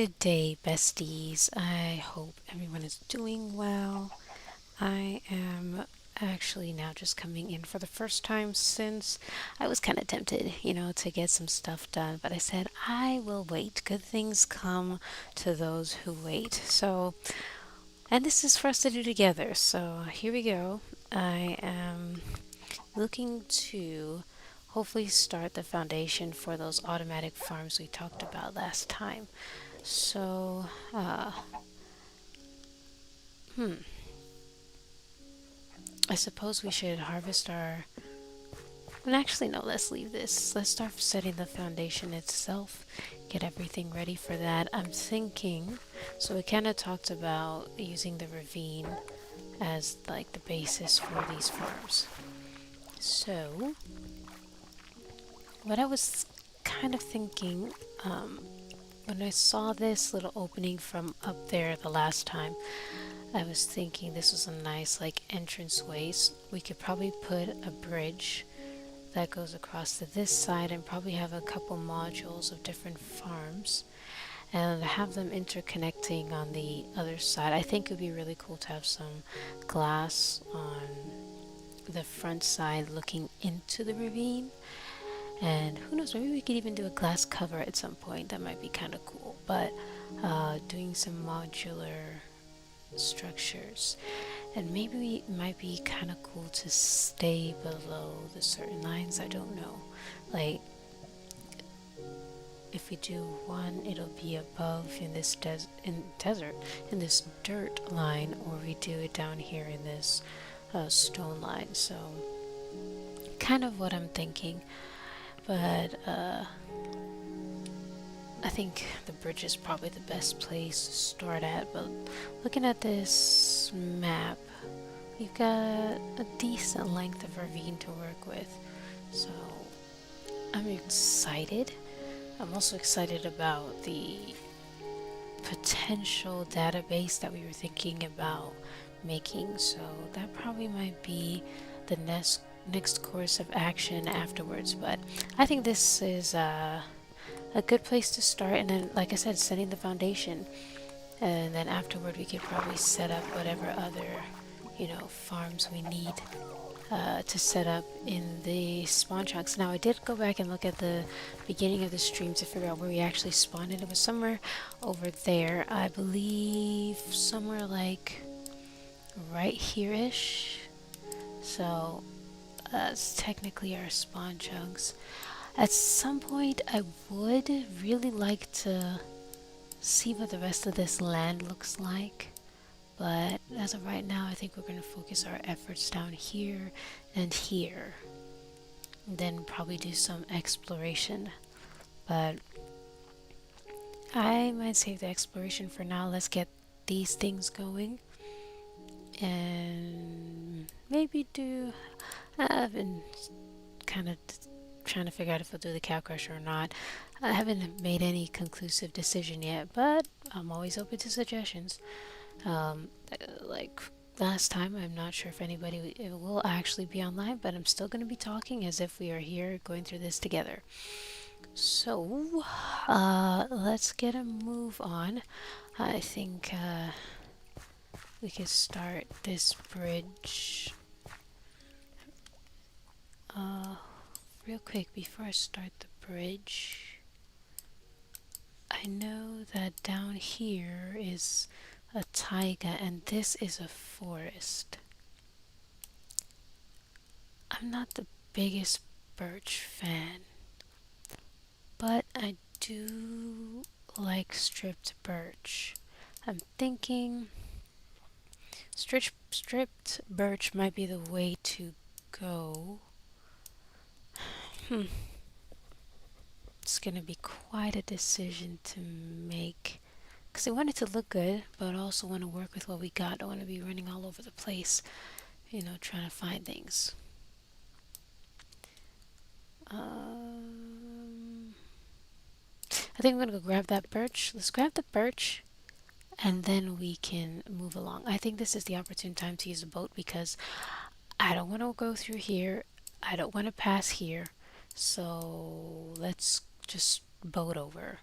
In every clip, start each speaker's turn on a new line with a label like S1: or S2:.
S1: Good day, besties. I hope everyone is doing well. I am actually now just coming in for the first time since I was kind of tempted, to get some stuff done, but I said I will wait. Good things come to those who wait. And this is for us to do together. So, here we go. I am looking to hopefully start the foundation for those automatic farms we talked about last time. So, hmm, I suppose we should harvest our. And actually, no, let's leave this. Let's start setting the foundation itself, get everything ready for that. I'm thinking, so we kind of talked about using the ravine as like the basis for these farms. So, what I was kind of thinking, when I saw this little opening from up there the last time, I was thinking this was a nice like entrance way. We could probably put a bridge that goes across to this side and probably have a couple modules of different farms and have them interconnecting on the other side. I think it would be really cool to have some glass on the front side looking into the ravine. And who knows, maybe we could even do a glass cover at some point. That might be kind of cool. But doing some modular structures, and maybe it might be kind of cool to stay below the certain lines. I don't know, like if we do one it'll be above in this desert in this dirt line, or we do it down here in this stone line. So kind of what I'm thinking, but I think the bridge is probably the best place to start at. But looking at this map, we've got a decent length of ravine to work with. So I'm excited. I'm also excited about the potential database that we were thinking about making. So that probably might be the next course of action afterwards. But I think this is a good place to start, and then like I said, setting the foundation, and then afterward we could probably set up whatever other farms we need to set up in the spawn chunks. Now I did go back and look at the beginning of the stream to figure out where we actually spawned, and it was somewhere over there, I believe, somewhere like right here-ish. So that's technically our spawn chunks. At some point, I would really like to see what the rest of this land looks like. But as of right now, I think we're going to focus our efforts down here and here. And then probably do some exploration. But I might save the exploration for now. Let's get these things going. And maybe do... I've been kind of trying to figure out if I'll do the cow crusher or not. I haven't made any conclusive decision yet, but I'm always open to suggestions. Like last time, I'm not sure if anybody will actually be online, but I'm still going to be talking as if we are here going through this together. So, let's get a move on. I think we could start this bridge. Real quick, before I start the bridge, I know that down here is a taiga and this is a forest. I'm not the biggest birch fan, but I do like stripped birch. I'm thinking stripped birch might be the way to go. It's gonna be quite a decision to make, because I want it to look good, but also want to work with what we got. I want to be running all over the place, trying to find things. I think I'm gonna go grab that birch. Let's grab the birch, and then we can move along. I think this is the opportune time to use a boat, because I don't want to go through here. I don't want to pass here. So let's just boat over.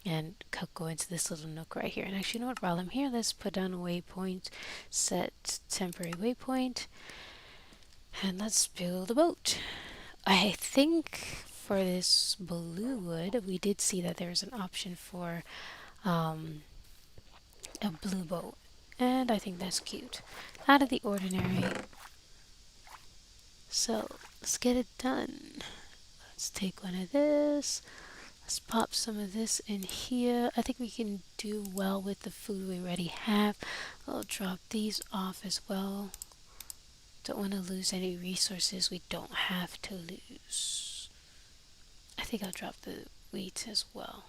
S1: and go into this little nook right here. And actually, you know what, while I'm here, let's put down a waypoint, set temporary waypoint, and let's build a boat. I think for this blue wood, we did see that there's an option for a blue boat, and I think that's cute. Out of the ordinary. So let's get it done. Let's take one of this. Let's pop some of this in here. I think we can do well with the food we already have. I'll drop these off as well. Don't want to lose any resources we don't have to lose. I think I'll drop the wheat as well.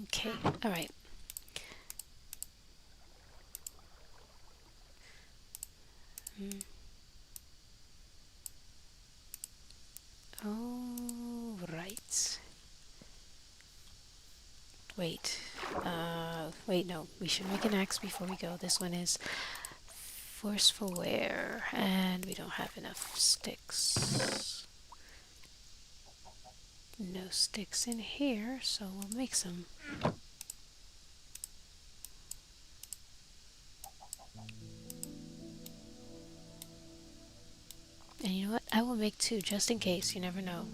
S1: Okay, alright. Alright. Wait, no. We should make an axe before we go. This one is forceful wear, and we don't have enough sticks. No sticks in here, so we'll make some. And you know what? I will make two, just in case. You never know.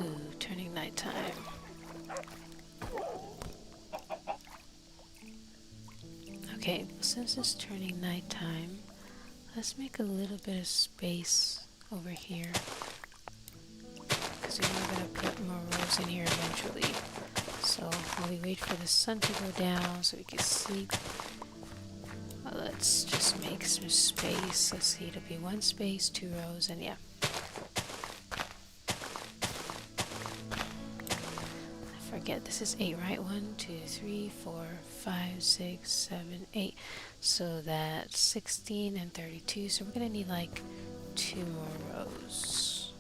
S1: Ooh, turning nighttime. Okay, since it's turning nighttime, let's make a little bit of space over here. Because we're going to put more rows in here eventually. So while we wait for the sun to go down so we can sleep, let's just make some space. Let's see, it'll be one space, 2 rows, and yeah. I forget, this is 8, right? 1, 2, 3, 4, 5, 6, 7, 8. So that's 16 and 32. So we're going to need like 2 more rows.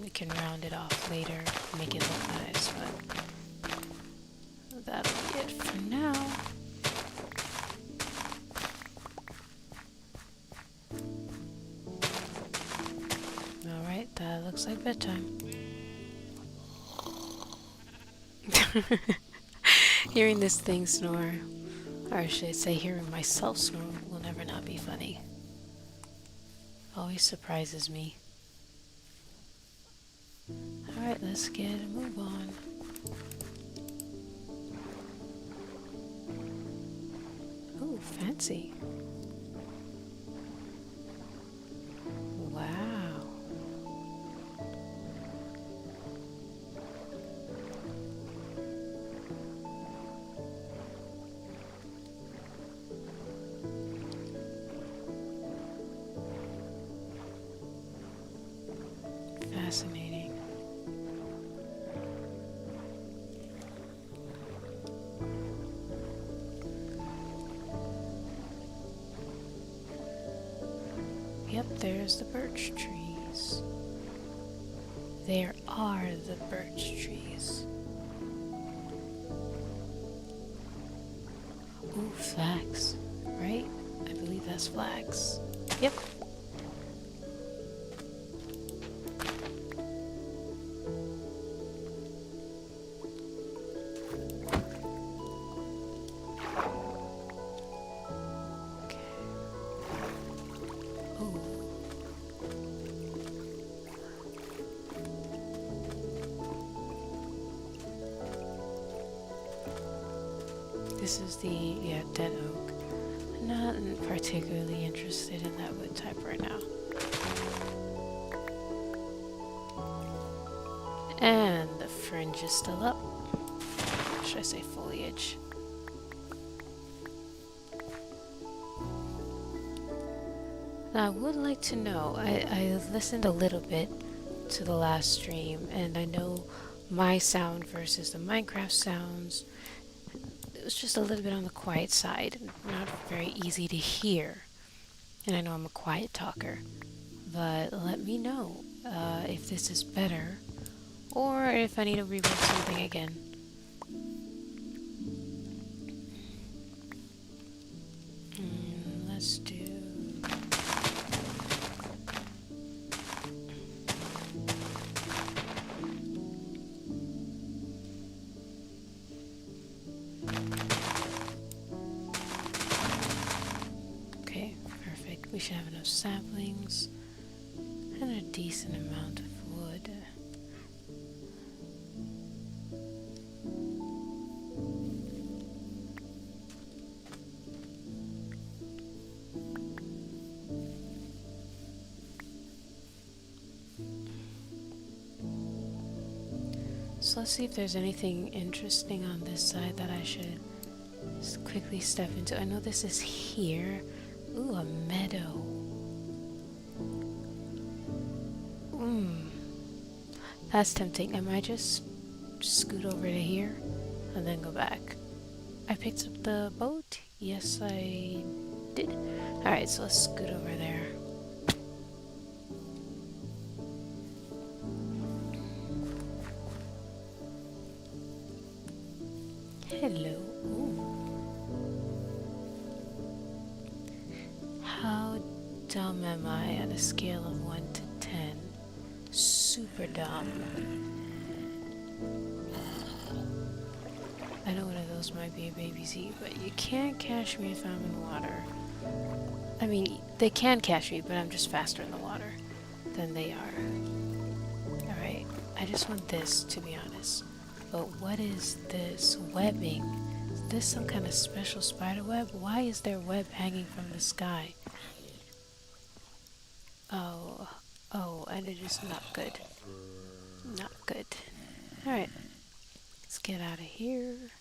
S1: We can round it off later, make it look nice, but that'll be it for now. Alright, that looks like bedtime. Hearing this thing snore, or should I say hearing myself snore, will never not be funny. Always surprises me. Alright, let's get a move on. Ooh, fancy. Wow. Fascinating. Yep, there's the birch trees. There are the birch trees. Ooh, flags, right? I believe that's flags. Yep. This is the, dead oak. Not particularly interested in that wood type right now. And the fringe is still up. Should I say foliage? Now I would like to know, I listened a little bit to the last stream, and I know my sound versus the Minecraft sounds, it was just a little bit on the quiet side, not very easy to hear. And I know I'm a quiet talker, but let me know if this is better or if I need to rebuild something again. Let's do... Okay, perfect. We should have enough saplings and a decent amount of wood. So let's see if there's anything interesting on this side that I should just quickly step into. I know this is here. Ooh, a meadow. That's tempting. I might just scoot over to here and then go back. I picked up the boat. Yes, I did. Alright, so let's scoot over there. Hello. Ooh. How dumb am I on a scale of 1 to 10? Super dumb. I know one of those might be a baby's eat, but you can't catch me if I'm in water. I mean, they can catch me, but I'm just faster in the water than they are. Alright, I just want this, to be honest. But what is this webbing? Is this some kind of special spider web? Why is there web hanging from the sky? Oh, and it is not good. Not good. Alright, let's get out of here.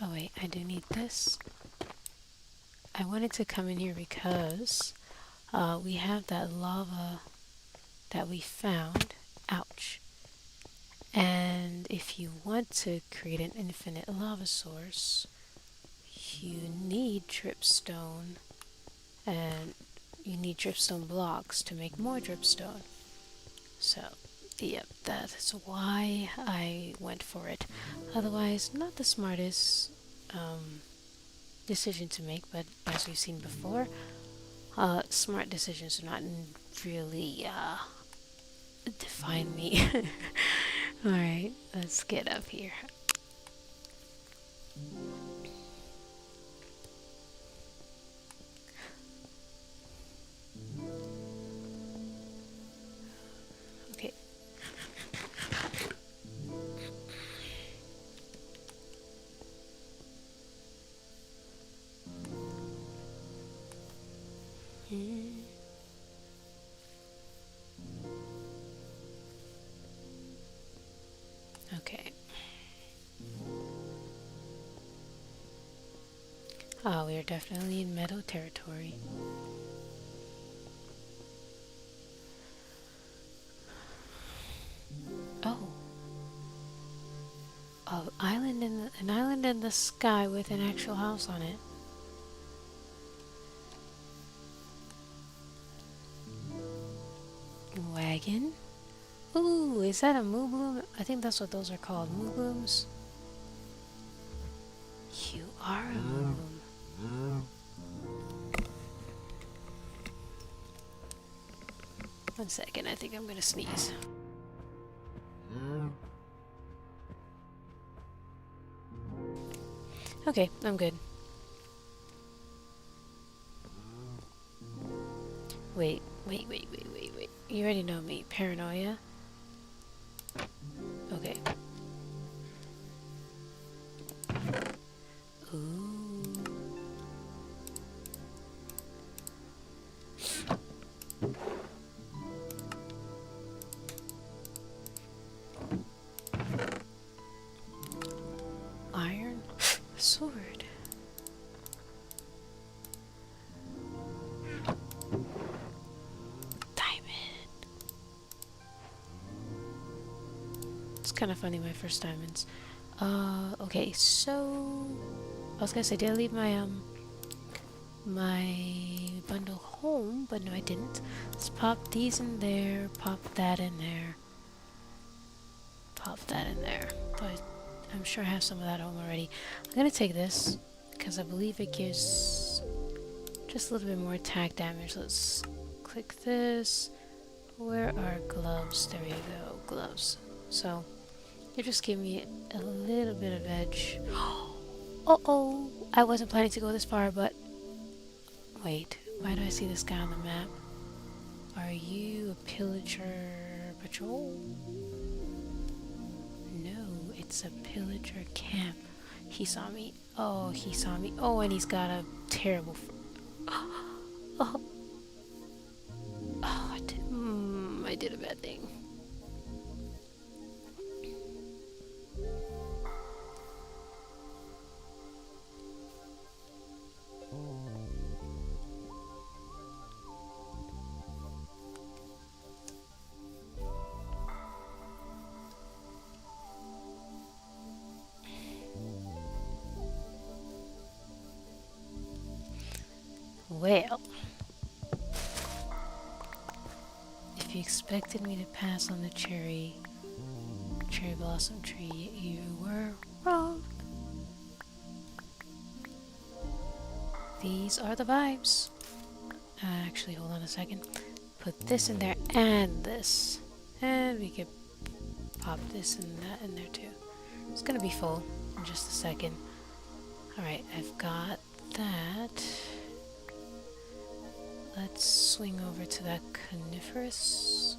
S1: Oh wait, I do need this. I wanted to come in here because we have that lava that we found. Ouch. And if you want to create an infinite lava source, you need dripstone, and you need dripstone blocks to make more dripstone. So, yep, that's why I went for it. Otherwise, not the smartest decision to make, but as we've seen before, smart decisions do not really define me. Alright, let's get up here. Okay. Okay. Oh, we are definitely in meadow territory. Oh. An island in the sky with an actual house on it. Wagon? Ooh, is that a moo bloom? I think that's what those are called, moo blooms. You are a moo bloom. One second, I think I'm gonna sneeze. Okay, I'm good. Wait. You already know me. Paranoia? Okay. Ooh. Iron? Sword. Kind of funny, my first diamonds. Okay, so I was gonna say, did I leave my my bundle home, but no, I didn't. Let's pop these in there, pop that in there, pop that in there. But I'm sure I have some of that home already. I'm gonna take this because I believe it gives just a little bit more attack damage. Let's click this. Where are gloves? There we go, gloves. So you just give me a little bit of edge. Uh-oh, I wasn't planning to go this far, but wait, why do I see this guy on the map? Are you a pillager patrol? No, it's a pillager camp. He saw me. Oh, he saw me. Oh, and he's got a terrible... oh, I did a bad thing. Well, if you expected me to pass on the cherry blossom tree, you were wrong. These are the vibes. Actually, hold on a second. Put this in there and this. And we could pop this and that in there too. It's gonna be full in just a second. Alright, I've got that. Let's swing over to that coniferous.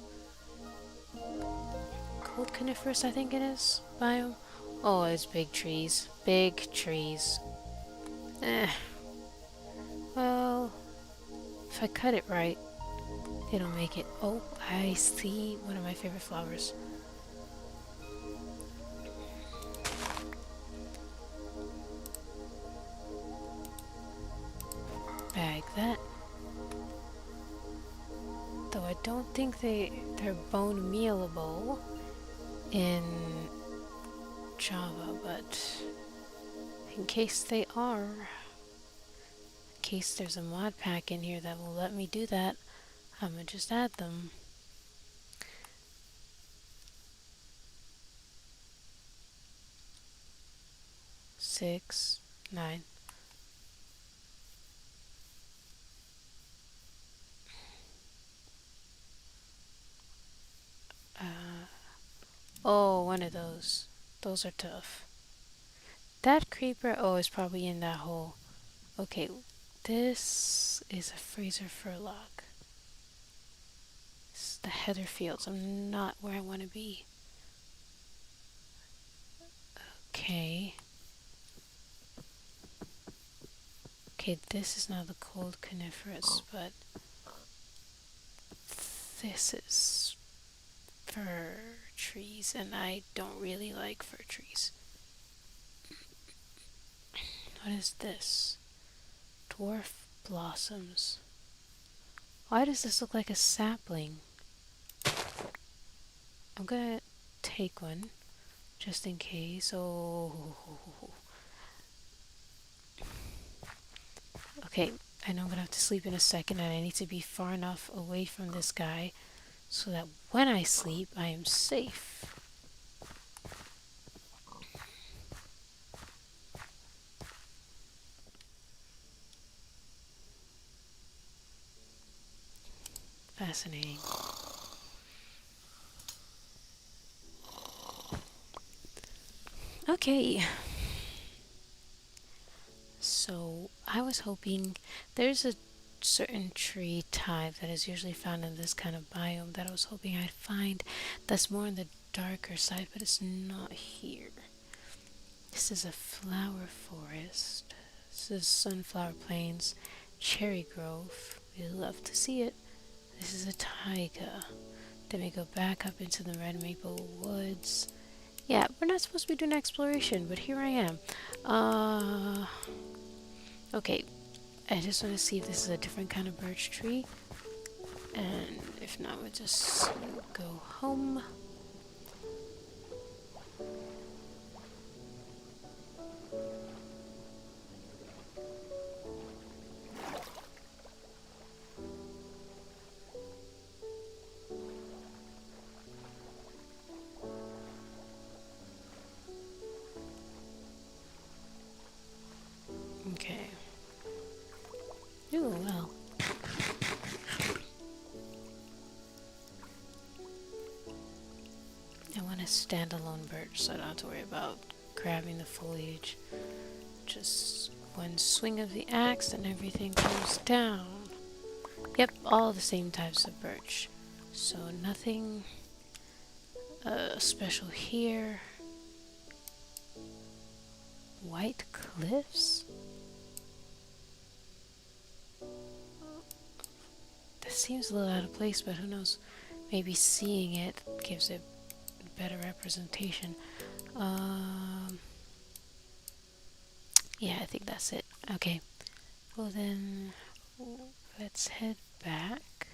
S1: Cold coniferous, I think it is. Biome. Oh, it's big trees. Big trees. Well, if I cut it right, it'll make it. Oh, I see one of my favorite flowers. Bag that. Though I don't think they're bone mealable in Java, but in case they are, in case there's a mod pack in here that will let me do that, I'm gonna just add them. Six, 9. Oh, one of those. Those are tough. That creeper, oh, is probably in that hole. Okay, this is a freezer furlock. This is the heather fields. I'm not where I want to be. Okay. Okay, this is not the cold coniferous, but this is fir trees, and I don't really like fir trees. What is this? Dwarf blossoms. Why does this look like a sapling? I'm gonna take one, just in case. Oh. Okay, I know I'm gonna have to sleep in a second, and I need to be far enough away from this guy so that when I sleep, I am safe. Fascinating. Okay. So, I was hoping there's a certain tree type that is usually found in this kind of biome that I was hoping I'd find that's more on the darker side, but it's not here. This is a flower forest. This is sunflower plains, cherry grove. We love to see it. This is a taiga. Then we go back up into the red maple woods. Yeah, we're not supposed to be doing exploration, but here I am. Okay, I just want to see if this is a different kind of birch tree. And if not, we'll just go home. I want a standalone birch so I don't have to worry about grabbing the foliage. Just one swing of the axe and everything goes down. Yep, all the same types of birch. So nothing special here. White cliffs? That seems a little out of place, but who knows? Maybe seeing it gives it better representation. Yeah, I think that's it. Okay. Well then, let's head back.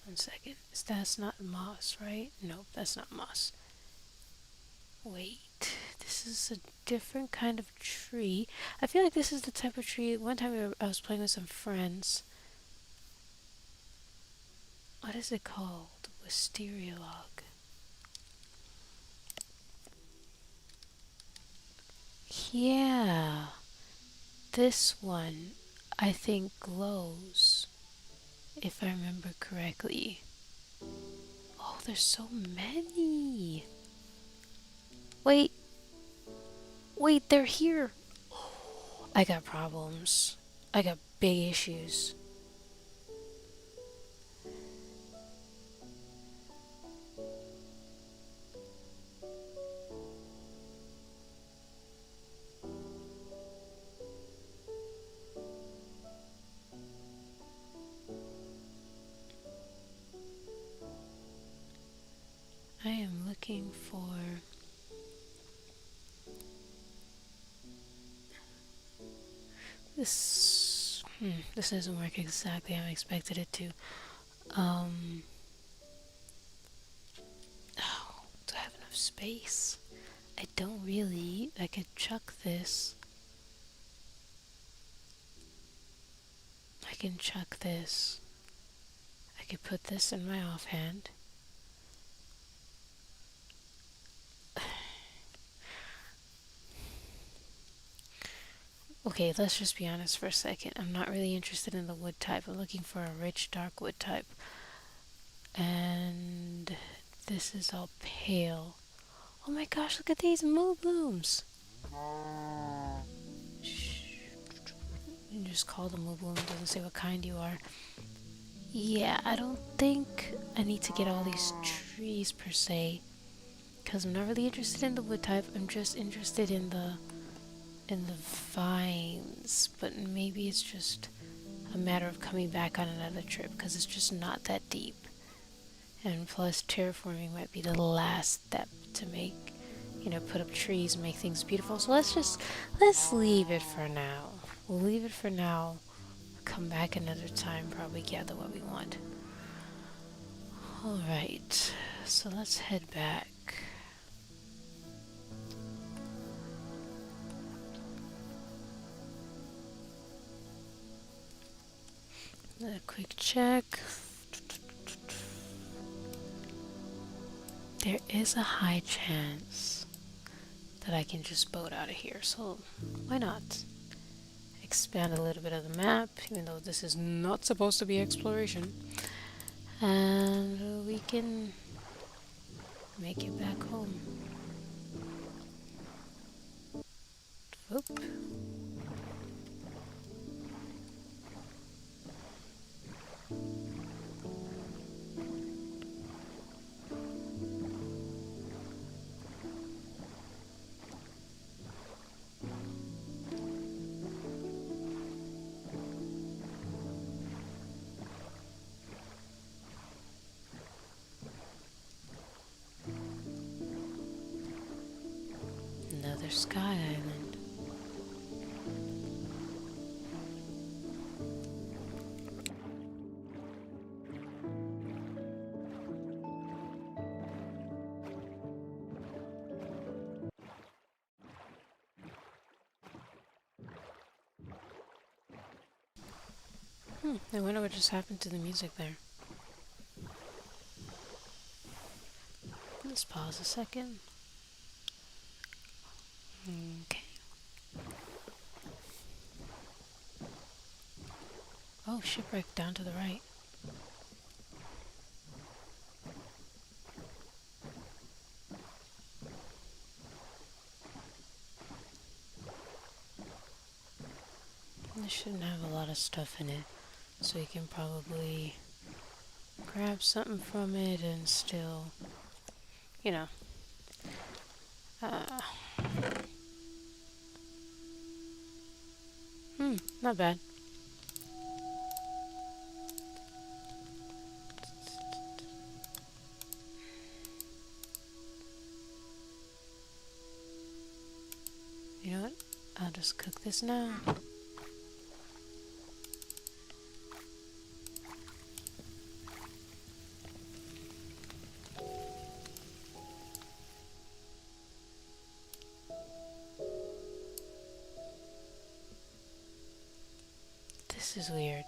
S1: 1 second. That's not moss, right? Nope, that's not moss. Wait. This is a different kind of tree. I feel like this is the type of tree. One time I was playing with some friends. What is it called? Wisteria log. Yeah. This one, I think, glows. If I remember correctly. Oh, there's so many. Wait. Wait, they're here. I got problems. I got big issues. I am looking for... This doesn't work exactly how I expected it to. Oh, do I have enough space? I don't really. I could chuck this. I can chuck this. I could put this in my offhand. Okay, let's just be honest for a second. I'm not really interested in the wood type. I'm looking for a rich, dark wood type. And this is all pale. Oh my gosh, look at these moon blooms. Shh. You can just call them moon bloom. It doesn't say what kind you are. Yeah, I don't think I need to get all these trees per se. Because I'm not really interested in the wood type. I'm just interested in the vines, but maybe it's just a matter of coming back on another trip because it's just not that deep, and plus terraforming might be the last step to make, put up trees and make things beautiful. So let's leave it for now. We'll leave it for now, come back another time, probably gather what we want. Alright, so let's head back. A quick check. There is a high chance that I can just boat out of here, so why not? Expand a little bit of the map, even though this is not supposed to be exploration. And we can make it back home. Whoop. Another sky island. I wonder what just happened to the music there. Let's pause a second. Okay. Oh, shipwreck down to the right. This shouldn't have a lot of stuff in it, so you can probably grab something from it and still, you know, uh, not bad. You know what? I'll just cook this now. This is weird.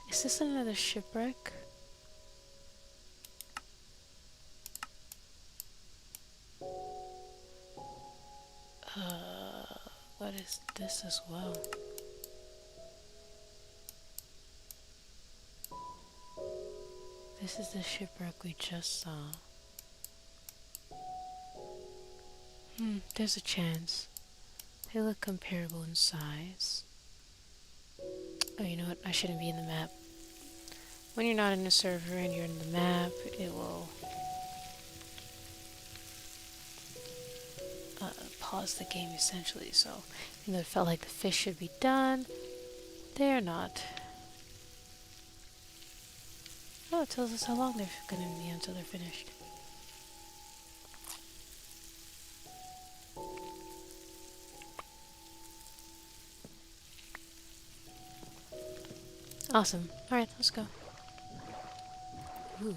S1: Is this another shipwreck? What is this as well? This is the shipwreck we just saw. There's a chance. They look comparable in size. Oh, you know what? I shouldn't be in the map. When you're not in a server and you're in the map, it will pause the game essentially. So, even though it felt like the fish should be done, they're not. Oh, it tells us how long they're going to be until they're finished. Awesome. Alright, let's go. Ooh.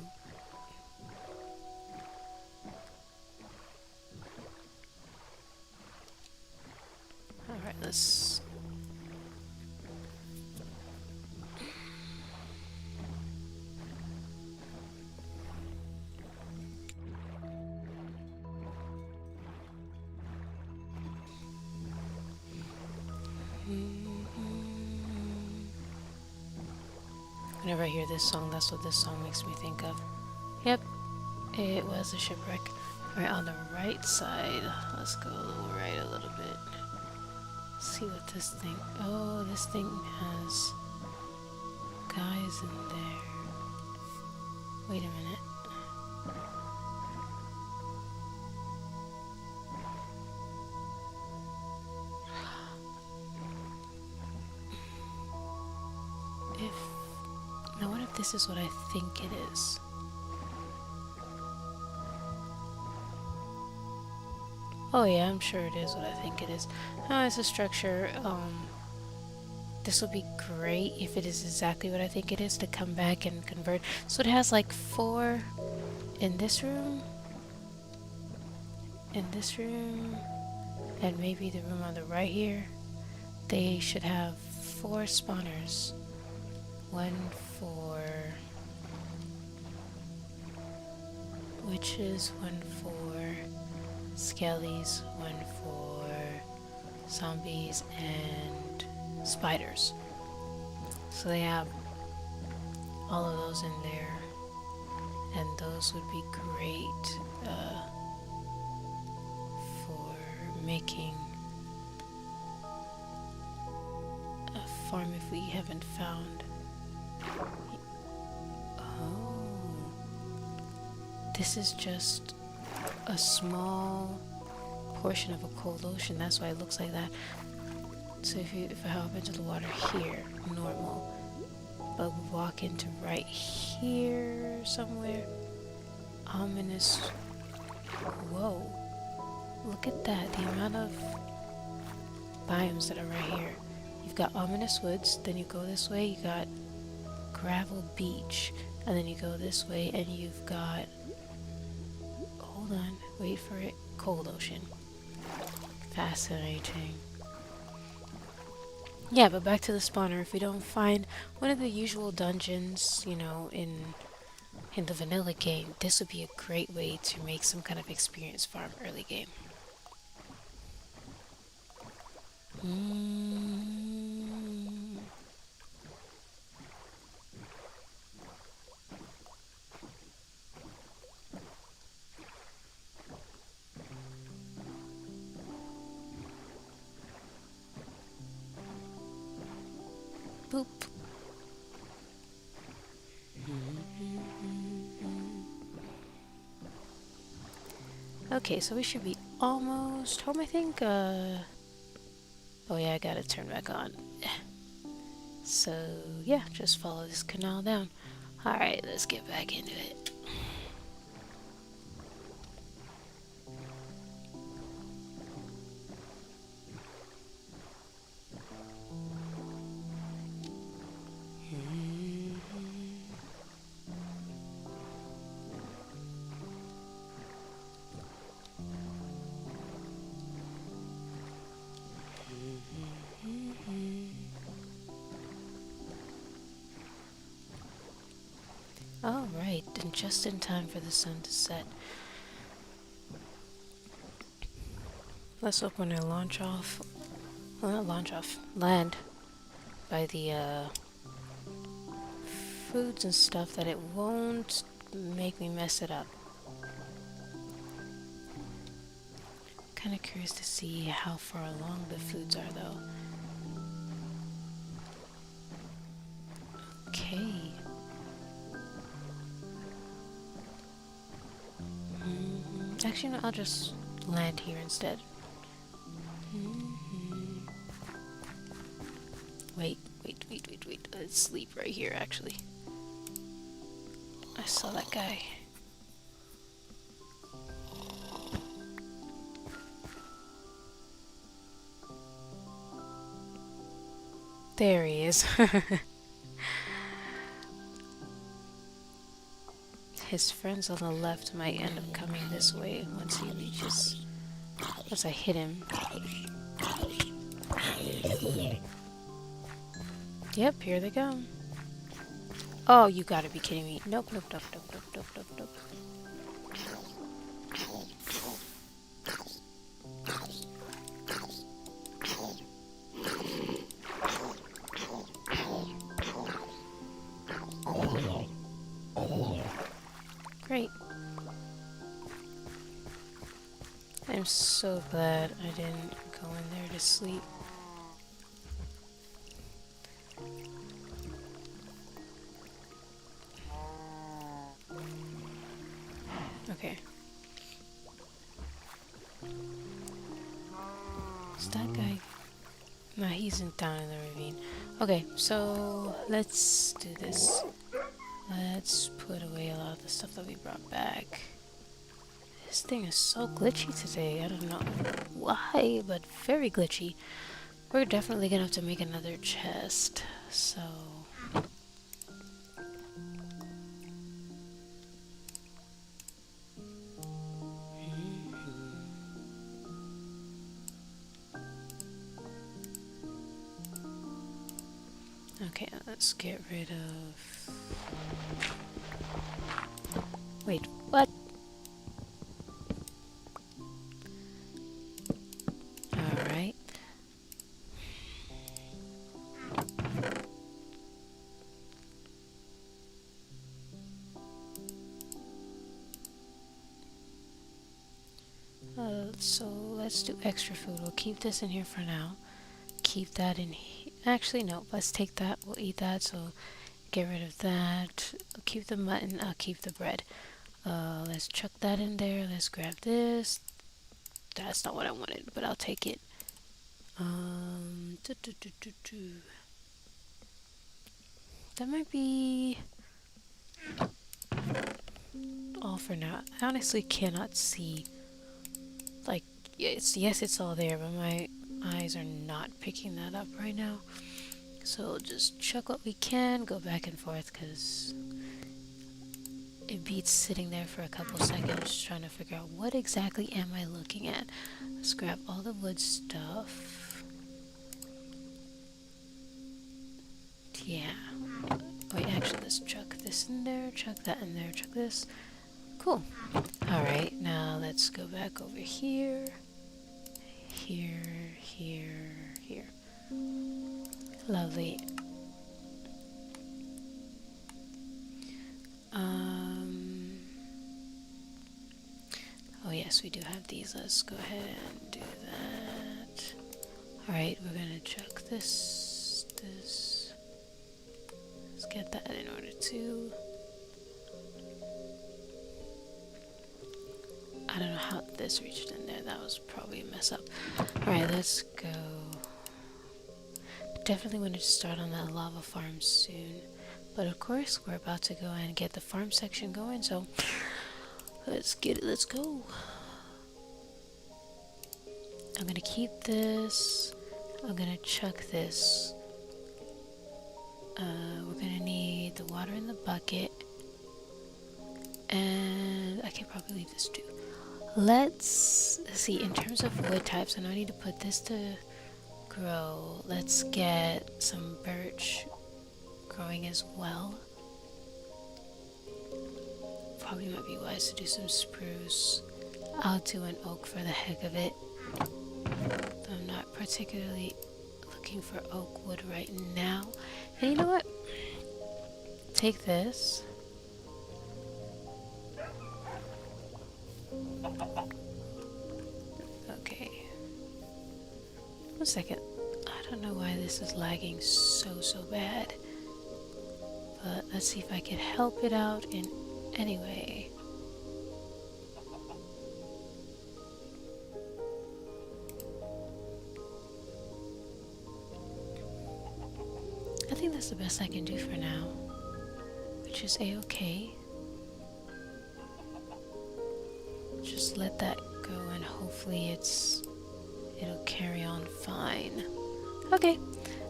S1: Alright, let's... Whenever I hear this song, that's what this song makes me think of. Yep, it was a shipwreck. Alright, on the right side, let's go right a little bit. See what this thing... Oh, this thing has guys in there. Wait a minute. Now what if this is what I think it is? Oh yeah, I'm sure it is what I think it is. Oh, it's a structure. This would be great if it is exactly what I think it is, to come back and convert. So it has like 4 in this room, and maybe the room on the right here. They should have 4 spawners. 1 for witches, 1 for skellies, 1 for zombies, and spiders. So they have all of those in there, and those would be great for making a farm if we haven't found. Oh, this is just a small portion of a cold ocean. That's why it looks like that. So if I hop into the water here, normal, but we walk into right here somewhere, ominous. Whoa! Look at that. The amount of biomes that are right here. You've got ominous woods. Then you go this way. You got gravel beach, and then you go this way and you've got, hold on, wait for it, cold ocean. Fascinating. Yeah, but back to the spawner. If we don't find one of the usual dungeons, you know, in the vanilla game, this would be a great way to make some kind of experience farm early game. Boop. Okay, so we should be almost home, I think. Oh yeah, I gotta turn back on. So yeah, just follow this canal down. Alright, let's get back into it. Alright, and just in time for the sun to set. Let's hope when I launch off, well, not launch off, land by the foods and stuff, that it won't make me mess it up. Kind of curious to see how far along the foods are though. Okay. Actually, no, I'll just land here instead. Wait. Let's sleep right here, actually. I saw that guy. There he is. His friends on the left might end up coming this way once he reaches. Once I hit him. Yep, here they come. Oh, you gotta be kidding me. Nope. Great. I'm so glad I didn't go in there to sleep. Okay. Is that guy? Nah, he's down in the ravine. Okay, so let's do this. Let's put away a lot of the stuff that we brought back. This thing is so glitchy today. I don't know why, but very glitchy. We're definitely gonna have to make another chest. So okay, let's get rid of... Wait, what? Alright. So let's do extra food. We'll keep this in here for now. Keep that in here. Actually, no. Let's take that. We'll eat that. So get rid of that. I'll keep the mutton. I'll keep the bread. Let's chuck that in there. Let's grab this. That's not what I wanted, but I'll take it. That might be all for now. I honestly cannot see. Like, yes, it's all there, but my eyes are not picking that up right now. So just chuck what we can, go back and forth, because it beats sitting there for a couple seconds trying to figure out what exactly am I looking at. Let's grab all the wood stuff. Yeah. Wait, actually, let's chuck this in there, chuck that in there, chuck this. Cool. Alright, now let's go back over here. Here. Lovely. Oh yes, we do have these. Let's go ahead and do that. Alright, we're gonna chuck this. get that in order to... I don't know how this reached in there. That was probably a mess up. Alright, let's go. Definitely want to start on that lava farm soon. But of course, we're about to go and get the farm section going, so let's get it. Let's go. I'm gonna keep this. I'm gonna chuck this. We're gonna need the water in the bucket. And I can probably leave this too. Let's see, in terms of wood types, I know I need to put this to grow. Let's get some birch growing as well. Probably might be wise to do some spruce. I'll do an oak for the heck of it. I'm not particularly looking for oak wood right now. And you know what? Take this. Okay. 1 second. I don't know why this is lagging so bad. But let's see if I can help it out in any way. I think that's the best I can do for now, which is a-okay. Just let that go and hopefully it'll carry on fine. Okay.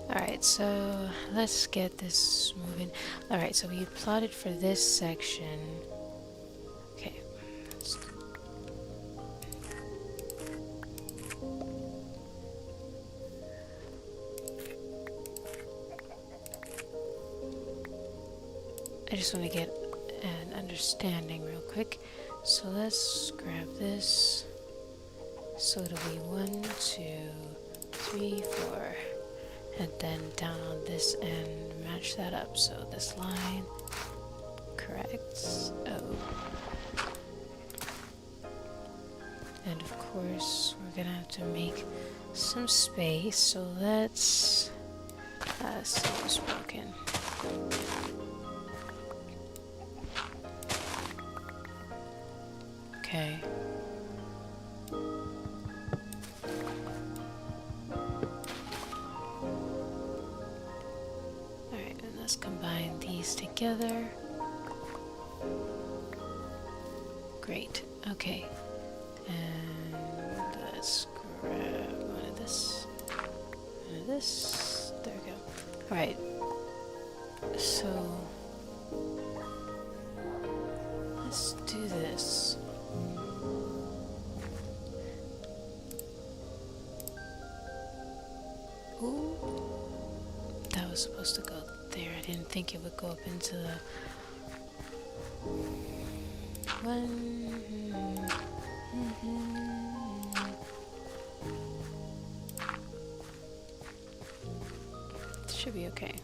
S1: Alright, so let's get this moving. Alright, so we plotted for this section. Okay. I just want to get an understanding real quick. So let's grab this. So it'll be 1, 2, 3, 4. And then down on this end, match that up. So this line corrects O. And of course, we're gonna have to make some space. So let's see what's broken. Okay. Alright, and let's combine these together. Great. Okay. And let's grab one of this. One of this. There we go. Alright. So let's do this. Ooh, that was supposed to go there. I didn't think it would go up into the one. It should be okay.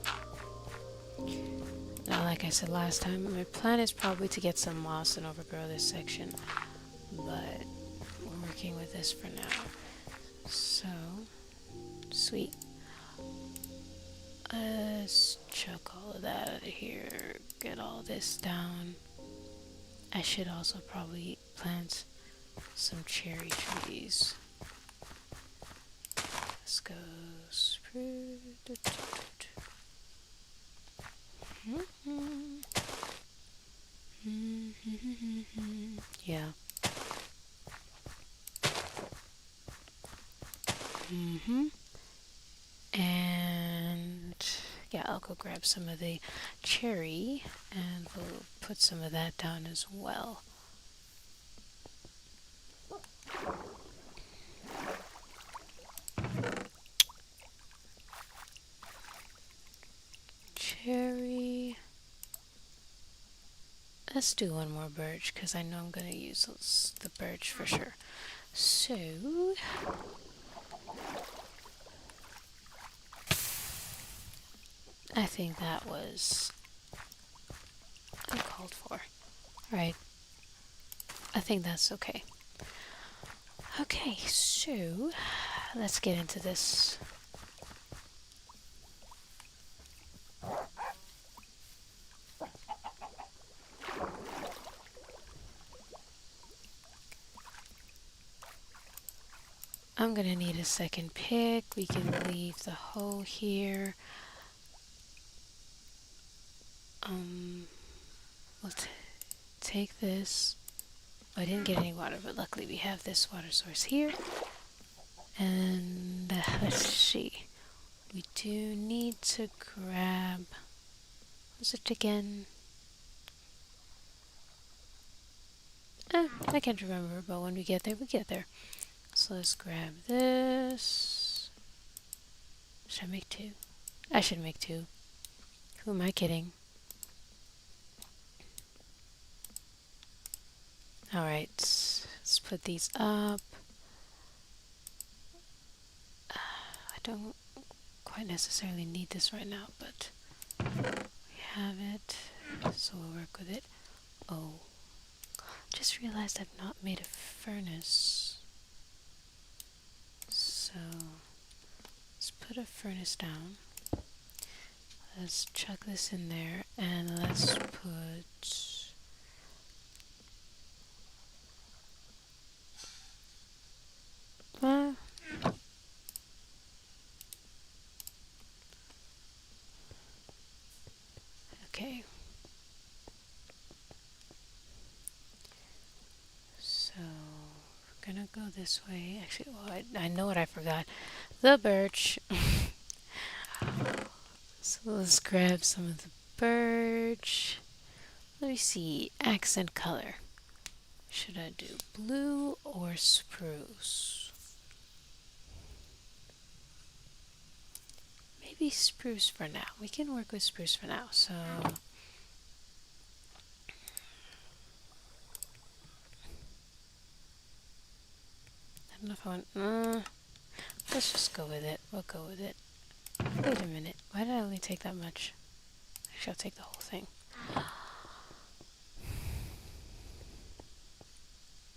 S1: Now, like I said last time, my plan is probably to get some moss and overgrow this section, but we're working with this for now. So, sweet. Let's chuck all of that out of here, get all this down. I should also probably plant some cherry trees. Let's go spruce. Yeah. And yeah, I'll go grab some of the cherry and we'll put some of that down as well. Cherry. Let's do one more birch because I know I'm going to use the birch for sure. So I think that was uncalled for. Right. I think that's okay. Okay, so let's get into this. I'm gonna need a second pick. We can leave the hoe here. We'll take this. I didn't get any water, but luckily we have this water source here. And let's see. We do need to grab. What was it again? I can't remember, but when we get there, we get there. So let's grab this. Should I make two? I should make two. Who am I kidding? Alright, let's put these up. I don't quite necessarily need this right now, but we have it, so we'll work with it. Oh, just realized I've not made a furnace. So let's put a furnace down. Let's chuck this in there, and let's put okay. So we're gonna go this way. Actually, well, I know what I forgot. The birch. So let's grab some of the birch. Let me see. Accent color. Should I do blue or spruce? Maybe spruce for now. We can work with spruce for now. So I don't know if I want. Let's just go with it. We'll go with it. Wait a minute. Why did I only take that much? Actually, I'll take the whole thing.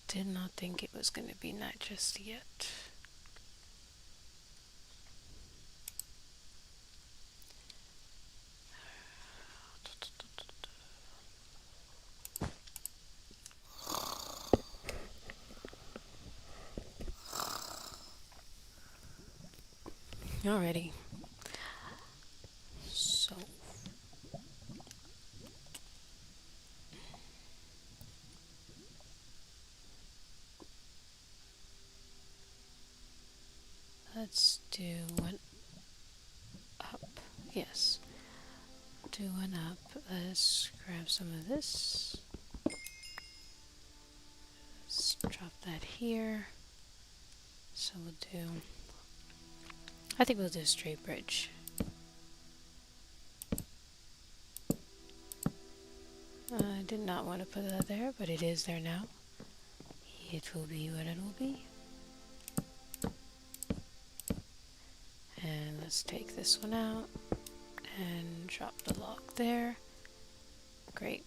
S1: Did not think it was going to be night just yet. Alrighty. So let's do one up. Yes. Do one up. Let's grab some of this. Let's drop that here. So we'll do. I think we'll do a straight bridge. I did not want to put that there, but it is there now. It will be what it will be. And let's take this one out and drop the log there. Great.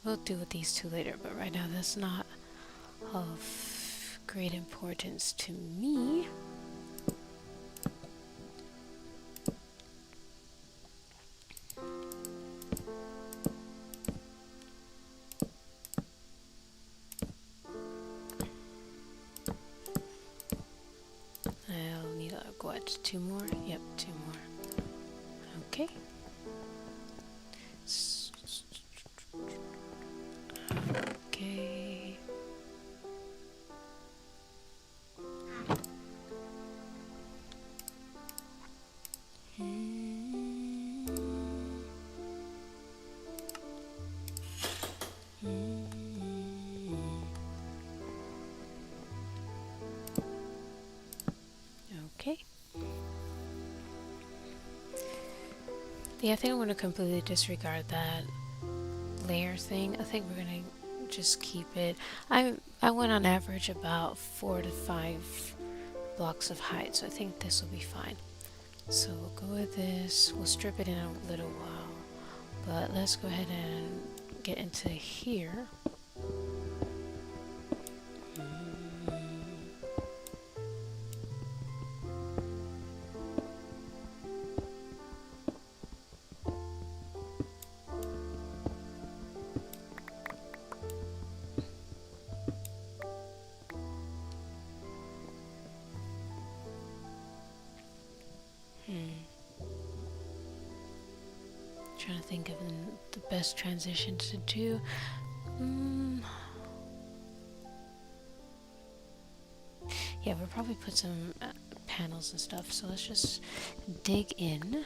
S1: We'll do with these two later, but right now that's not of great importance to me. I'll need what? Two more? Yep, two more. Okay. Okay. Okay. Yeah, I think I'm going to completely disregard that layer thing. I think we're going to just keep it. I went on average about 4 to 5 blocks of height, so I think this will be fine. So we'll go with this. We'll strip it in a little while, but let's go ahead and get into here. think of the best transition to do. Yeah, we'll probably put some panels and stuff, so let's just dig in.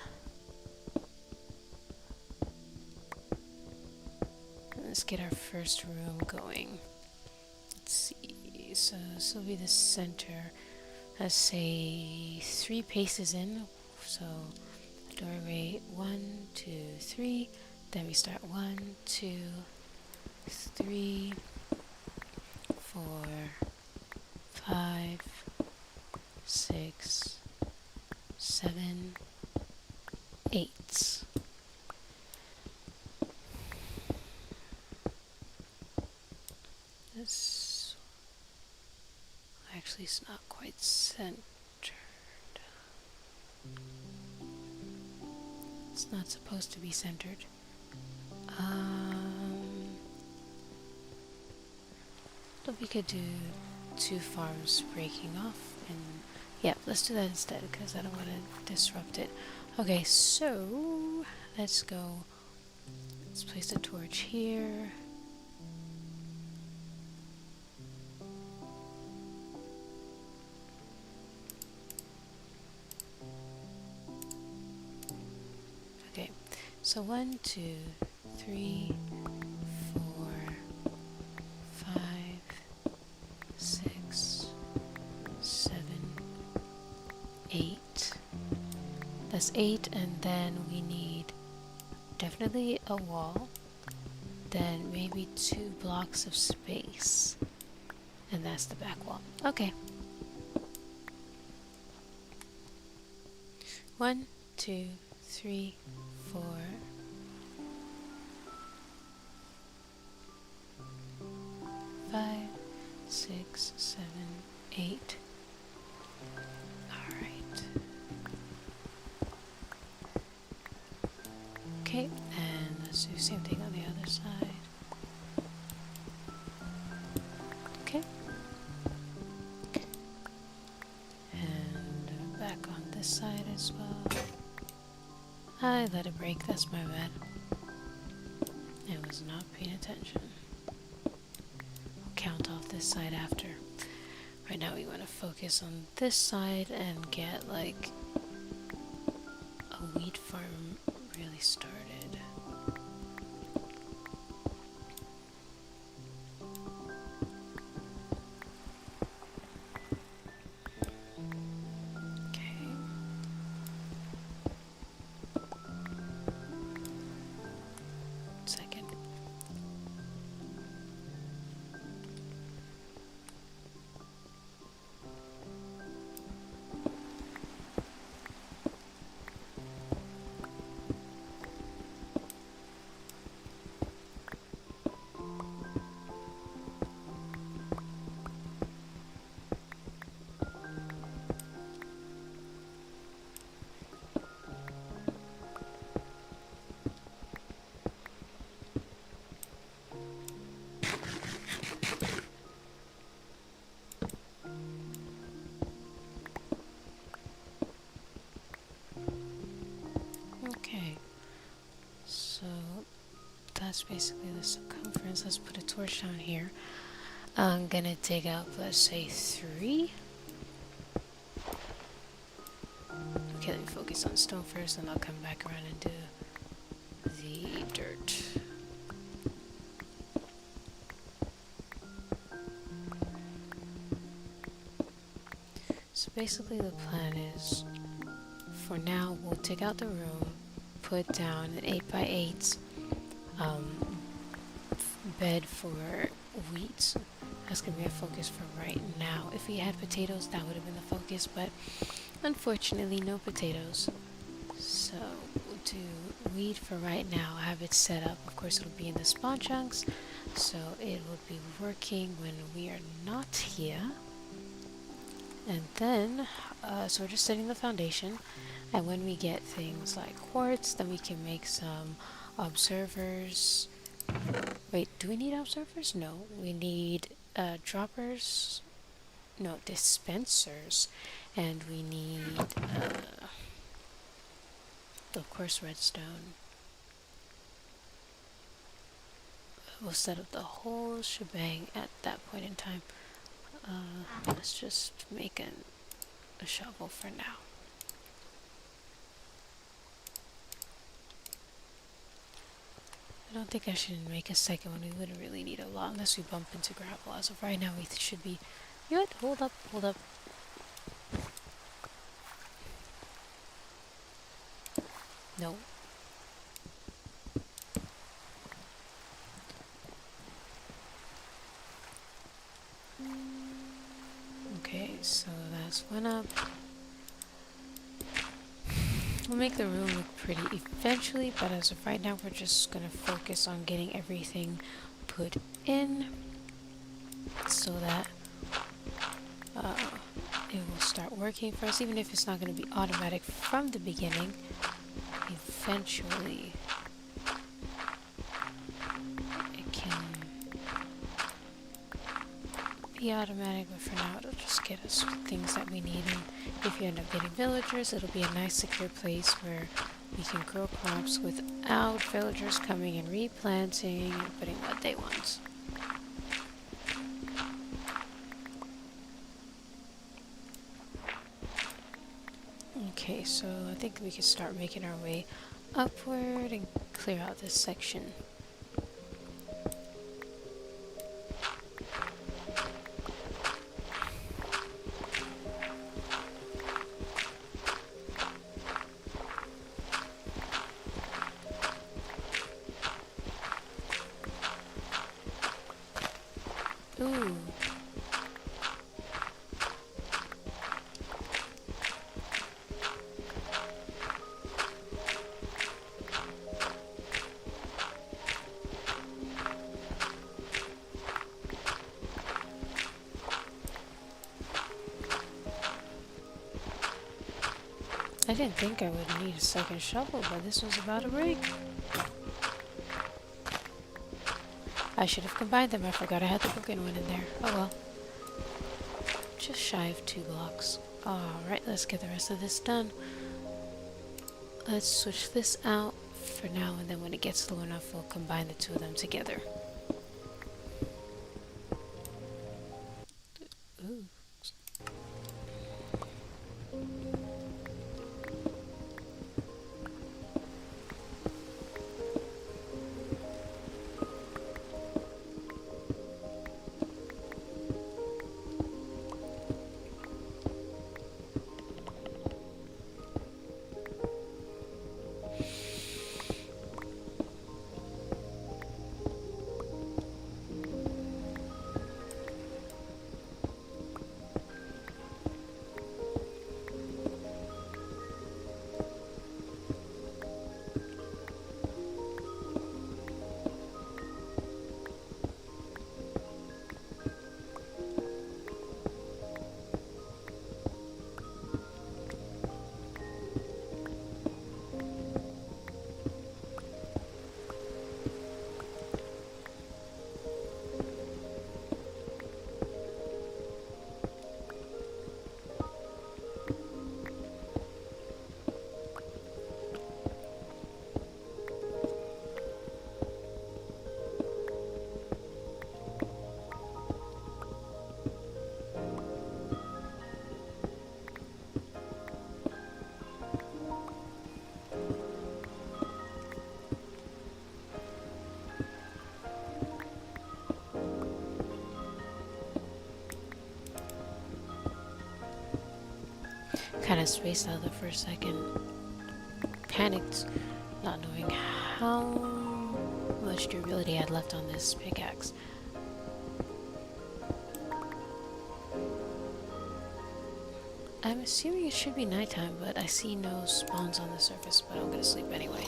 S1: Let's get our first room going. Let's see, so this will be the center. Let's say 3 paces in, so doorway 1, 2, 3. Then we start 1, 2, 3, 4, 5, 6, 7, 8. This actually is not quite centered. It's not supposed to be centered. But we could do 2 farms breaking off, and yeah, let's do that instead because I don't want to disrupt it. Okay, so let's go. Let's place the torch here. Okay, so 1, 2, 3, 4, 5, 6, 7, 8. That's 8, and then we need definitely a wall, then maybe 2 blocks of space, and that's the back wall. Okay. 1, 2, 3, 4. 5, 6, 7, 8. Alright. Okay, and let's do the same thing on the other side. Okay. And back on this side as well. I let it break, that's my bad. I was not paying attention. I'll count off this side after. Right now we want to focus on this side and get like a wheat farm really started. That's basically the circumference. Let's put a torch down here. I'm gonna dig up, let's say 3. Okay, let me focus on stone first, and I'll come back around and do the dirt. So basically the plan is, for now, we'll take out the room, put down an 8x8 bed for wheat. That's gonna be a focus for right now. If we had potatoes, that would have been the focus, but unfortunately no potatoes. So we'll do wheat for right now. I have it set up. Of course it'll be in the spawn chunks, so it will be working when we are not here. And then, so we're just setting the foundation, and when we get things like quartz, then we can make some observers. Wait, do we need observers? No, we need droppers, no, dispensers, and we need, of course, redstone. we'll set up the whole shebang at that point in time. Let's just make a shovel for now. I don't think I should make a second one. We wouldn't really need a lot unless we bump into gravel. As of right now, we should be... You know what? Hold up, hold up. No. Okay, so that's one up. We'll make the room look pretty eventually, but as of right now, we're just gonna focus on getting everything put in so that it will start working for us, even if it's not going to be automatic from the beginning. Eventually, it can be automatic, but for now, it'll just get us things that we need. And if you end up getting villagers, it'll be a nice, secure place where we can grow crops without villagers coming and replanting and putting what they want. Okay, so I think we can start making our way upward and clear out this section. Ooh. I didn't think I would need a second shovel, but this was about a break. I should have combined them. I forgot I had the broken one in there. Oh well. Just shy of 2 blocks. Alright, let's get the rest of this done. Let's switch this out for now, and then when it gets low enough, we'll combine the two of them together. Ooh. Kind of spaced out there for a second. Panicked, not knowing how much durability I had left on this pickaxe. I'm assuming it should be nighttime, but I see no spawns on the surface, but I'm gonna sleep anyway.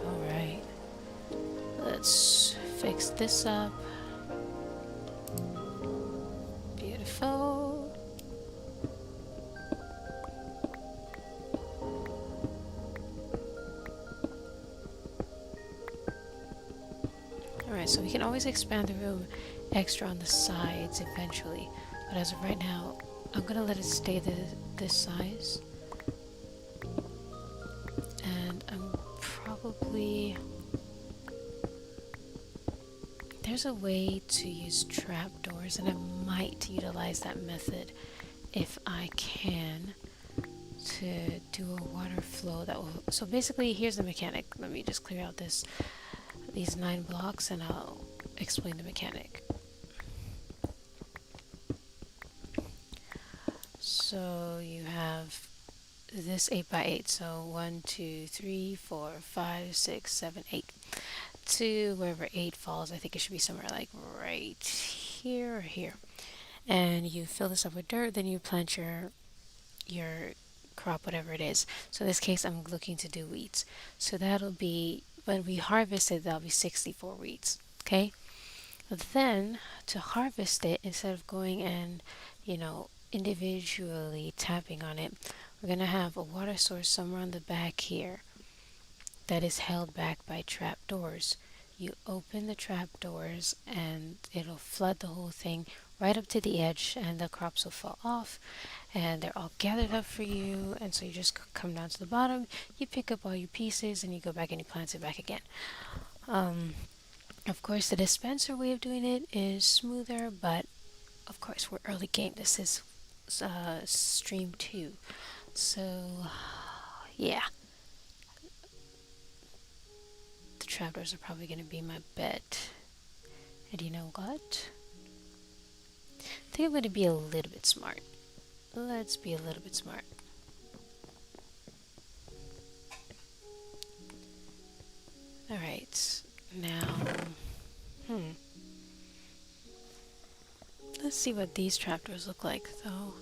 S1: Alright. Let's fix this up. Beautiful. Alright, so we can always expand the room extra on the sides eventually, but as of right now, I'm gonna let it stay this size, and I'm probably... There's a way to use trapdoors, and I might utilize that method if I can, to do a water flow that will... So basically, here's the mechanic. Let me just clear out these 9 blocks and I'll explain the mechanic. So you have this 8 by 8, so 1, 2, 3, 4, 5, 6, 7, 8. To wherever 8 falls, I think it should be somewhere like right here or here. And you fill this up with dirt, then you plant your crop, whatever it is. So in this case, I'm looking to do wheats. So that'll be, when we harvest it, that'll be 64 wheats. Okay? But then, to harvest it, instead of going and, individually tapping on it, we're going to have a water source somewhere on the back here that is held back by trapdoors. You open the trapdoors and it'll flood the whole thing right up to the edge, and the crops will fall off and they're all gathered up for you. And so you just come down to the bottom, you pick up all your pieces, and you go back and you plant it back again. Of course, the dispenser way of doing it is smoother, but of course, we're early game. This is stream 2. So, yeah. The trapdoors are probably going to be my bet. And you know what? I think I'm going to be a little bit smart. Let's be a little bit smart. Alright. Now, let's see what these trapdoors look like, though.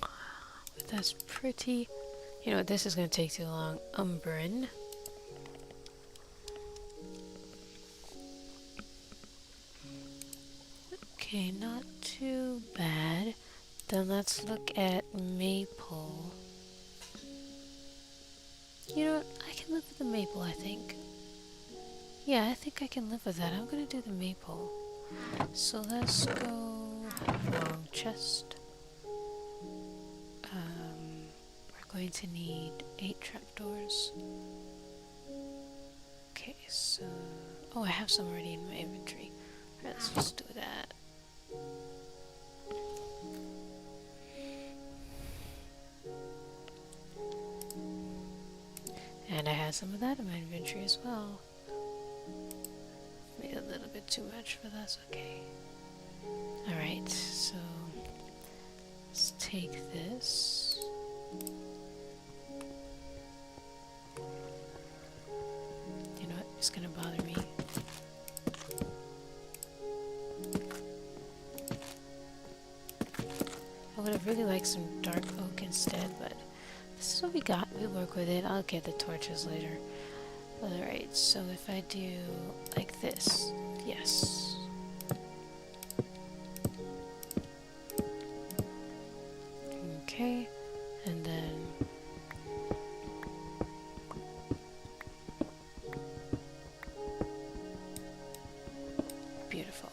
S1: But that's pretty... You know what, this is going to take too long. Umbrin. Okay, not too bad. Then let's look at maple. You know what, I can live with the maple, I think. Yeah, I think I can live with that. I'm going to do the maple. So let's go... Wrong chest. We're going to need 8 trapdoors. Okay, so... Oh, I have some already in my inventory. Alright, let's just do that. And I had some of that in my inventory as well. Made a little bit too much, but that's okay. Alright, so let's take this. You know what? It's gonna bother me. I would have really liked some dark oak instead, but this is what we got. We work with it. I'll get the torches later. Alright, so if I do like this, yes. Okay, and then beautiful.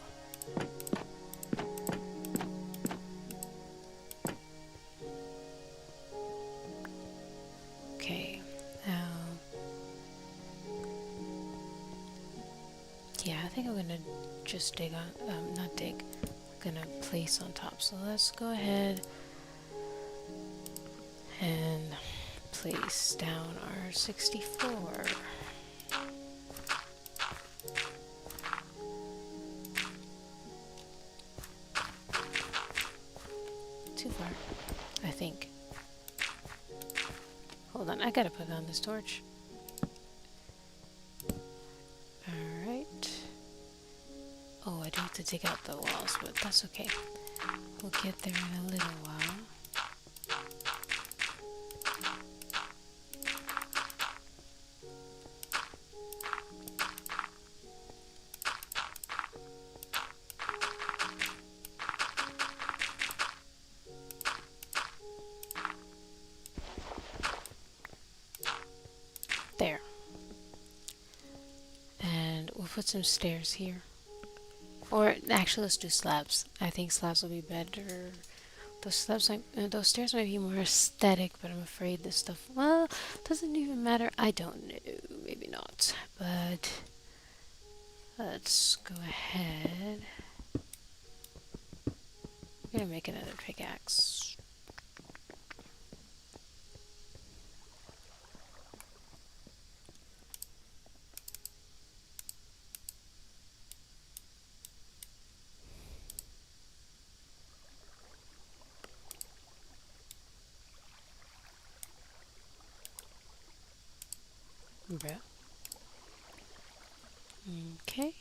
S1: Okay, now yeah, I think I'm gonna just dig on, not dig, I'm gonna place on top. So let's go ahead and place down our 64. Too far, I think. Hold on, I gotta put on this torch. Alright. Oh, I do have to dig out the walls, but that's okay. We'll get there in a little while. There. And we'll put some stairs here. Or actually, let's do slabs. I think slabs will be better those stairs might be more aesthetic, but I'm afraid this stuff, well, doesn't even matter. I don't know, maybe not, but let's go ahead. I'm gonna make another pickaxe. Bruh. Okay.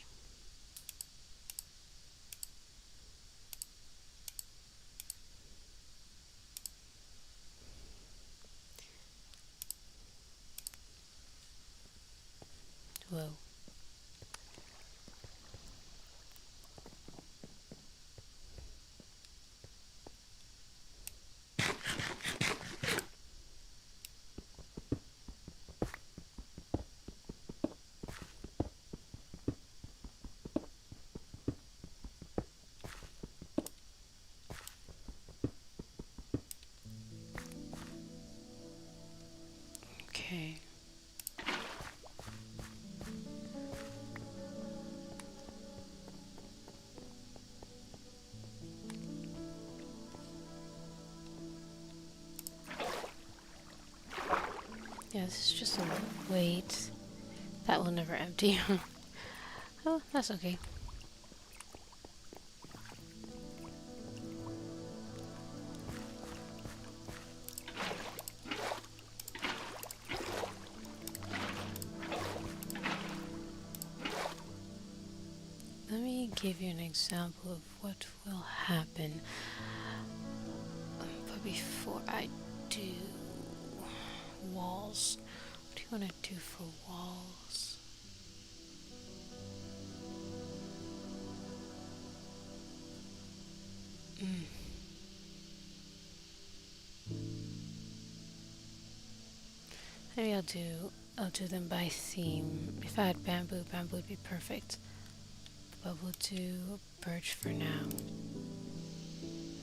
S1: Whoa. Okay. Yeah, this is just a wait. That will never empty. Oh, that's okay. Let me give you an example of what will happen. But before I do walls, what do you want to do for walls? Maybe I'll do them by theme. If I had bamboo, bamboo would be perfect. But we'll do birch for now.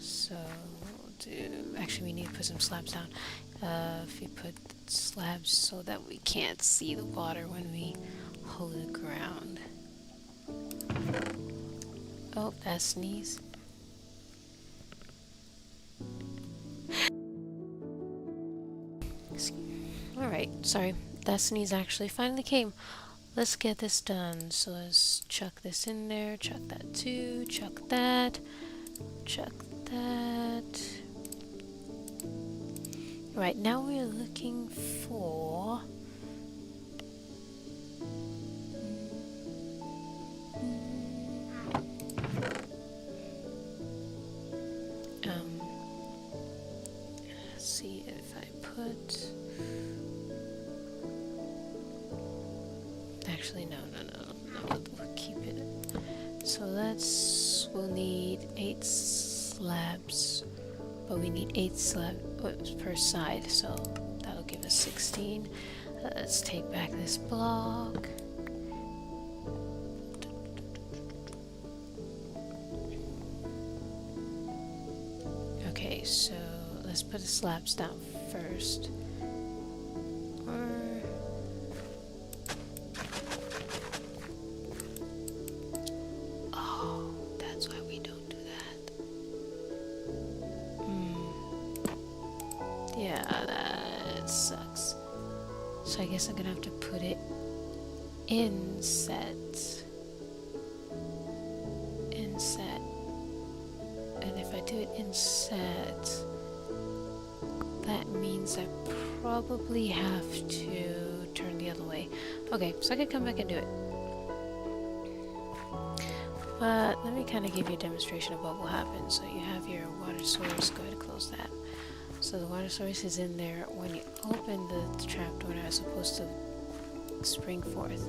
S1: So we'll do, actually we need to put some slabs down. If we put slabs so that we can't see the water when we hold the ground. Oh, that sneeze. Alright, sorry. That sneeze actually finally came. Let's get this done. So let's chuck this in there, chuck that too, chuck that, chuck that. Right, now we're looking for... let's see if I put... Actually, no, we'll keep it. So we'll need 8 slabs, but we need 8 slabs per side, so that'll give us 16. Let's take back this block. Okay, so let's put the slabs down first. Yeah, that sucks. So I guess I'm gonna have to put it in set. And if I do it in set, that means I probably have to turn the other way. Okay, so I can come back and do it. But let me kind of give you a demonstration of what will happen. So you have your water source. Go ahead and close that. So the water source is in there. When you open the trapdoor, it's supposed to spring forth.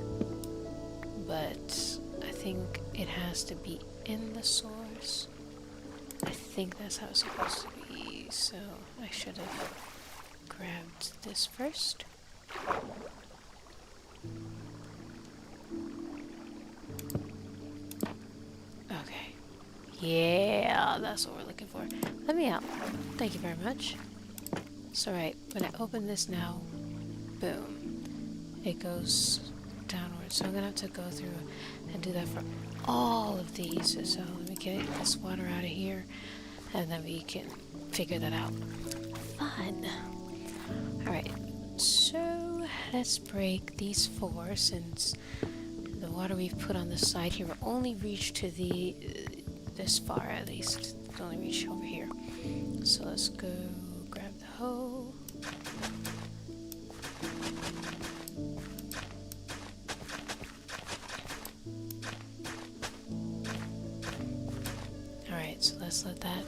S1: But I think it has to be in the source. I think that's how it's supposed to be. So I should have grabbed this first. Okay. Yeah. Ah, that's what we're looking for. Let me out. Thank you very much. It's alright. When I open this now, boom, it goes downwards. So I'm gonna have to go through and do that for all of these. So let me get this water out of here, and then we can figure that out. Fun. Alright, so let's break these 4 since the water we've put on the side here will only reach to the this far at least. It'll only reach over here. So let's go grab the hoe. Alright, so let's let that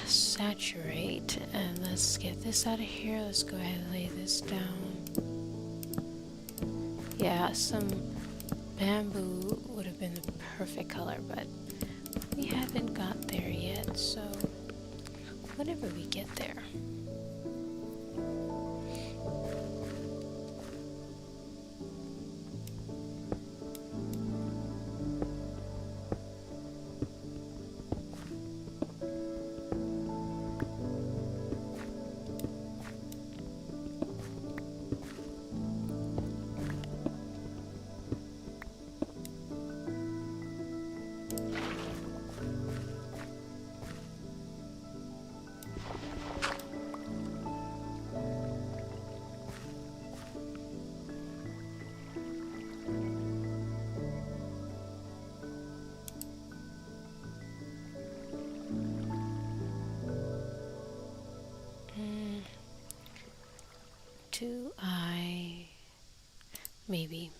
S1: saturate, and let's get this out of here. Let's go ahead and lay this down. Yeah, some bamboo would have been the perfect color, but we haven't got there yet, so whenever we get there. Do I... Maybe.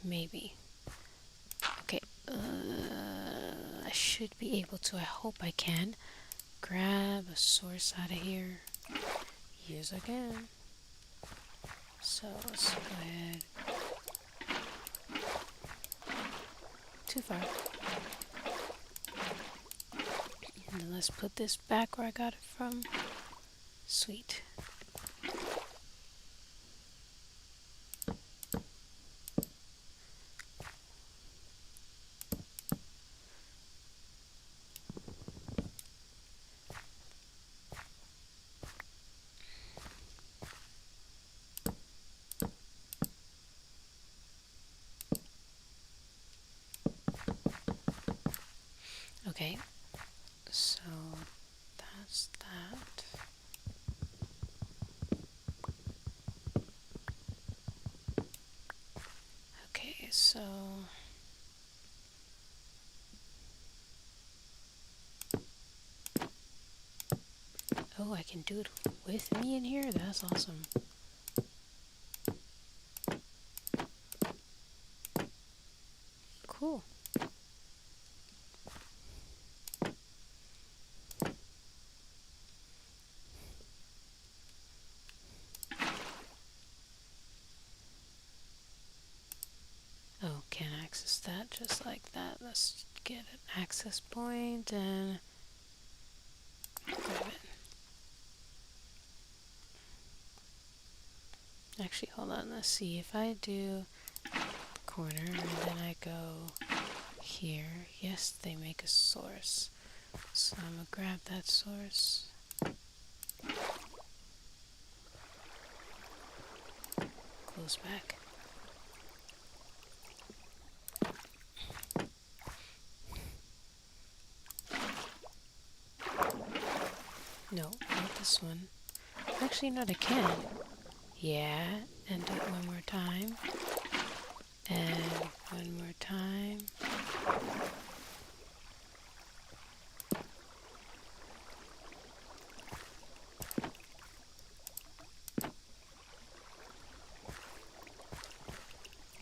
S1: Okay, I should be able to, I hope I can, grab a source out of here. Yes, I can. So, let's go ahead. Too far. And then let's put this back where I got it from. Sweet. Okay, so that's that. Okay, so oh, I can do it with me in here? That's awesome. Cool. Oh, can't access that just like that. Let's get an access point and grab it. Actually, hold on. Let's see if I do corner and then I go here. Yes, they make a source. So I'm gonna grab that source. Close back. No, not this one. Actually, not I can. Yeah, and do it one more time. And one more time.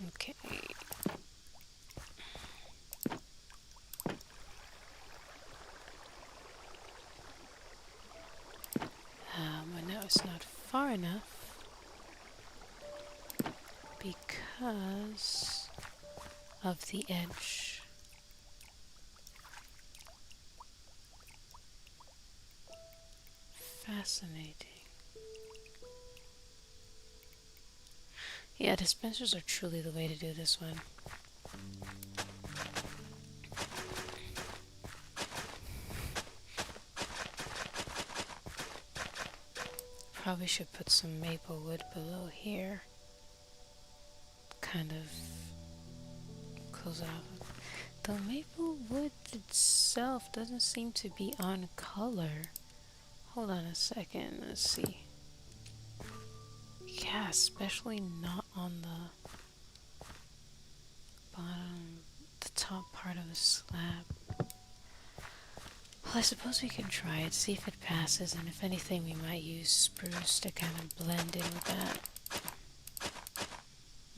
S1: Okay. But now it's not far enough because of the edge. Fascinating. Yeah, dispensers are truly the way to do this one. Probably should put some maple wood below here. Kind of close it off. The maple wood itself doesn't seem to be on color. Hold on a second, let's see. Yeah, especially not on the bottom, the top part of the slab. Well, I suppose we can try it, see if it passes, and if anything we might use spruce to kind of blend in with that.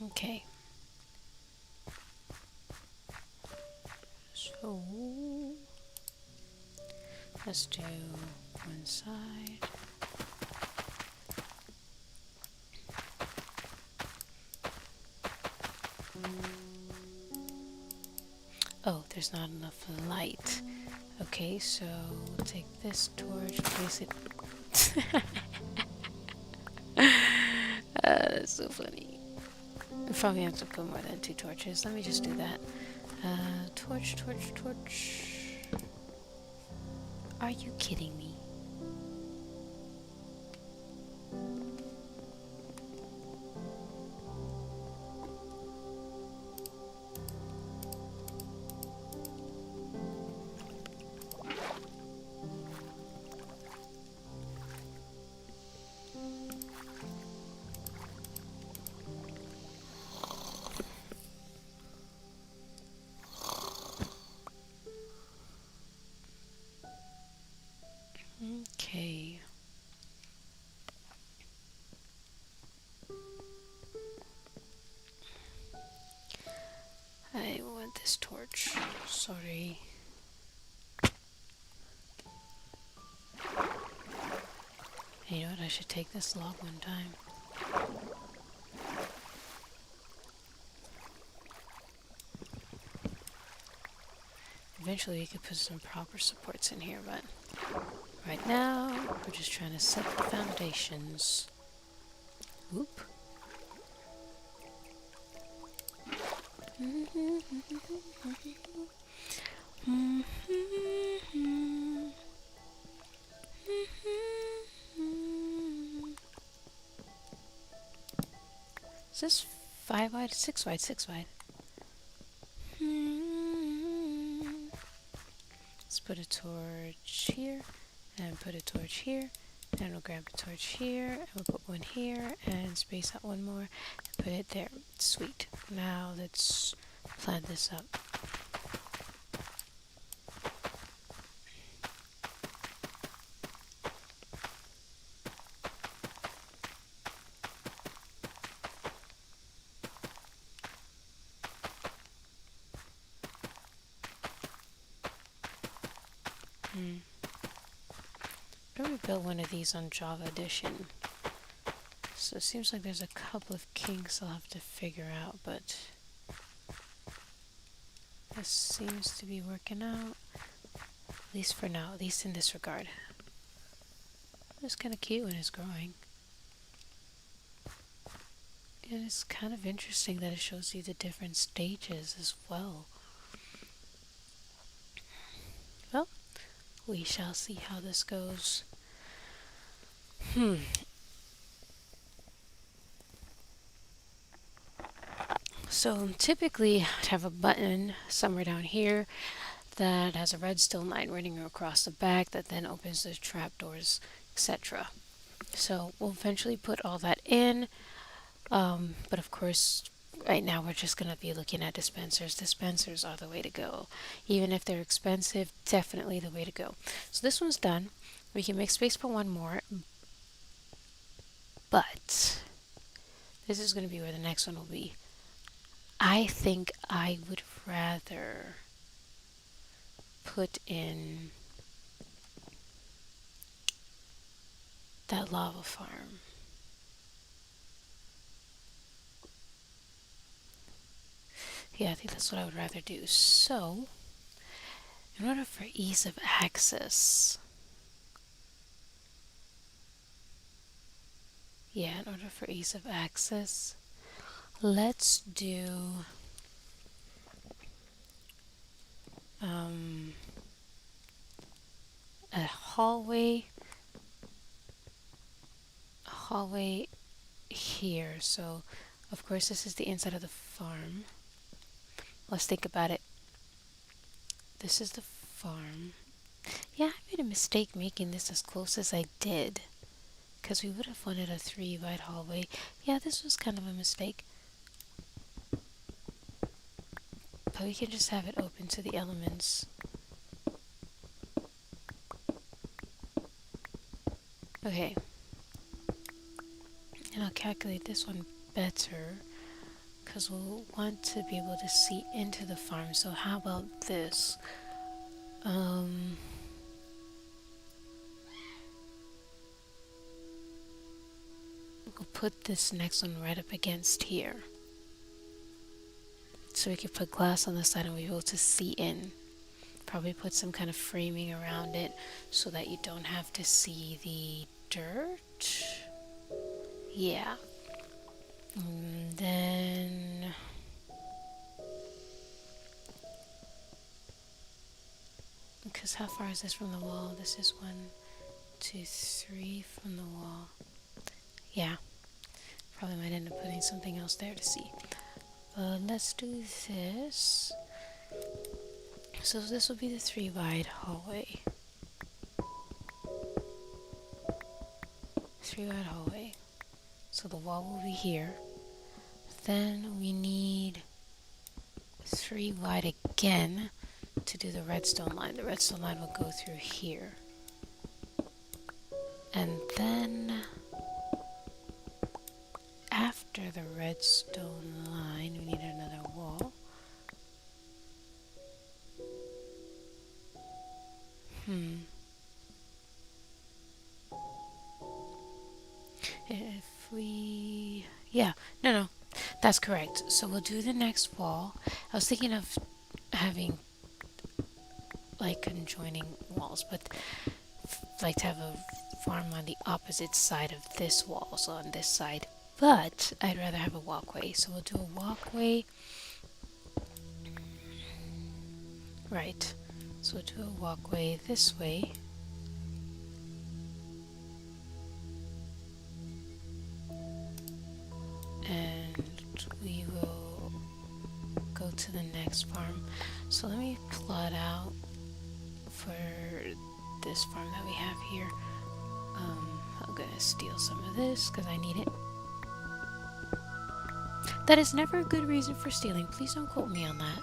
S1: Okay. So, let's do one side. Oh, there's not enough light. Okay, so we'll take this torch, place it. That's so funny. I probably have to put more than 2 torches. Let me just do that. Torch, torch, torch. Are you kidding me? Okay. I want this torch. Sorry. You know what? I should take this log one time. Eventually, you could put some proper supports in here, but right now, we're just trying to set the foundations. Whoop. Is this 5 wide? 6 wide, 6 wide. Let's put a torch here, and put a torch here, and we'll grab a torch here, and we'll put one here, and space out one more, and put it there. Sweet. Now let's plant this up. I already built one of these on Java Edition, so it seems like there's a couple of kinks I'll have to figure out, but this seems to be working out, at least for now, at least in this regard. It's kind of cute when it's growing. And it's kind of interesting that it shows you the different stages as well. Well, we shall see how this goes. So typically I'd have a button somewhere down here that has a redstone line running across the back that then opens the trapdoors, etc. So we'll eventually put all that in, but of course right now we're just going to be looking at dispensers. Dispensers are the way to go. Even if they're expensive, definitely the way to go. So this one's done. We can make space for one more, but this is going to be where the next one will be. I think I would rather put in that lava farm. Yeah, I think that's what I would rather do. So, in order for ease of access, let's do a hallway hallway here. So, of course, this is the inside of the farm. Let's think about it. This is the farm. Yeah, I made a mistake making this as close as I did, because we would have wanted a 3 wide hallway. Yeah, this was kind of a mistake. But we can just have it open to the elements. Okay. And I'll calculate this one better, because we'll want to be able to see into the farm. So how about this? We'll put this next one right up against here. So we can put glass on the side and we'll be able to see in. Probably put some kind of framing around it so that you don't have to see the dirt. Yeah. And then because how far is this from the wall? This is 1, 2, 3 from the wall. Yeah. Probably might end up putting something else there to see. But let's do this. So this will be the 3 wide hallway. 3 wide hallway. So the wall will be here. Then we need 3 wide again to do the redstone line. The redstone line will go through here. And then after the redstone line, we need another wall. If we... Yeah, no, that's correct. So we'll do the next wall. I was thinking of having like conjoining walls, but like to have a farm on the opposite side of this wall, so on this side. But I'd rather have a walkway, so we'll do a walkway. Right, so we'll do a walkway this way. And we will go to the next farm. So let me plot out for this farm that we have here. I'm gonna steal some of this because I need it. That is never a good reason for stealing. Please don't quote me on that.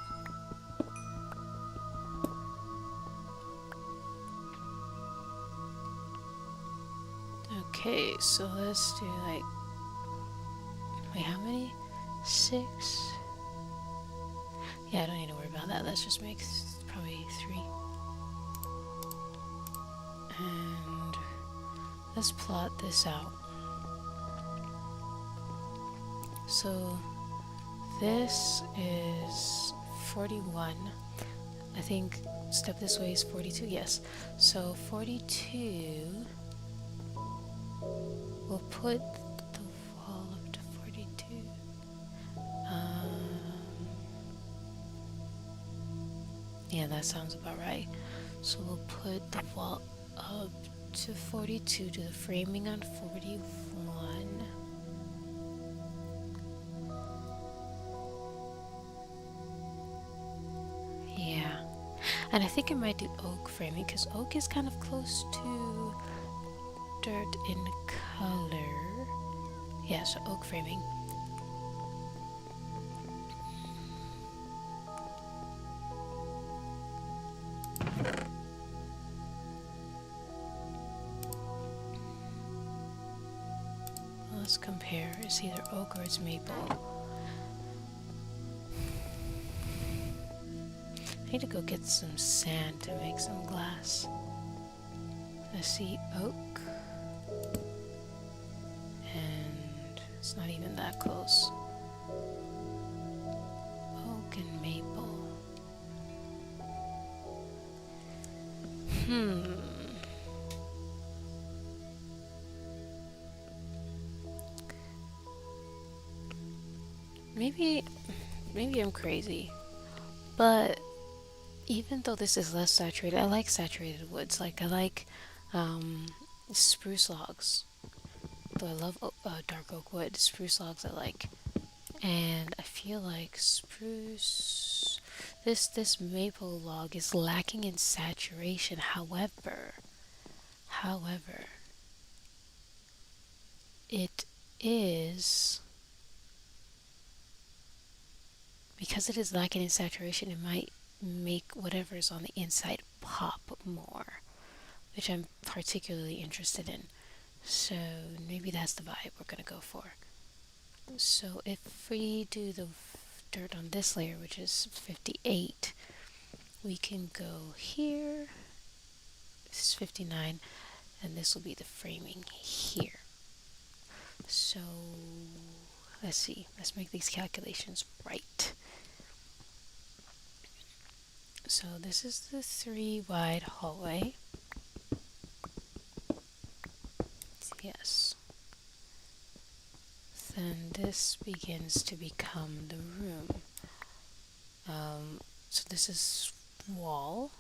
S1: Okay, so let's do like... Wait, how many? 6? Yeah, I don't need to worry about that. Let's just make probably 3. And let's plot this out. So this is 41. I think step this way is 42. Yes. So 42. We'll put the wall up to 42. Yeah, that sounds about right. So we'll put the wall up to 42, do the framing on 41. Yeah. And I think I might do oak framing because oak is kind of close to dirt in color. Yeah, so oak framing. Let's compare. It's either oak or it's maple. I need to go get some sand to make some glass. I see oak. And it's not even that close. Oak and maple. Maybe I'm crazy, but even though this is less saturated, I like saturated woods. Like I like spruce logs. Though I love dark oak wood, spruce logs I like. And I feel like spruce, this maple log is lacking in saturation. However, it is, because it is lacking in saturation, it might make whatever is on the inside pop more, which I'm particularly interested in. So maybe that's the vibe we're gonna go for. So if we do the dirt on this layer, which is 58, we can go here. This is 59, and this will be the framing here. So let's see. Let's make these calculations right. So this is the 3 wide hallway. Yes. Then this begins to become the room. So this is wall.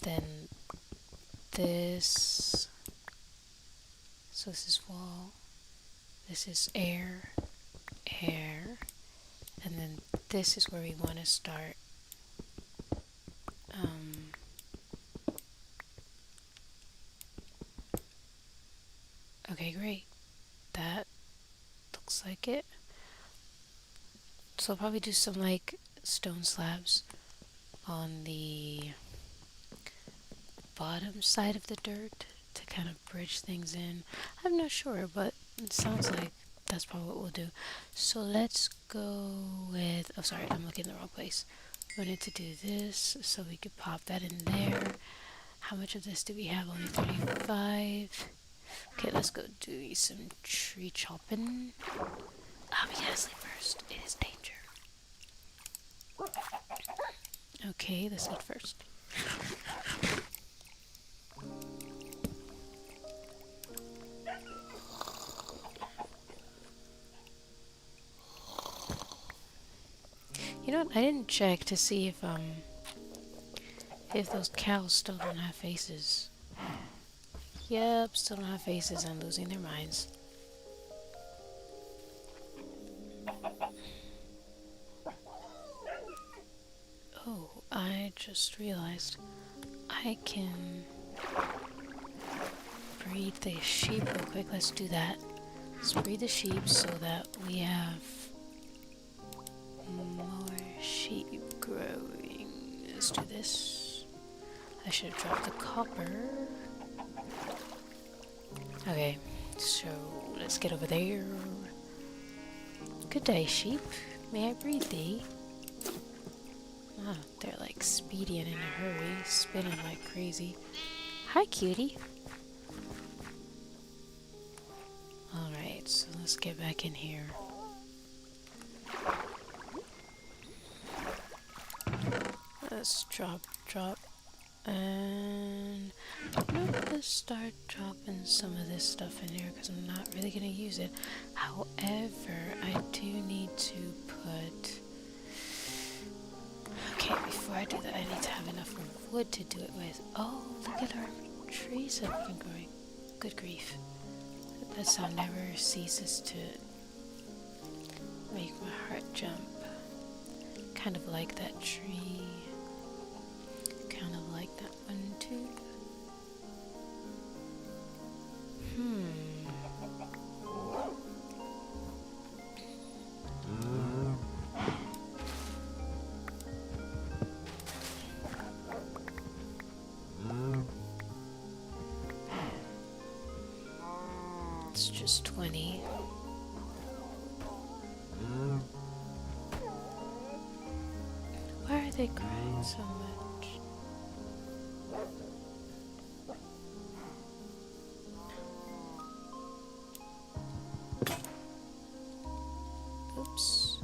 S1: Then this. So this is wall. This is air, air. And then this is where we want to start. Okay, great. That looks like it. So I'll probably do some like stone slabs on the bottom side of the dirt to kind of bridge things in. I'm not sure, but it sounds like that's probably what we'll do. So let's go with, oh sorry, I'm looking in the wrong place. We need to do this so we could pop that in there. How much of this do we have? Only 35. Okay, let's go do some tree chopping. We gotta sleep first. It is danger. Okay, let's eat first. You know what? I didn't check to see if those cows still don't have faces. Yep, still don't have faces and losing their minds. Oh, I just realized I can breed the sheep real quick. Let's do that. Let's breed the sheep so that we have more sheep growing. Let's do this. I should have dropped the copper. Okay, so let's get over there. Good day, sheep. May I breed thee? Oh, they're like speedy and in a hurry, spinning like crazy. Hi, cutie. Alright, so let's get back in here. Let's drop, and nope, let's start dropping some of this stuff in here because I'm not really going to use it. However, I do need to put... Okay, before I do that, I need to have enough wood to do it with. Oh, look at our trees that have been growing. Good grief. That sound never ceases to make my heart jump. Kind of like that tree. Kind of like that one too. It's just 20. Why are they crying so much? Oops.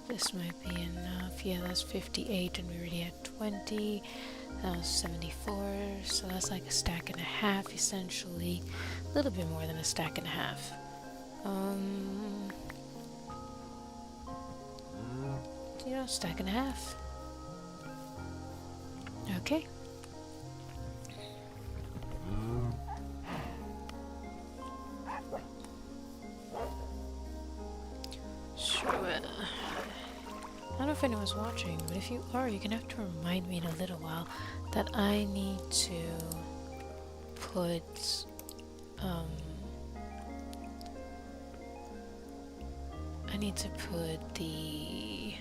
S1: This might be enough. Yeah, that's 58 and we already had 20. That was 74, so that's like a stack and a half essentially. A little bit more than a stack and a half. You know, stack and a half. Okay. So, I don't know if anyone's watching, but if you are, you're gonna have to remind me in a little while that I need to put, the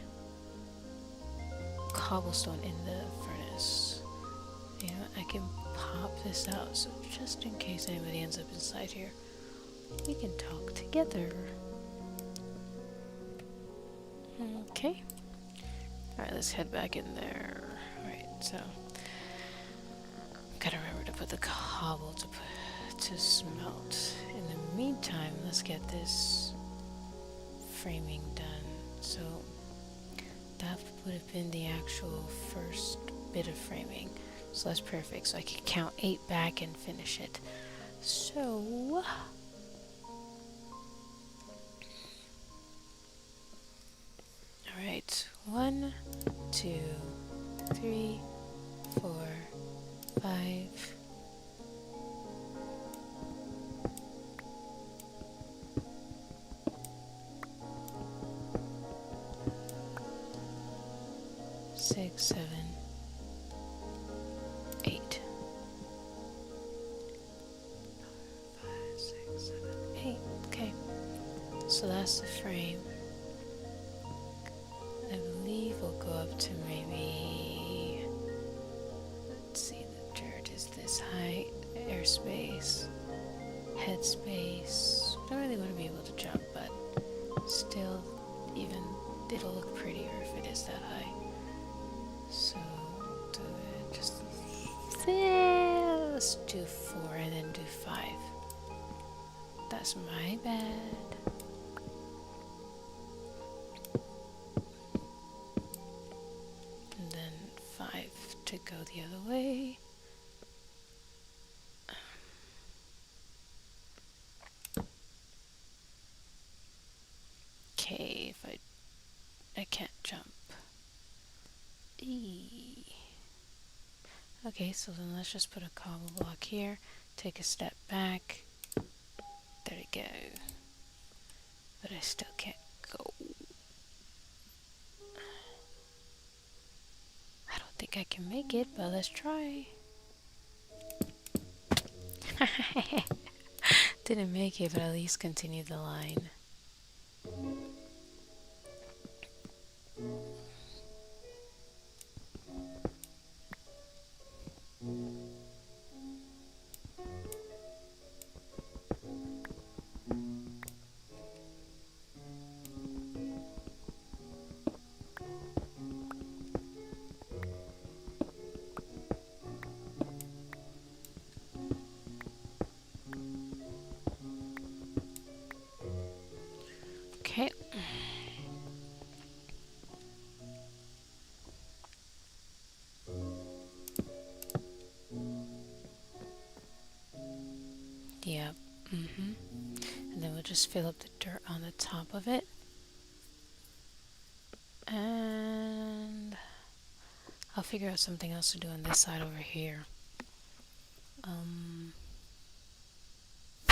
S1: cobblestone in the furnace. Yeah, I can pop this out, so just in case anybody ends up inside here, we can talk together. Okay. Alright, let's head back in there. Alright, so gotta remember to put the cobble to smelt. In the meantime, let's get this framing done. So that would have been the actual first bit of framing. So that's perfect. So I can count 8 back and finish it. So alright. 1, 2, 3, 4, 5. 6, 7, 8. 5, 6, 7, 8. Okay. So that's the frame. I believe we'll go up to maybe, let's see, the dirt is this height, airspace, headspace. Don't really want to be able to jump, but still, even it'll look prettier if it is that high. So do it just there. Let's do 4 and then do 5. That's my bad. And then 5 to go the other way. Okay, if I can't jump. Okay, so then let's just put a cobble block here, take a step back. There we go. But I still can't go. I don't think I can make it, but let's try. Didn't make it, but at least continued the line. Okay. Yep. And then we'll just fill up the dirt on the top of it. And I'll figure out something else to do on this side over here.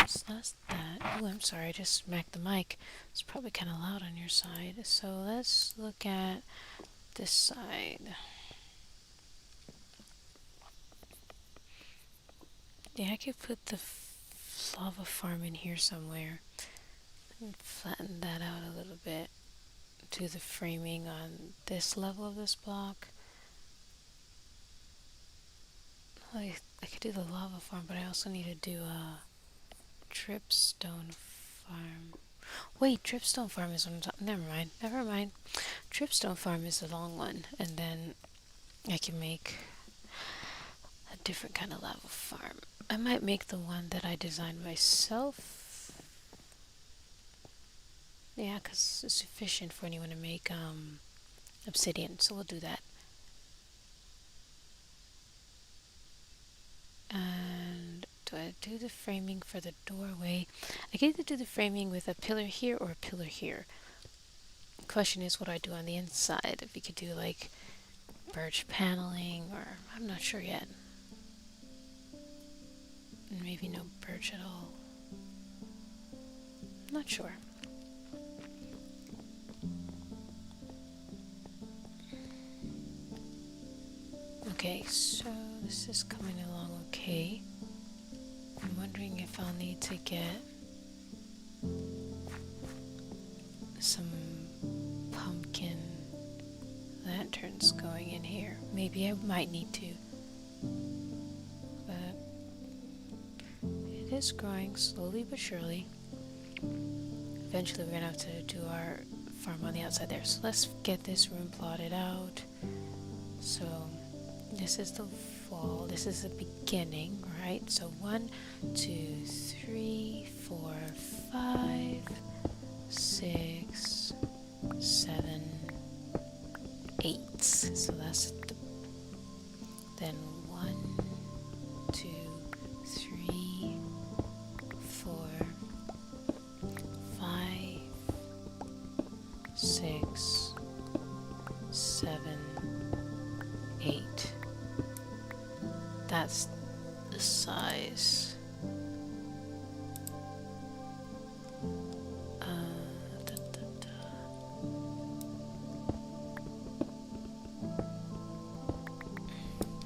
S1: So that's that. Oh, I'm sorry, I just smacked the mic. It's probably kind of loud on your side. So let's look at this side. Yeah, I could put the lava farm in here somewhere and flatten that out a little bit. Do the framing on this level of this block. I could do the lava farm, but I also need to do a dripstone farm. Wait, dripstone farm is what I'm talking. Never mind. Dripstone farm is the long one, and then I can make a different kind of lava farm. I might make the one that I designed myself. Yeah, because it's sufficient for anyone to make obsidian, so we'll do that. And do I do the framing for the doorway? I can either do the framing with a pillar here or a pillar here. The question is what do I do on the inside? If we could do like birch paneling, or I'm not sure yet. Maybe no birch at all. Not sure. Okay, so this is coming along okay. I'm wondering if I'll need to get some pumpkin lanterns going in here. Maybe I might need to. But it is growing slowly but surely. Eventually we're gonna have to do our farm on the outside there. So let's get this room plotted out. So this is the fall. This is the beginning, right? So 1, 2, 3, 4, 5, 6, 7, 8. So that's the, then 1, 2, 3, 4, 5, 6, 7, 8. That's the size.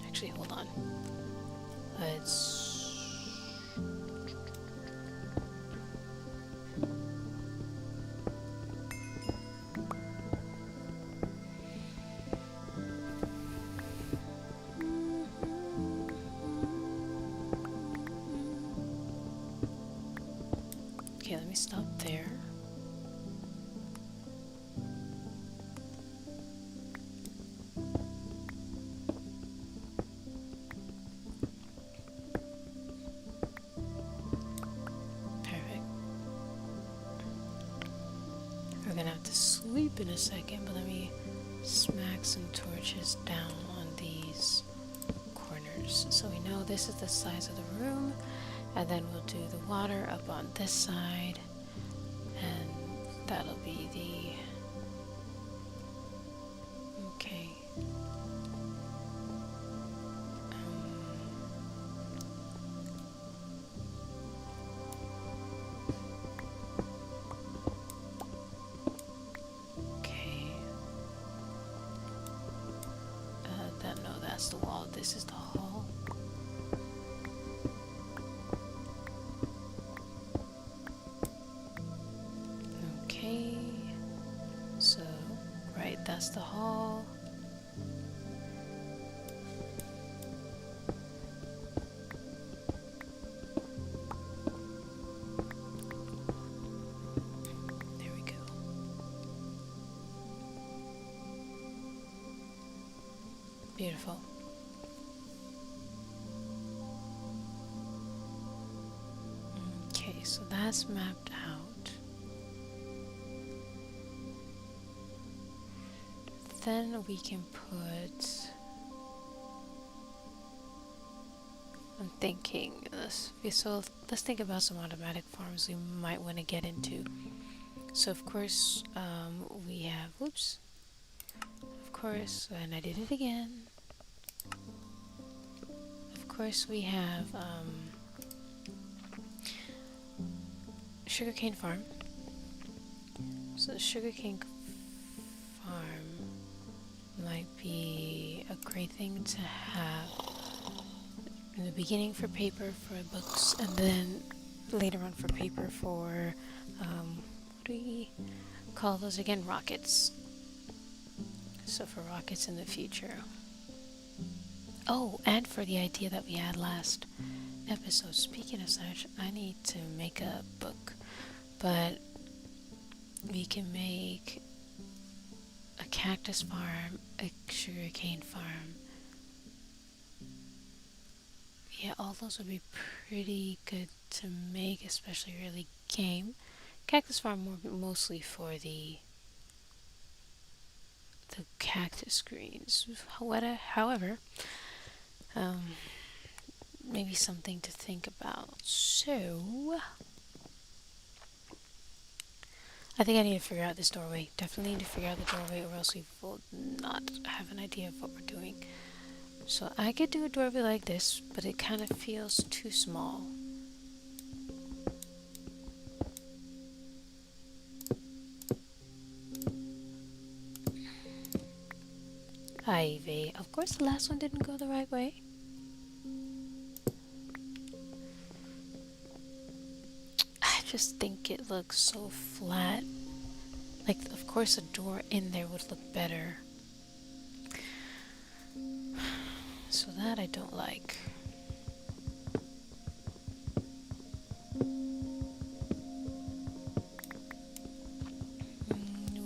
S1: Actually, hold on. Let's. Okay, let me stop there. Perfect. We're gonna have to sleep in a second, but let me smack some torches down on these corners so we know this is the size of the room. And then we'll do the water up on this side, and that'll be the... Okay. Okay. No, that's the wall. This is the hall. So, right, that's the hall. There we go. Beautiful. Okay, so that's mapped out. Then we can put... I'm thinking, let's think about some automatic farms we might want to get into. So of course, we have, whoops, of course, and I did it again. Of course we have sugarcane farm. So the sugarcane farm might be a great thing to have in the beginning for paper for books, and then later on for paper for what do we call those again? Rockets. So for rockets in the future. Oh, and for the idea that we had last episode. Speaking of such, I need to make a book, but we can make a cactus farm, a sugarcane farm. Yeah, all those would be pretty good to make, especially early game. Cactus farm mostly for the cactus greens. However, maybe something to think about. So I think I need to figure out this doorway. Definitely need to figure out the doorway, or else we will not have an idea of what we're doing. So I could do a doorway like this, but it kind of feels too small. Ivy. Of course the last one didn't go the right way. I just think it looks so flat. Like, of course a door in there would look better. So that I don't like.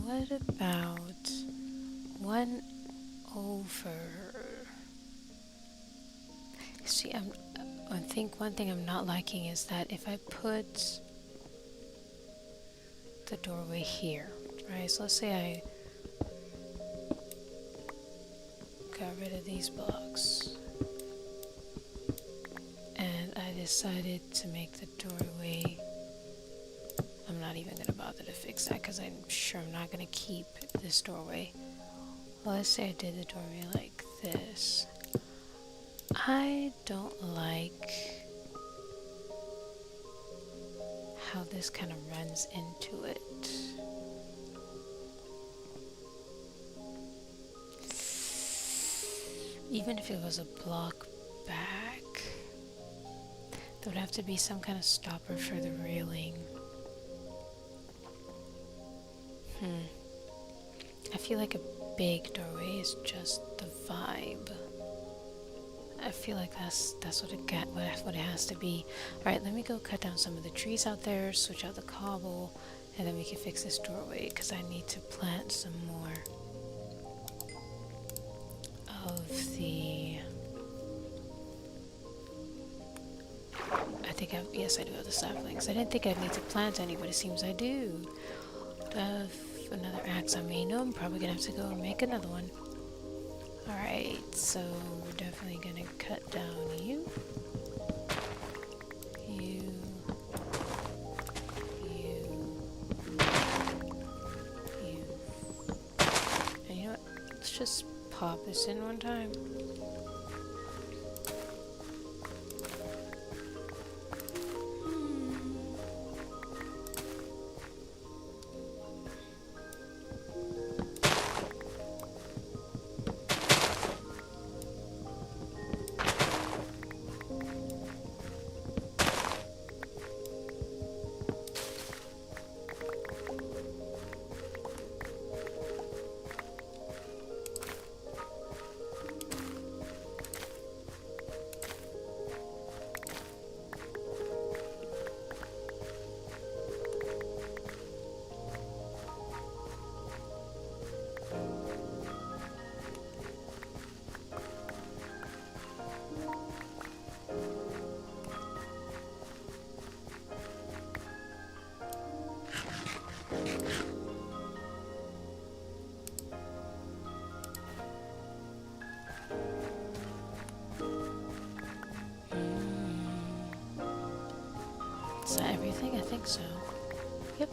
S1: What about one over? See, I think one thing I'm not liking is that if I put the doorway here, right? So let's say I got rid of these blocks and I decided to make the doorway. I'm not even gonna bother to fix that because I'm sure I'm not gonna keep this doorway. Well, let's say I did the doorway like this. I don't like how this kind of runs into it. Even if it was a block back, there would have to be some kind of stopper for the railing. I feel like a big doorway is just the vibe. I feel like that's what it has to be. All right, let me go cut down some of the trees out there, switch out the cobble, and then we can fix this doorway because I need to plant some more of the. Yes, I do have the saplings. I didn't think I'd need to plant any, but it seems I do. Do I have another axe on me? No, I'm probably gonna have to go and make another one. Alright, so we're definitely gonna cut down you. You. And you know what? Let's just pop this in one time. Is that everything? I think so. Yep.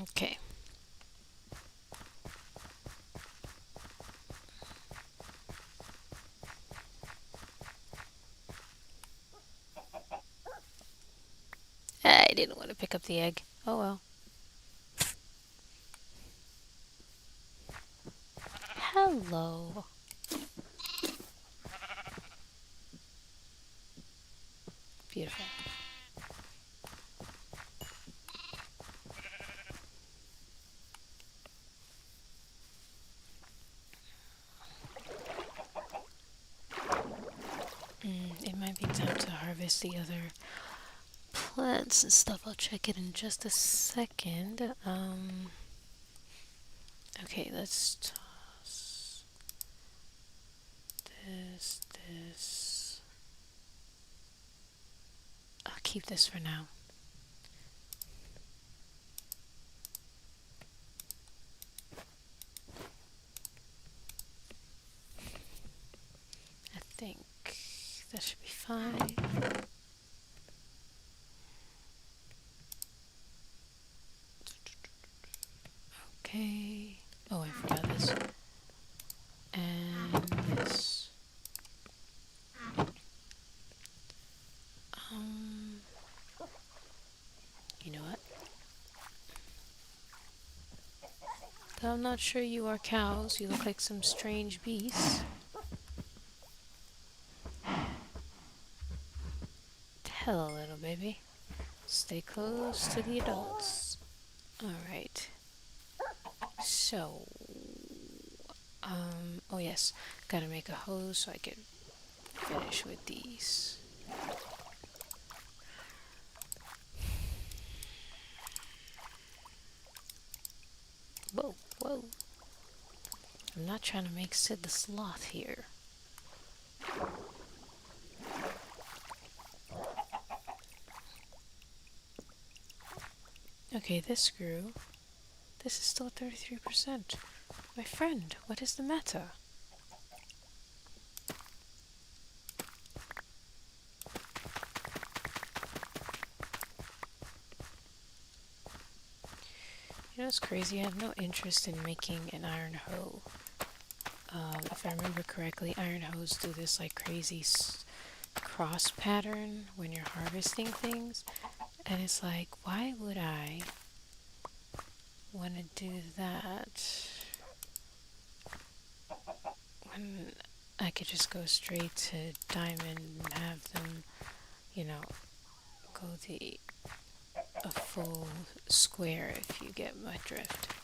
S1: Okay. I didn't want to pick up the egg. Oh well. Hello. Beautiful. It might be time to harvest the other plants and stuff. I'll check it in just a second. Okay, let's toss this. I'll keep this for now. I think that should be fine. Okay. Oh, I forgot this. And this. You know what? Though I'm not sure you are cows. You look like some strange beasts. Hello, little baby. Stay close to the adults. Alright. So, oh yes, gotta make a hose so I can finish with these. Whoa, whoa. I'm not trying to make Sid the Sloth here. Okay, this grew. This is still 33%. My friend, what is the matter? You know what's crazy? I have no interest in making an iron hoe. If I remember correctly, iron hoes do this like crazy cross pattern when you're harvesting things. And it's like, why would I want to do that when I could just go straight to diamond and have them, you know, go a full square, if you get my drift.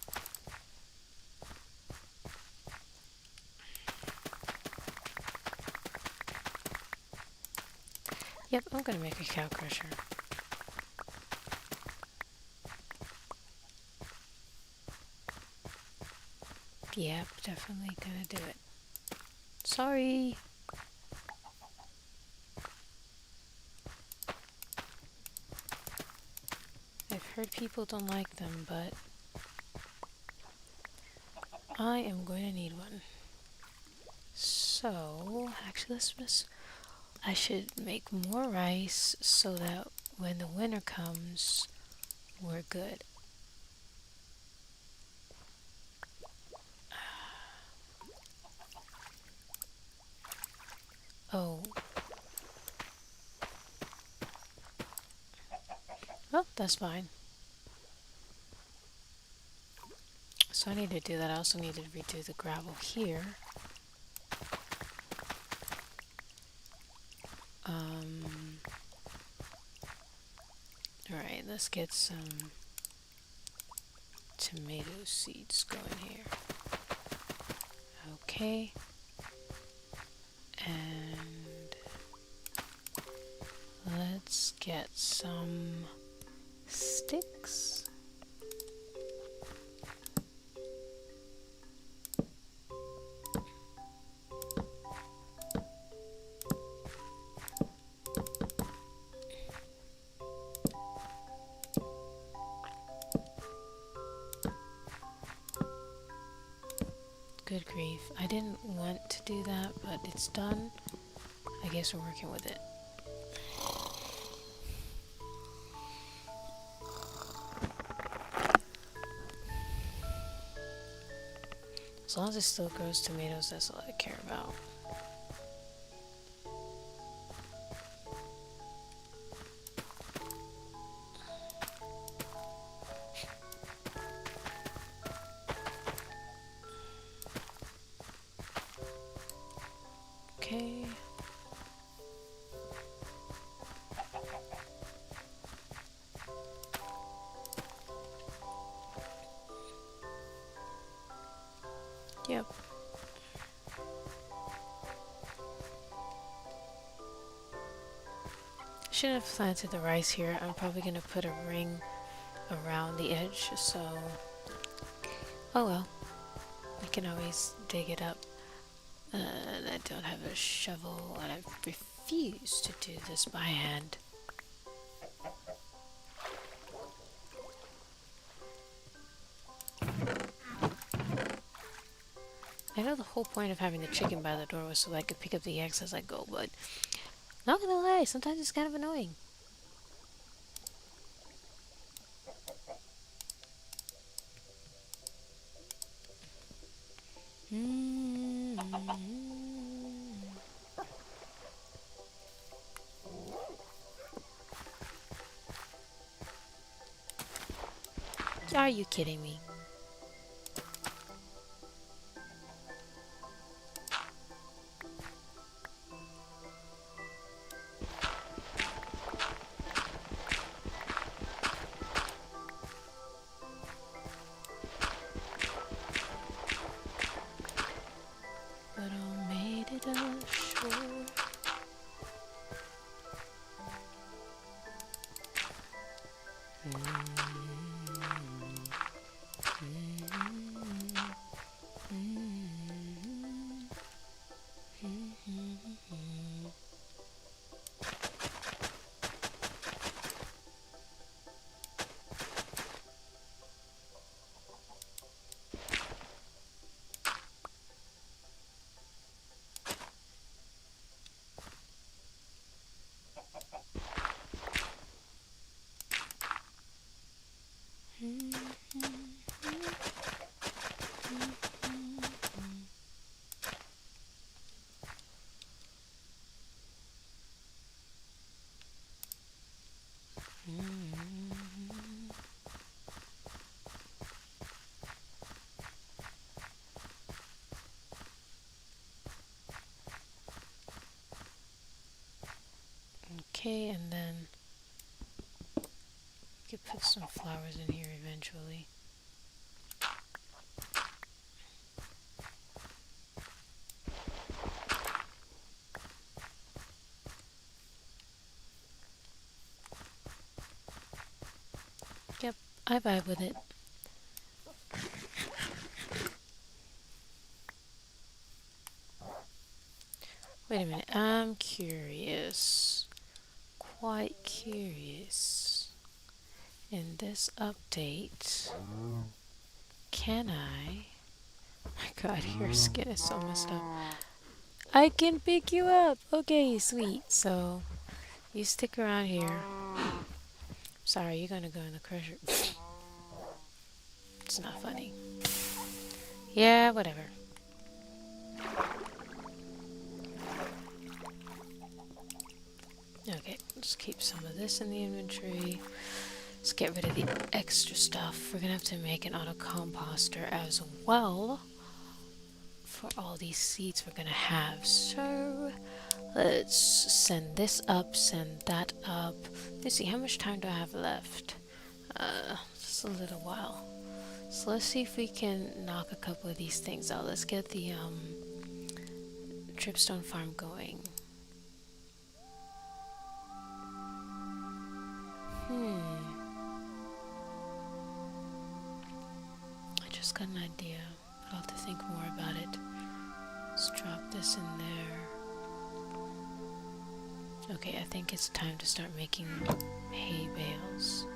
S1: Yep, I'm gonna make a cow crusher. Yep, definitely gonna do it. Sorry. I've heard people don't like them, but I am going to need one. So, actually, I should make more rice so that when the winter comes, we're good. Oh. Well, that's fine. So I need to do that. I also need to redo the gravel here. Alright, let's get some tomato seeds going here. Okay. And let's get some sticks. Good grief. I didn't want to do that, but it's done. I guess we're working with it. As long as it still grows tomatoes, that's all I care about. Okay. Yep. Should have planted the rice here. I'm probably gonna put a ring around the edge, so oh well. I can always dig it up. And I don't have a shovel, and I refuse to do this by hand. I know the whole point of having the chicken by the door was so that I could pick up the eggs as I go, but not gonna lie, sometimes it's kind of annoying. Are you kidding me? But I made it ashore. Okay, and then you could put some flowers in here eventually. Yep, I vibe with it. Wait a minute, I'm curious. Quite curious. In this update, can I... Oh my god, your skin is so messed up. I can pick you up! Okay, sweet. So, you stick around here. Sorry, you're gonna go in the crusher. It's not funny. Yeah, whatever. Okay, let's keep some of this in the inventory. Let's get rid of the extra stuff. We're gonna have to make an auto composter as well for all these seeds we're gonna have. So let's send this up, send that up. Let's see, how much time do I have left? Just a little while. So let's see if we can knock a couple of these things out. Let's get the dripstone farm going. I just got an idea. I'll have to think more about it. Let's drop this in there. Okay, I think it's time to start making hay bales.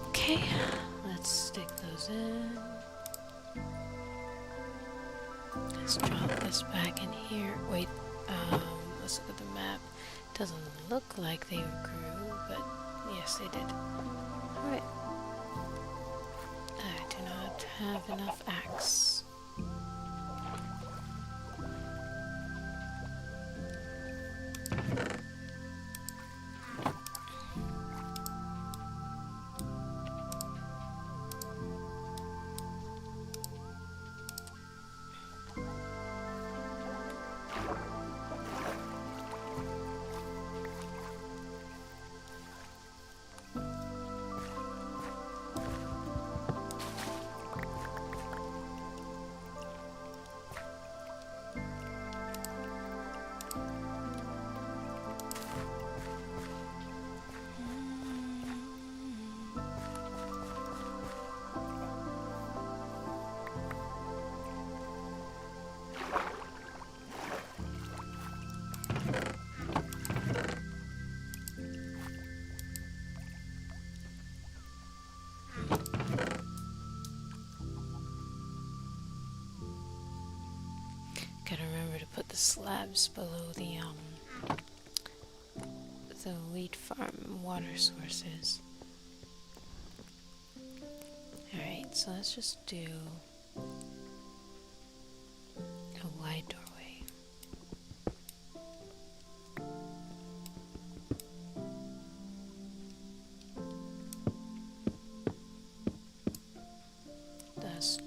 S1: Okay, let's stick those in. Let's drop this back in here. Wait, let's look at the map. Doesn't look like they grew, but yes, they did. Alright. I do not have enough axe. Gotta remember to put the slabs below the wheat farm water sources. Alright, so let's just do a wide doorway. That's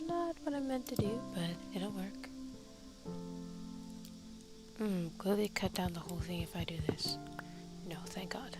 S1: not what I meant to do, but it'll work. Will they cut down the whole thing if I do this? No, thank God.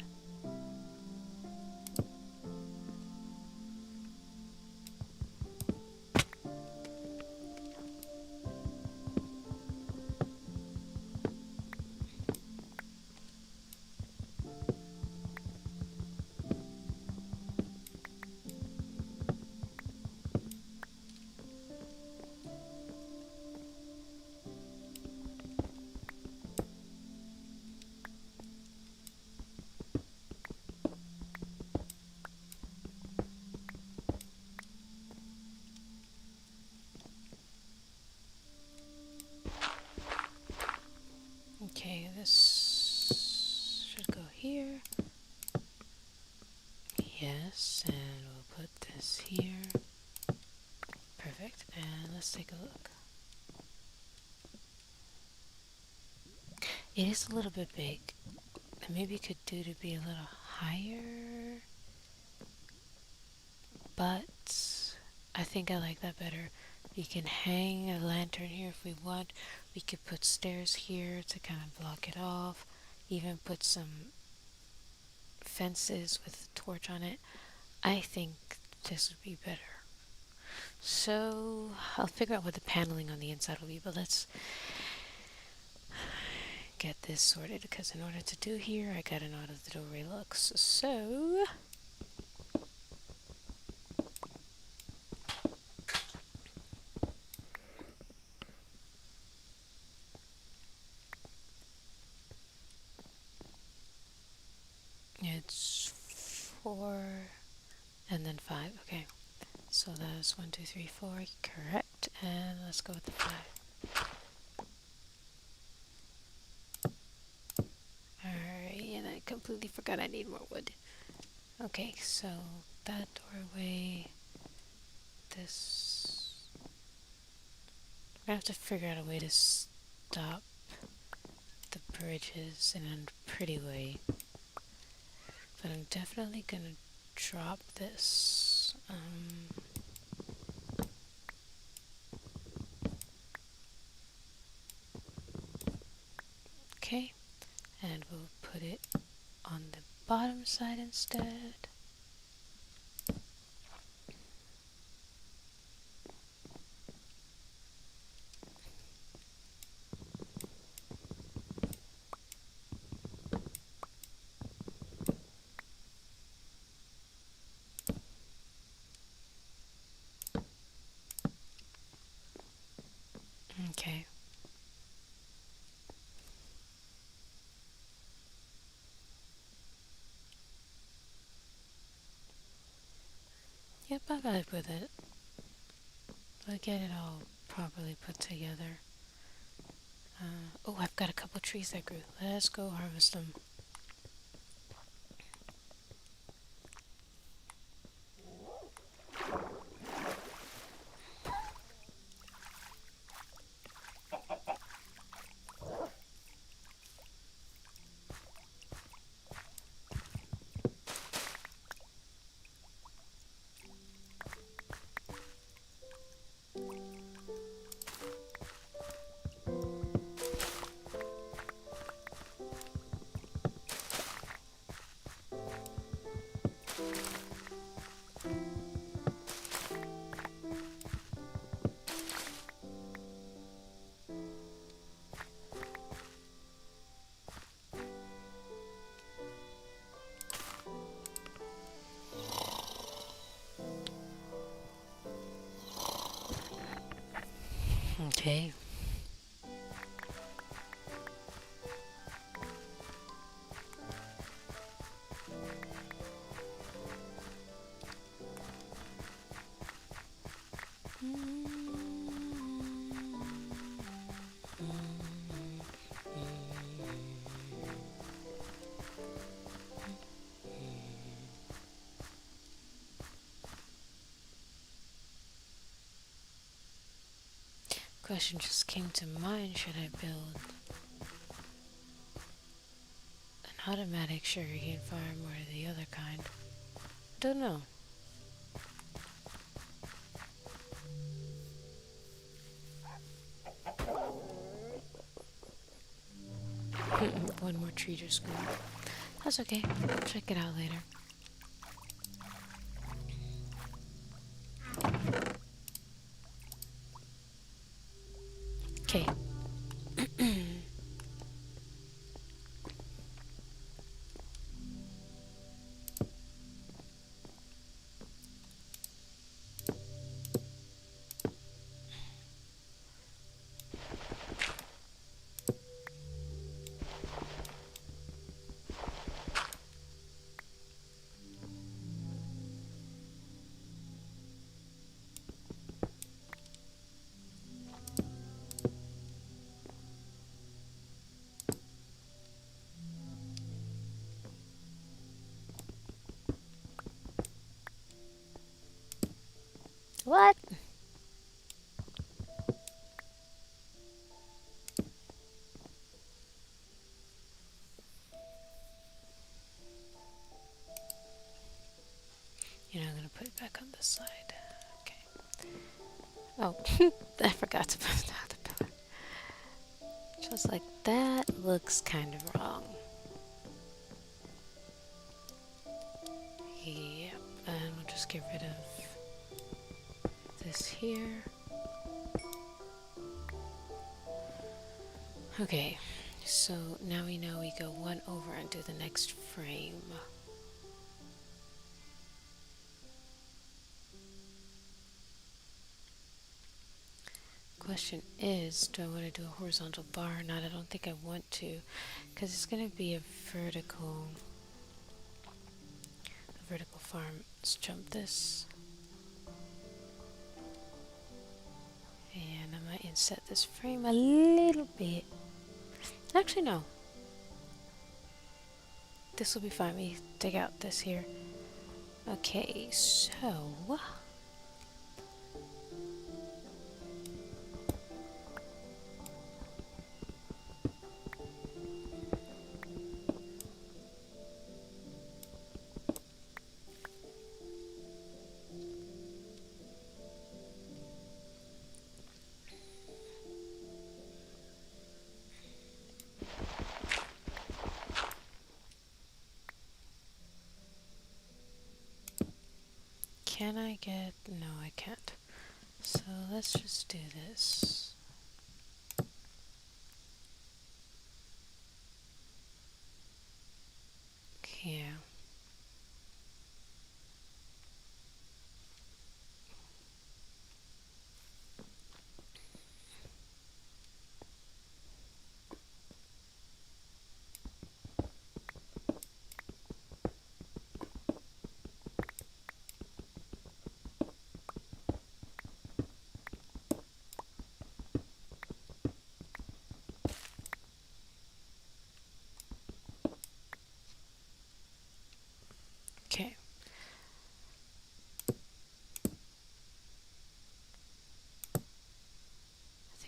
S1: Okay, this should go here. Yes, and we'll put this here. Perfect, and let's take a look. It is a little bit big. Maybe could do to be a little higher, but I think I like that better. We can hang a lantern here if we want. We could put stairs here to kind of block it off. Even put some fences with a torch on it. I think this would be better. So I'll figure out what the paneling on the inside will be, but let's get this sorted, because in order to do here, I gotta know how the doorway looks. So it's 4 and then 5. Okay, so that is 1, 2, 3, 4. Correct. And let's go with the 5. Alright, and I completely forgot I need more wood. Okay, so that doorway, this, we're gonna have to figure out a way to stop the bridges in a pretty way. But I'm definitely gonna drop this. Okay, and we'll put it on the bottom side instead. Okay. Yep, I vibe with it. We'll get it all properly put together. Oh, I've got a couple trees that grew. Let's go harvest them. Okay. Question just came to mind. Should I build an automatic sugarcane farm or the other kind? Don't know. One more tree just grew. That's okay. I'll check it out later. Okay. What? You know, I'm gonna put it back on this side. Okay. Oh, I forgot to put the other pillar. Just like that looks kind of wrong. Yep, and we'll just get rid of this here. Okay, so now we know we go one over and do the next frame. Question is, do I want to do a horizontal bar or not? I don't think I want to, because it's going to be a vertical farm. Let's jump this. And I might inset this frame a little bit. Actually, no. This will be fine. We dig out this here. Okay, so... Can I get... No, I can't. So let's just do this. Yeah.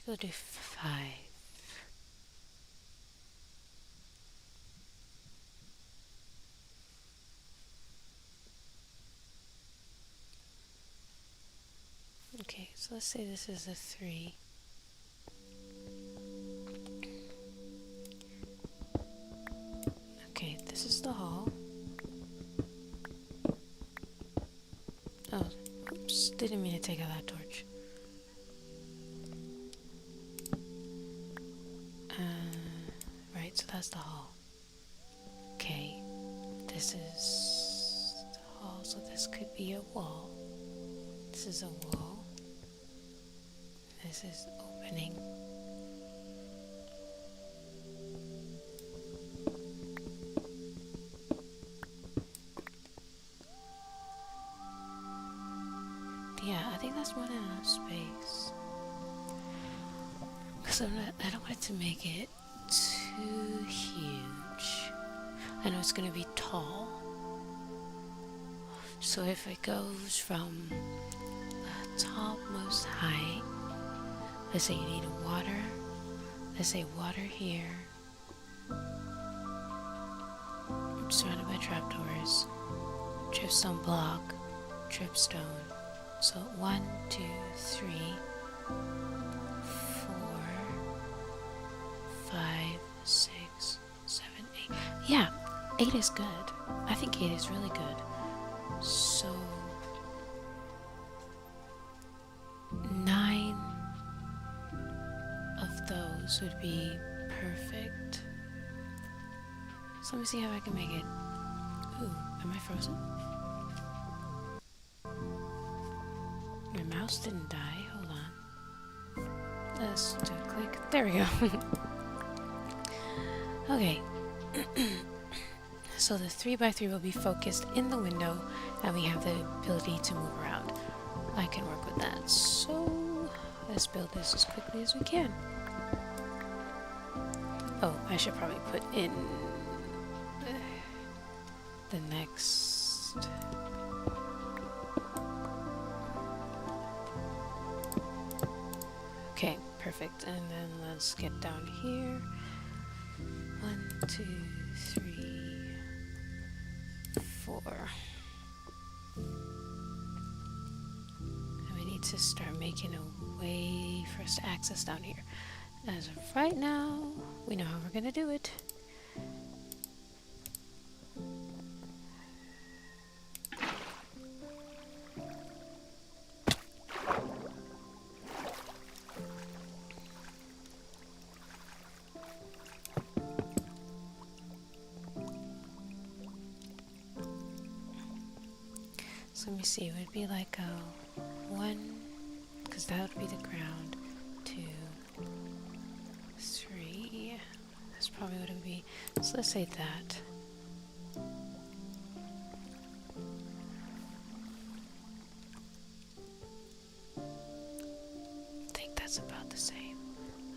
S1: We'll do 5. Okay, so let's say this is a 3. Okay, this is the hall. Oh, oops, didn't mean to take out that torch. Right, so that's the hall. Okay, this is the hall, so this could be a wall. This is a wall. This is opening. Yeah, I think that's more than enough space. Because I don't want it to make it too huge. I know it's going to be tall. So if it goes from the topmost height, let's say you need water. Let's say water here. Surrounded by trapdoors. Dripstone block. Dripstone. So 1, 2, 3, 4, 5, 6, 7, 8. Yeah, 8 is good. I think 8 is really good. So 9 of those would be perfect. So let me see how I can make it. Ooh, am I frozen? My mouse didn't die. Hold on. Let's do a click. There we go. Okay. So the 3x3 will be focused in the window, and we have the ability to move around. I can work with that. So let's build this as quickly as we can. Oh, I should probably put in the next. Okay, perfect. And then let's get down here. 1, 2, 3, 4. And we need to start making a way for us to access down here. As of right now, we know how we're gonna do it. So let me see, it would be like a 1, because that would be the ground, 2, 3, that's probably what it would be, so let's say that. I think that's about the same.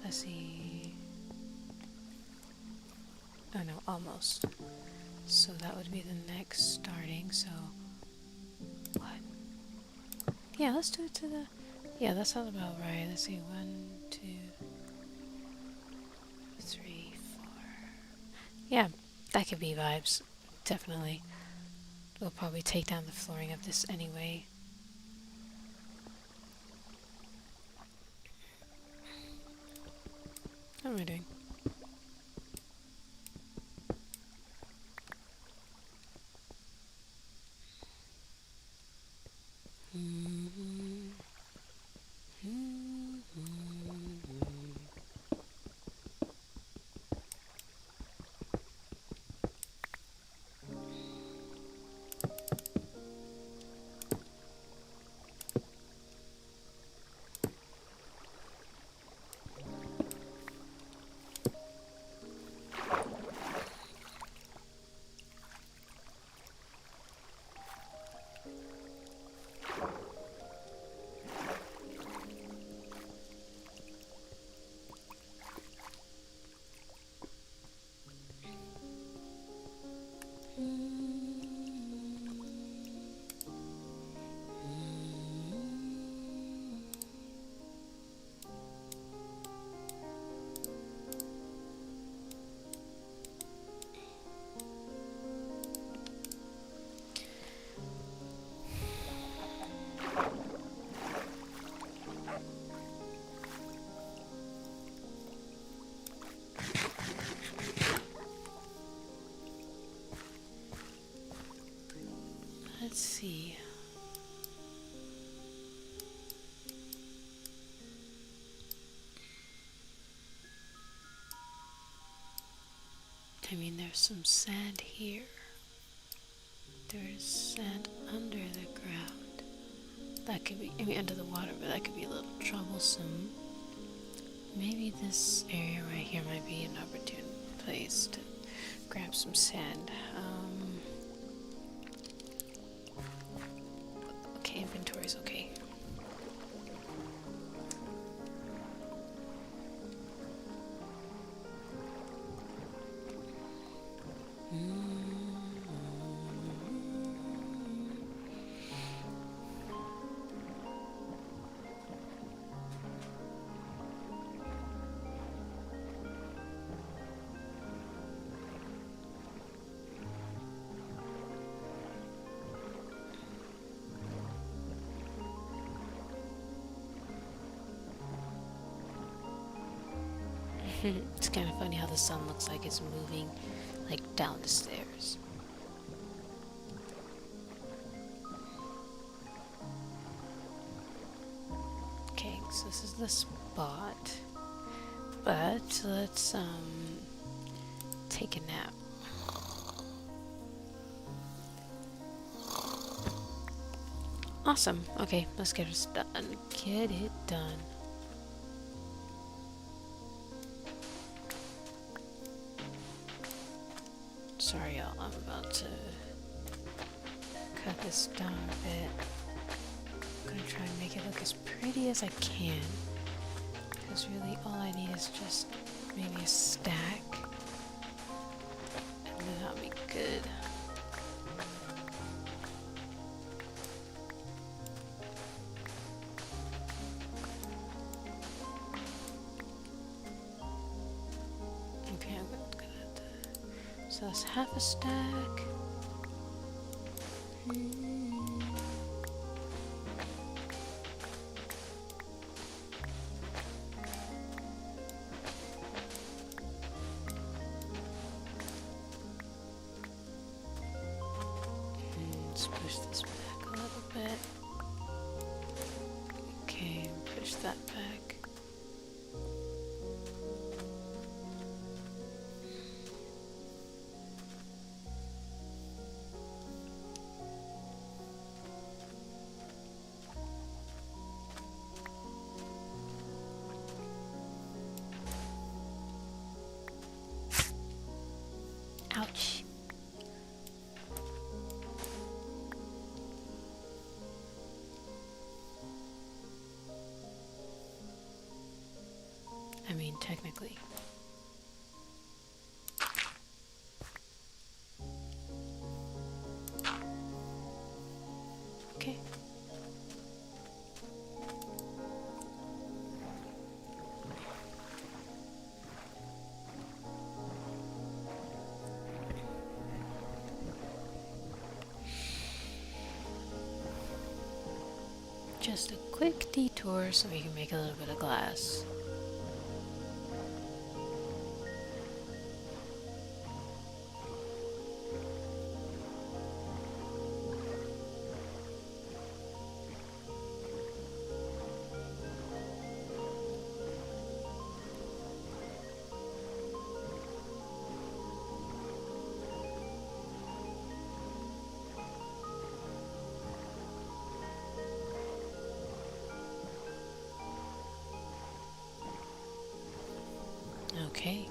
S1: Let's see, oh no, almost. So that would be the next starting, so what? Yeah, let's do it to the, yeah, that sounds about right. Let's see, 1, 2, 3, 4. Yeah, that could be vibes, definitely. We'll probably take down the flooring of this anyway. How am I doing? I mean, there's some sand here. There's sand under the ground. That could be, I mean, under the water, but that could be a little troublesome. Maybe this area right here might be an opportune place to grab some sand. Okay, inventory's okay. It's kind of funny how the sun looks like it's moving like down the stairs. Okay, so this is the spot. But let's take a nap. Awesome. Okay, let's get it done. Get it done. Sorry, y'all. I'm about to cut this down a bit. I'm gonna try and make it look as pretty as I can. Because really, all I need is just maybe a stack. And then I'll be good. Okay, I'm gonna so that's half a stack. Let's push this back a little bit. Okay, push that back. Ouch. I mean, technically. Okay. Just a quick detour so we can make a little bit of glass. Okay.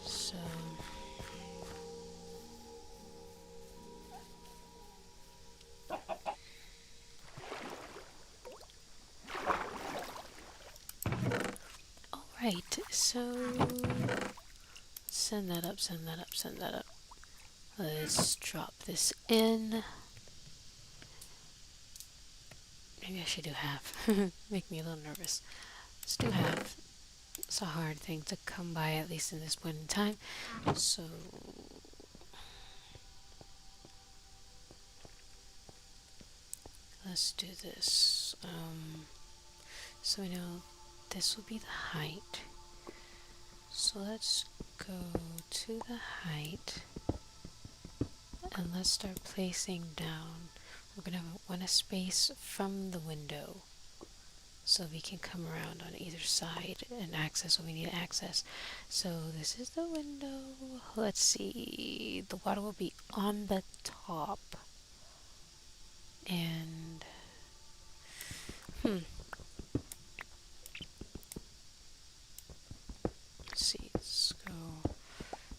S1: So all right. So send that up, send that up, send that up. Let's drop this in. Maybe I should do half. Make me a little nervous. Let's do half. It's a hard thing to come by, at least in this point in time. So let's do this. So we know this will be the height. So let's go to the height and let's start placing down. We're gonna want a space from the window. so we can come around on either side and access what we need to access. So this is the window. Let's see. The water will be on the top. And let's see. Let's go.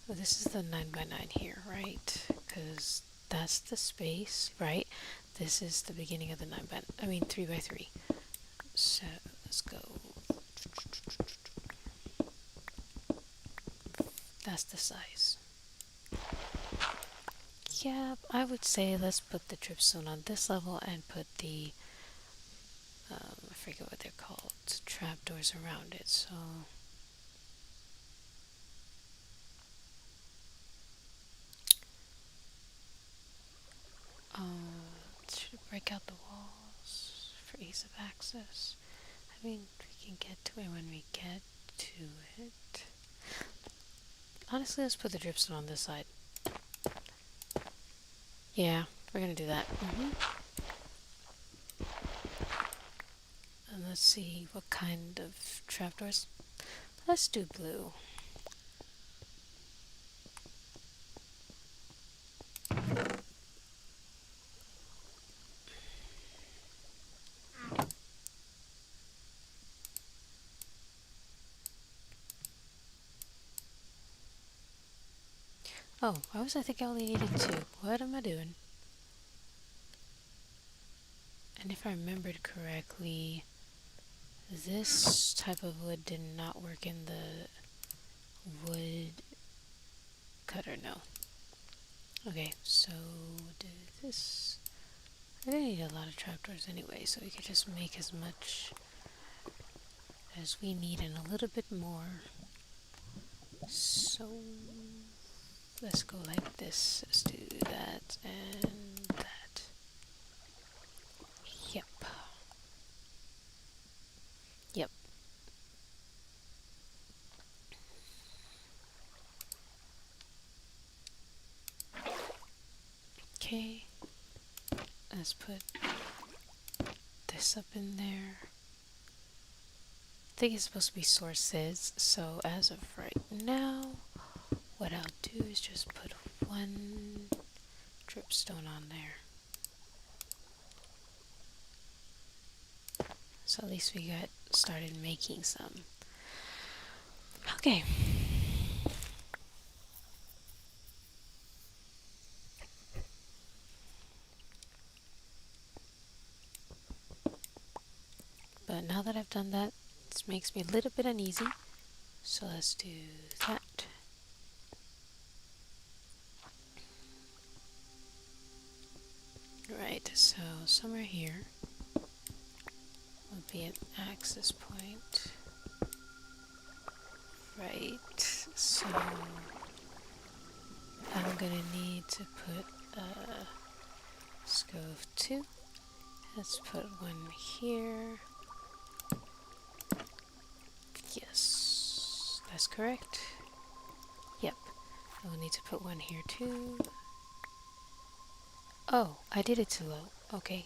S1: Oh, this is the 9x9 here, right? Because that's the space, right? This is the beginning of the 3x3. So let's go. That's the size. Yeah, I would say let's put the dripstone on this level and put the, I forget what they're called, trapdoors around it. So should break out the walls for ease of access. I mean, we can get to it when we get to it. Honestly, let's put the dripstone on this side. Yeah, we're gonna do that. And let's see what kind of trapdoors. Let's do blue. Oh, I think I only needed 2. What am I doing? And if I remembered correctly, this type of wood did not work in the wood cutter, no. Okay, so do this. I didn't need a lot of trapdoors anyway, so we could just make as much as we need and a little bit more. So let's go like this. Let's do that and that. Yep. Yep. Okay. Let's put this up in there. I think it's supposed to be sources, so as of right now, what I'll do is just put 1 dripstone on there. So at least we got started making some. Okay. But now that I've done that, this makes me a little bit uneasy. So let's do that. Right, so somewhere here will be an access point. Right, so I'm gonna need to put let's go 2. Let's put 1 here. Yes, that's correct. Yep, I will need to put 1 here too. Oh, I did it too low. Okay.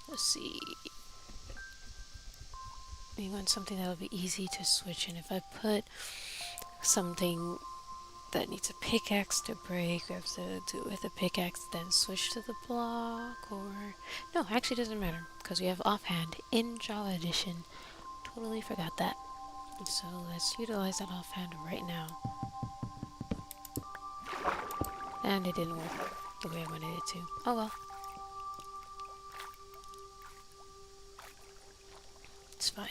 S1: Let's see. We want something that'll be easy to switch, and if I put something that needs a pickaxe to break, we have to do it with a pickaxe, then switch to the block, or no, actually doesn't matter because we have offhand in Java Edition. Totally forgot that. So let's utilize that offhand right now. And it didn't work the way I wanted it to. Oh well. It's fine.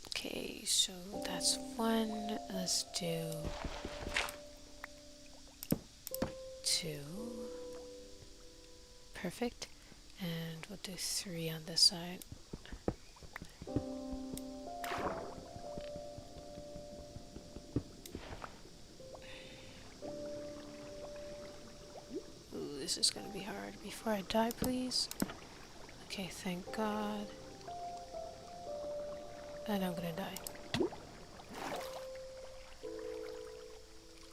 S1: Okay, so that's 1. Let's do 2. Perfect. And we'll do 3 on this side. Ooh, this is gonna be hard. Before I die, please. Okay, thank God. And I'm gonna die.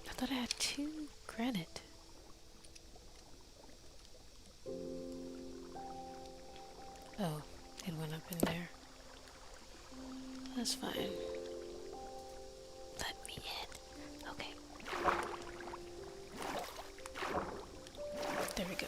S1: I thought I had 2 granite. Oh, it went up in there. That's fine. Let me in. Okay. There we go.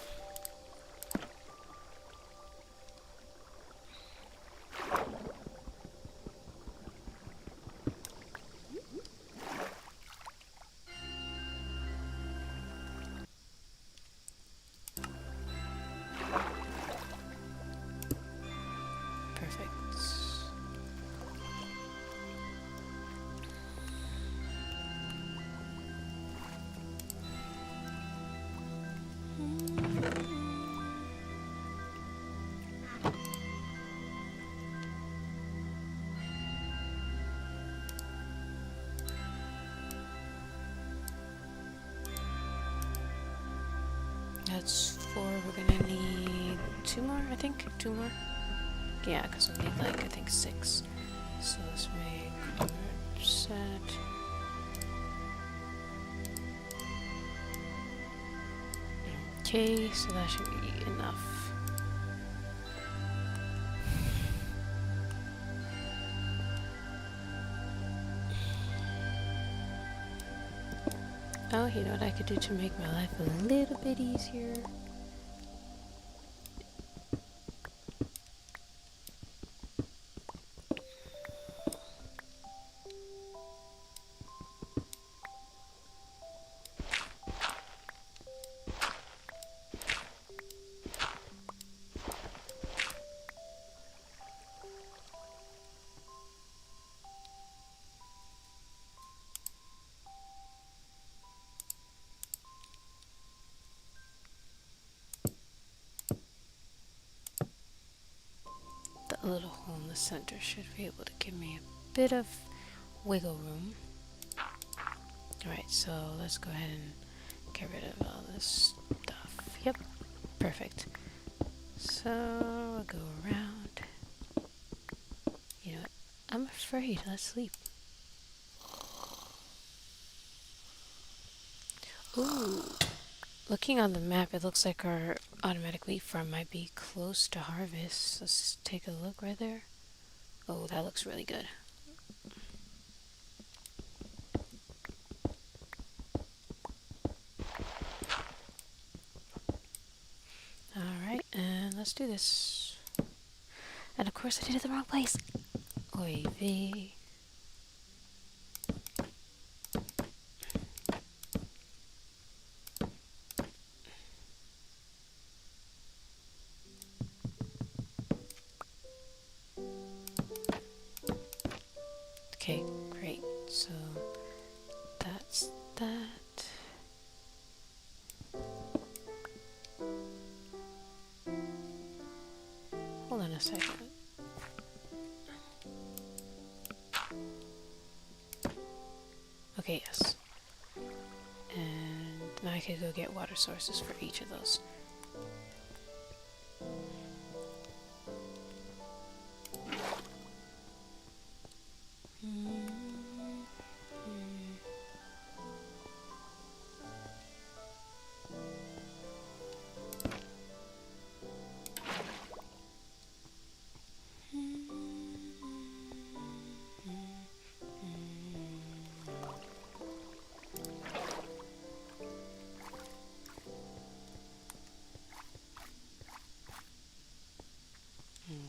S1: Perfect. That's 4. We're gonna need 2 more, I think. 2 more. Yeah, because we need like, I think 6. So let's make set. Okay, so that should be enough. Oh, you know what I could do to make my life a little bit easier? That little hole in the center should be able to give me a bit of wiggle room. Alright, so let's go ahead and get rid of all this stuff. Yep, perfect. So we'll go around. You know what? I'm afraid. Let's sleep. Ooh. Looking on the map, it looks like our automatic wheat farm might be close to harvest. Let's take a look right there. Oh, that looks really good. Alright, and let's do this. And of course I did it the wrong place. Oy vey. Okay, great. So that's that. Hold on a second. Okay, yes. And now I could go get water sources for each of those.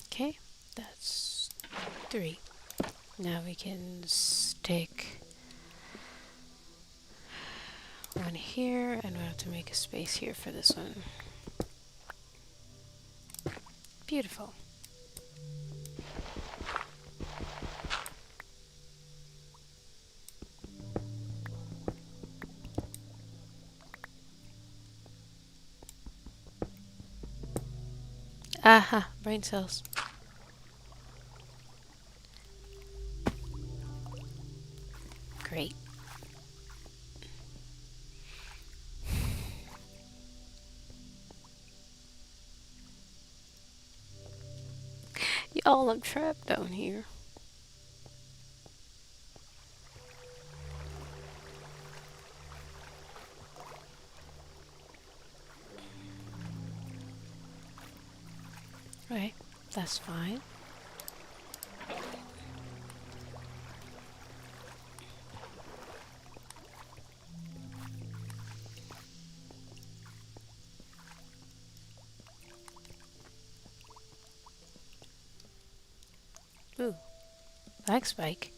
S1: Okay, that's 3. Now we can stick 1 here, and we'll have to make a space here for this one. Beautiful. Aha, brain cells. Great. Y'all, I'm trapped down here. Right, that's fine. Ooh, black spike.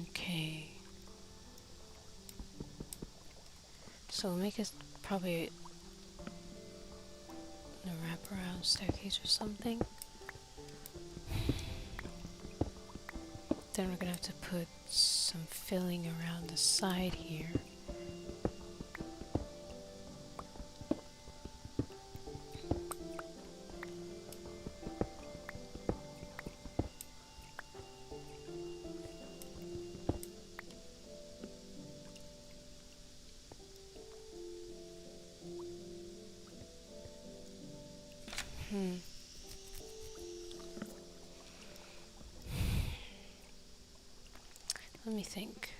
S1: Okay. So we'll make it probably a wraparound staircase or something. Then we're gonna have to put some filling around the side here. Let me think.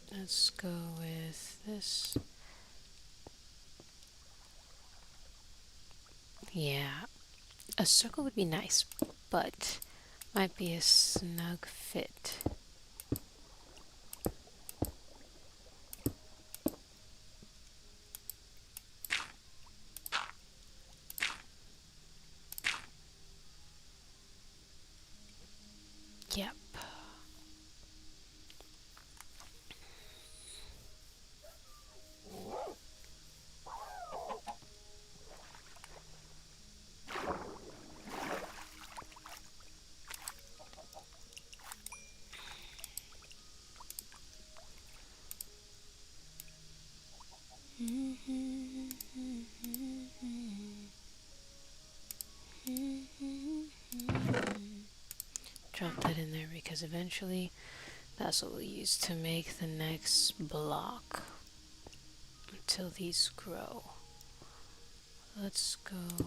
S1: Let's go with this. Yeah, a circle would be nice, but might be a snug fit. Yep. Drop that in there because eventually that's what we'll use to make the next block until these grow. Let's go.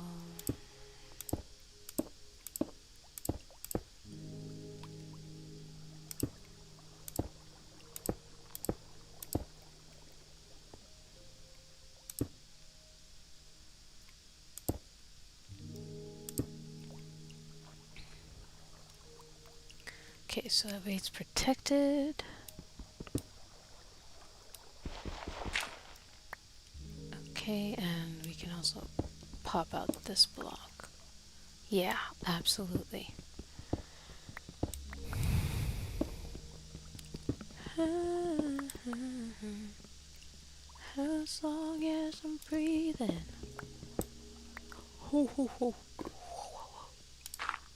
S1: Okay, so that way it's protected. Okay, and we can also pop out this block. Yeah, absolutely. As long as I'm breathing.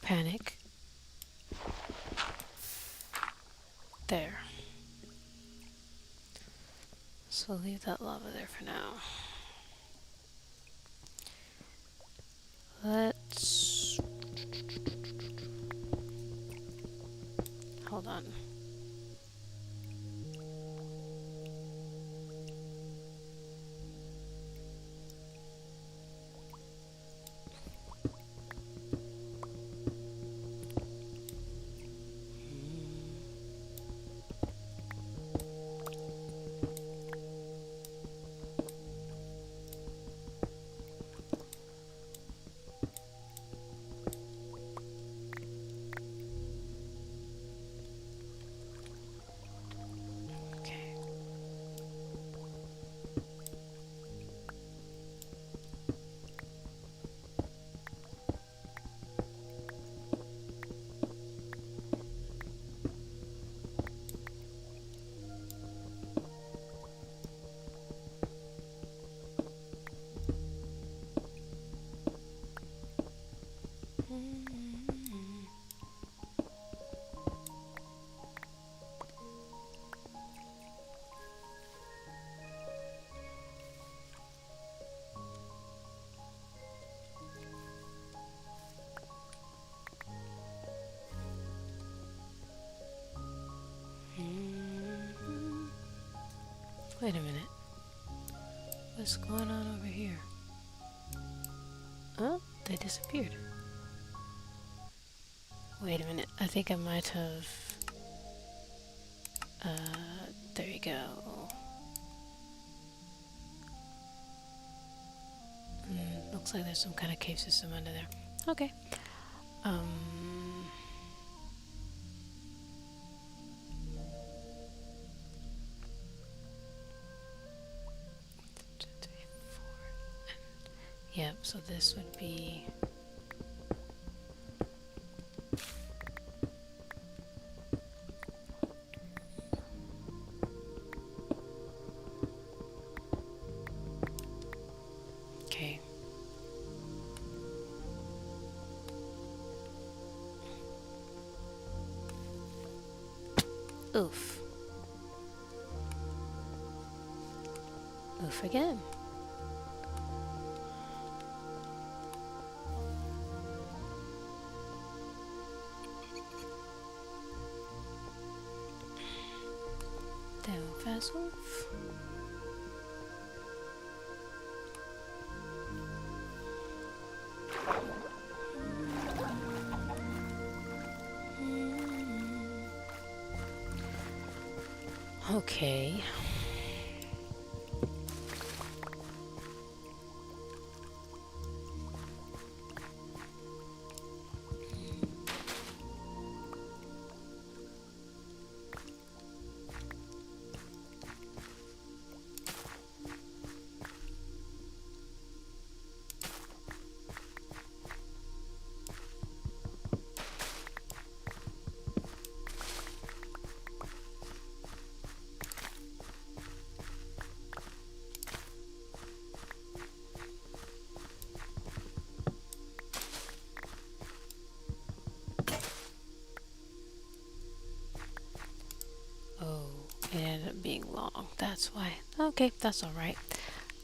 S1: Panic. There. So leave that lava there for now. Let's... Hold on. Wait a minute. What's going on over here? Oh, they disappeared. Wait a minute. I think I might have... there you go. Looks like there's some kind of cave system under there. Okay. Yep, so this would be... Okay. Oof. Oof again. Down fast wolf. Okay. It ended up being long. That's why. Okay, that's alright.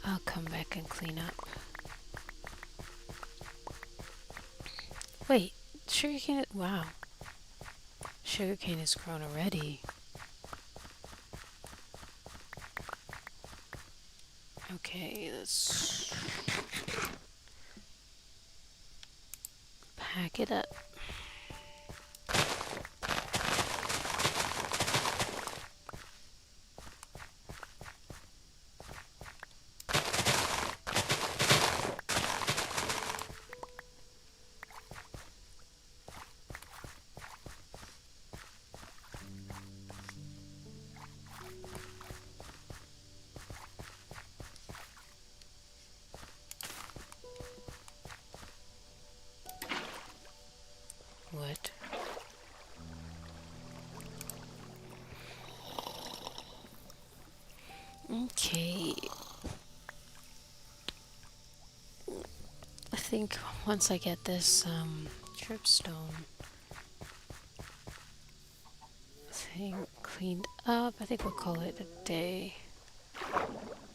S1: I'll come back and clean up. Wait, sugarcane. Wow. Sugarcane is grown already. Okay, let's pack it up. What? Okay. I think once I get this dripstone thing cleaned up, I think we'll call it a day.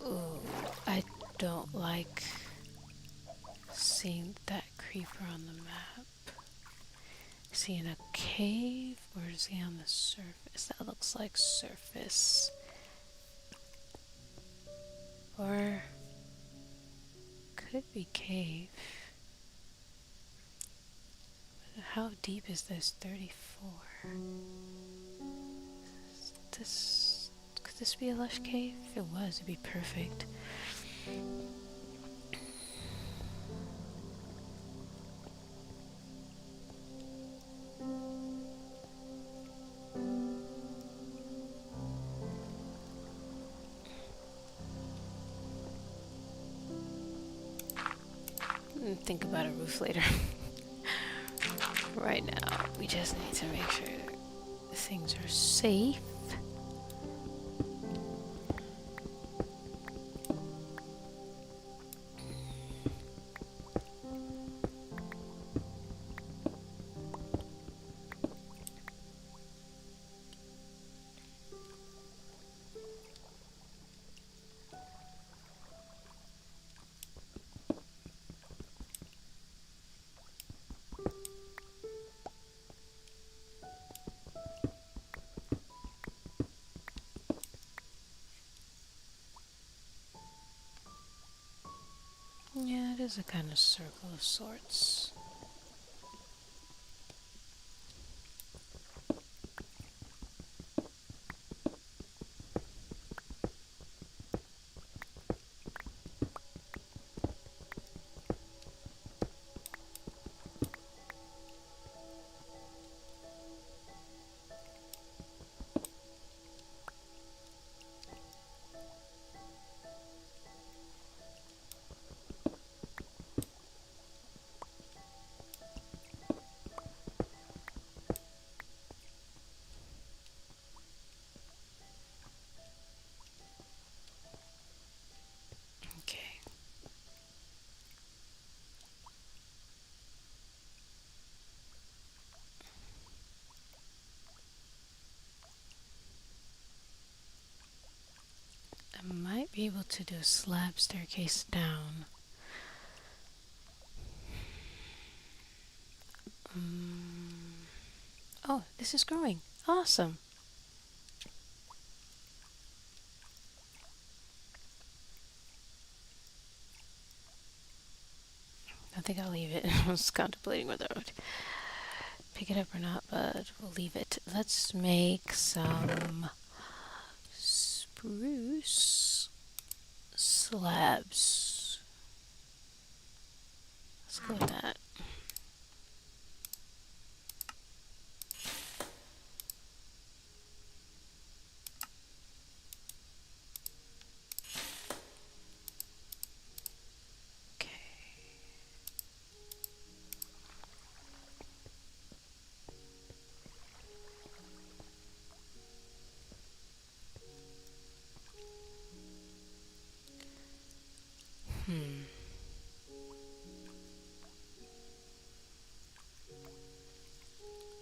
S1: Ooh, I don't like seeing that creeper on the map. Is he in a cave or is he on the surface? That looks like surface. Or could be cave. How deep is this? 34. Could this be a lush cave? If it was, it'd be perfect. Think about a roof later. Right now, we just need to make sure things are safe. is a kind of circle of sorts. Okay. I might be able to do a slab staircase down. Oh, this is growing. Awesome. I think I'll leave it. I was contemplating whether I would pick it up or not, but we'll leave it. Let's make some spruce slabs. Let's go with that.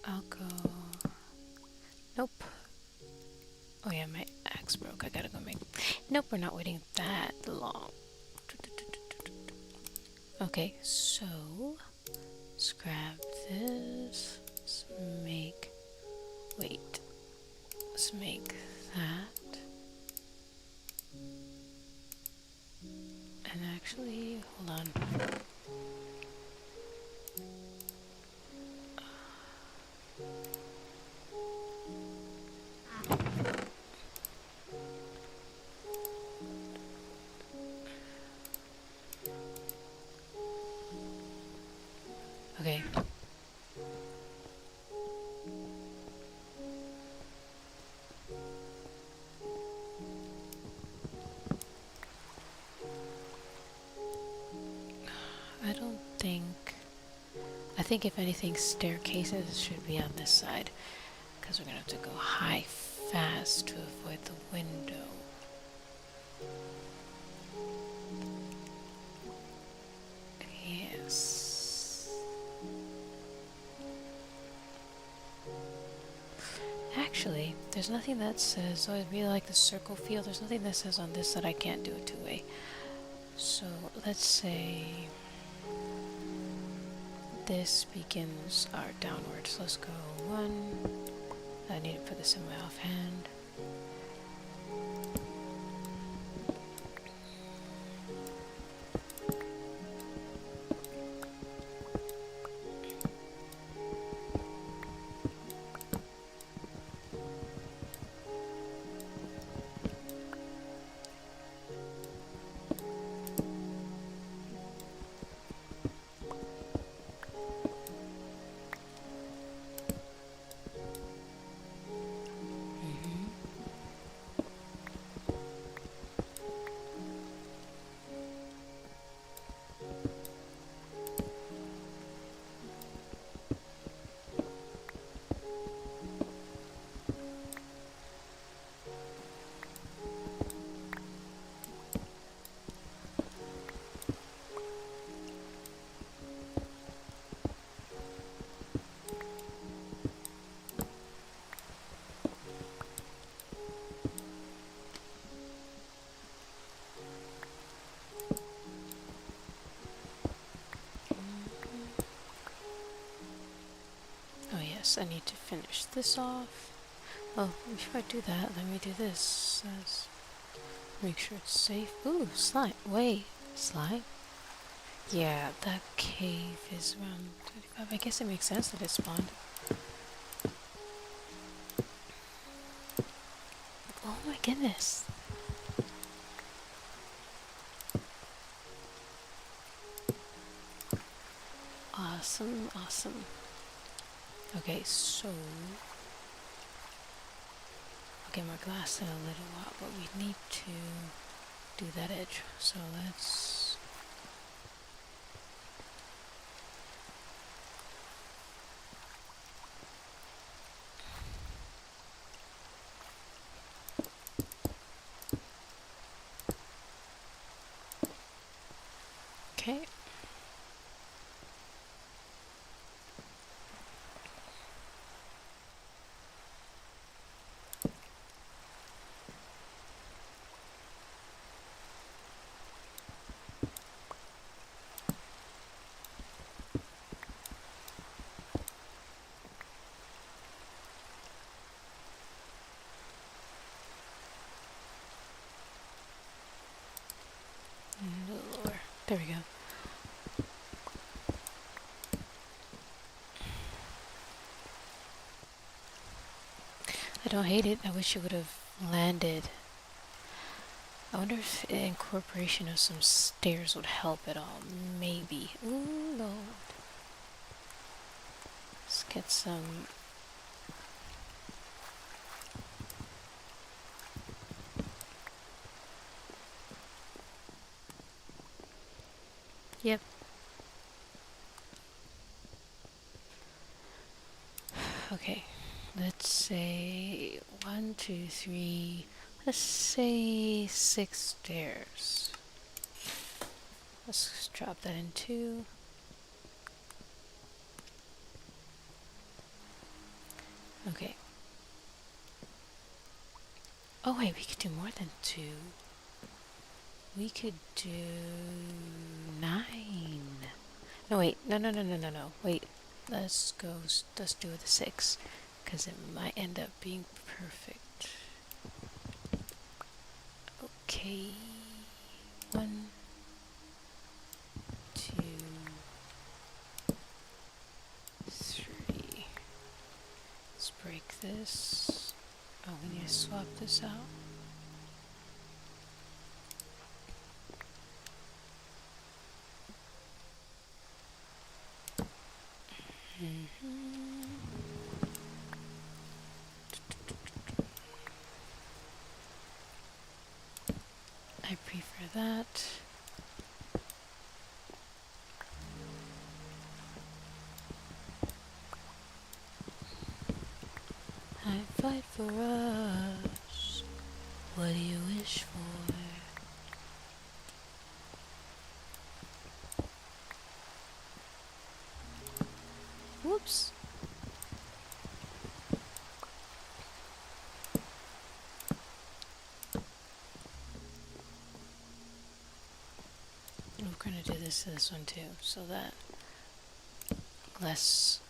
S1: I'll go. Nope. Oh yeah, my axe broke. I gotta go make. Nope, we're not waiting that long. Okay, so let's grab this. Let's make. Wait. Let's make that. And actually, hold on. Okay. I think if anything, staircases should be on this side, because we're gonna have to go high fast to avoid the window. Yes. Actually, there's nothing that says, oh, I really like the circle feel. There's nothing that says on this that I can't do it two-way. So let's say this begins our downwards. Let's go 1. I need to put this in my offhand. I need to finish this off. Oh, before I do that, let me do this. Make sure it's safe. Ooh, slime. Wait, slime? Yeah, that cave is around 35. I guess it makes sense that it spawned. Oh my goodness. Awesome, awesome. Okay, so I'll get my glass in a little while, but we need to do that edge. So let's... Okay. A little lower. There we go. I don't hate it. I wish it would have landed. I wonder if incorporation of some stairs would help at all. Maybe. Ooh, Lord. Let's get some... Yep. Okay. Let's say 1, 2, 3... Let's say 6 stairs. Let's drop that in 2. Okay. Oh wait, we could do more than 2. We could do 9. No wait, no. Wait, let's do the 6, because it might end up being perfect. Okay. 1, 2, 3. Let's break this. Oh, we need to swap this out. I prefer that. I fight for us. What do you wish for? Whoops. We're gonna do this to this one too, so that less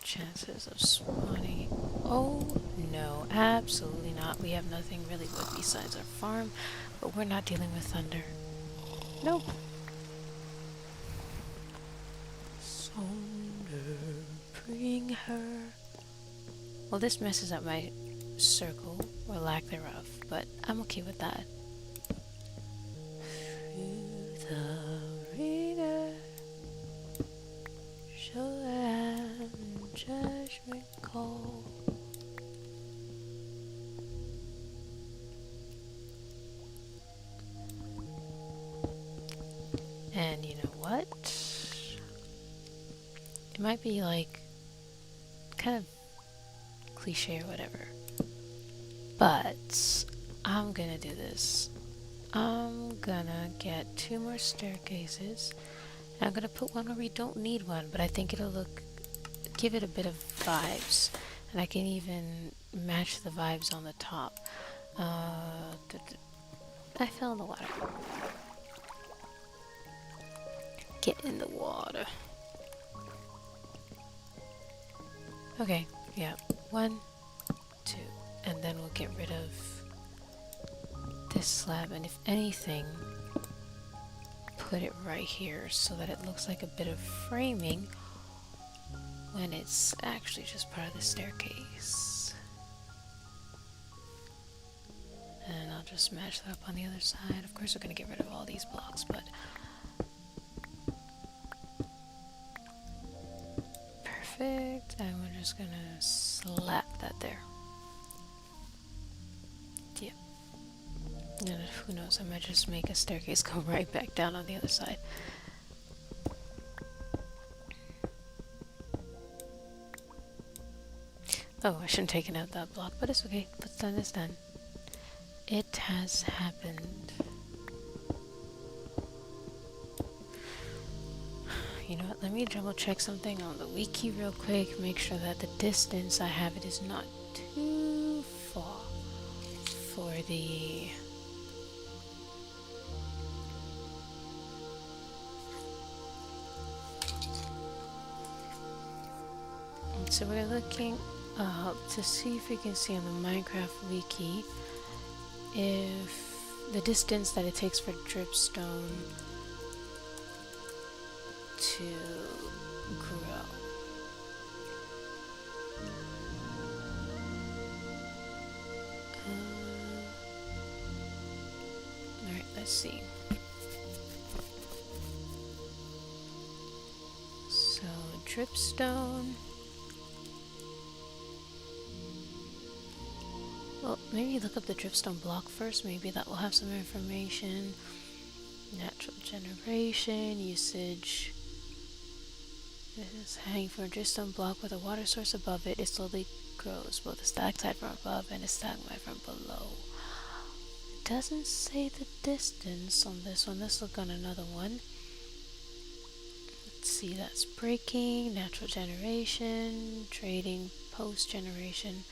S1: chances of spawning. Oh no, absolutely not. We have nothing really good besides our farm, but we're not dealing with thunder. Nope. Thunder, bring her. Well, this messes up my circle, or lack thereof, but I'm okay with that. Through the ringer, shall and judgment call. And you know what? It might be like kind of cliche or whatever, but I'm gonna do this. I'm gonna get 2 more staircases, and I'm gonna put one where we don't need one, but I think it'll give it a bit of vibes, and I can even match the vibes on the top. I fell in the water. Get in the water. Okay, yeah. 1, 2, and then we'll get rid of this slab, and if anything, put it right here so that it looks like a bit of framing when it's actually just part of the staircase. And I'll just smash that up on the other side. Of course, we're going to get rid of all these blocks, but perfect. And we're just going to slap that there. Yep. And who knows, I might just make a staircase go right back down on the other side. Oh, I shouldn't have taken out that block, but it's okay. What's done is done. It has happened. You know what, let me double check something on the wiki real quick, make sure that the distance I have it is not too far for the... So we're looking up to see if we can see on the Minecraft wiki if the distance that it takes for dripstone to grow. Alright, let's see. So, dripstone. Well, maybe look up the dripstone block first. Maybe that will have some information. Natural generation, usage. This is hanging from a dripstone block with a water source above it. It slowly grows, both the stalactite from above and the stalagmite from below. It doesn't say the distance on this one. Let's look on another one. Let's see, that's breaking, natural generation, trading, post generation.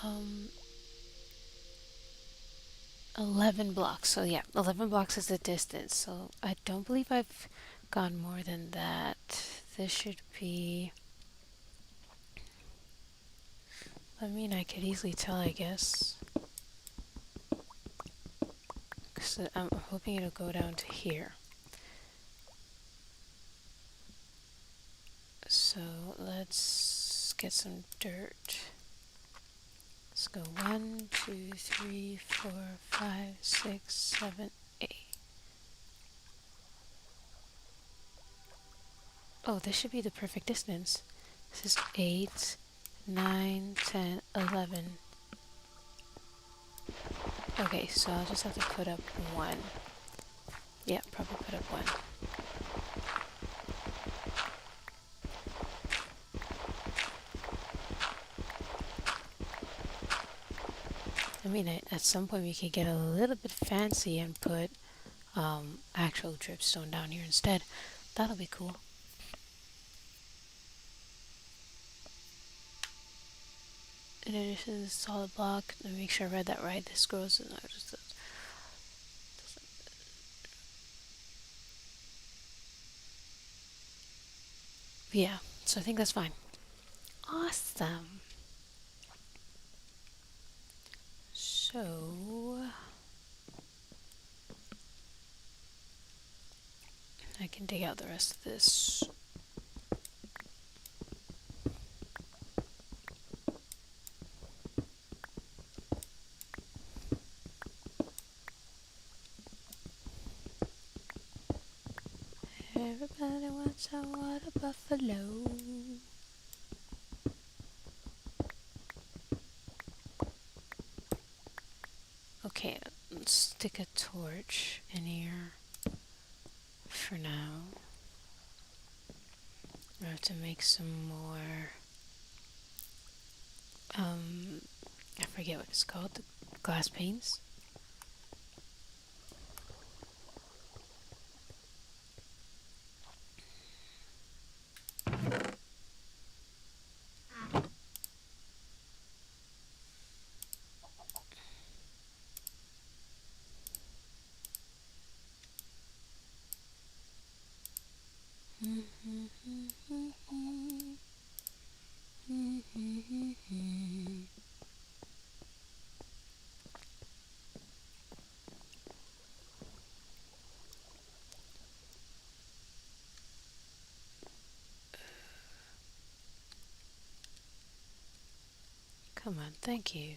S1: Um, 11 blocks. So yeah, 11 blocks is the distance. So I don't believe I've gone more than that. This should be... I mean, I could easily tell, I guess. Because I'm hoping it'll go down to here. So let's get some dirt. Let's go 1, 2, 3, 4, 5, 6, 7, 8. Oh, this should be the perfect distance. This is 8, 9, 10, 11. Okay, so I'll just have to put up 1. Yeah, probably put up 1. I mean, at some point we could get a little bit fancy and put actual dripstone down here instead. That'll be cool. In addition to the solid block, let me make sure I read that right. This grows. Yeah, so I think that's fine. Awesome. So I can dig out the rest of this. Everybody wants a water buffalo. Okay, let's stick a torch in here for now. I have to make some more, I forget what it's called, the glass panes. Come on, thank you.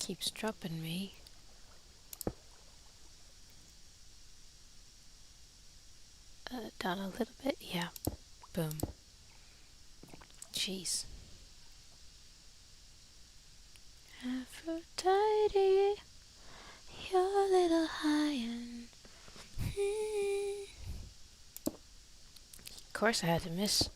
S1: Keeps dropping me. Down a little bit, yeah. Boom. Jeez. Aphrodite, you're a little high and of course I had to miss.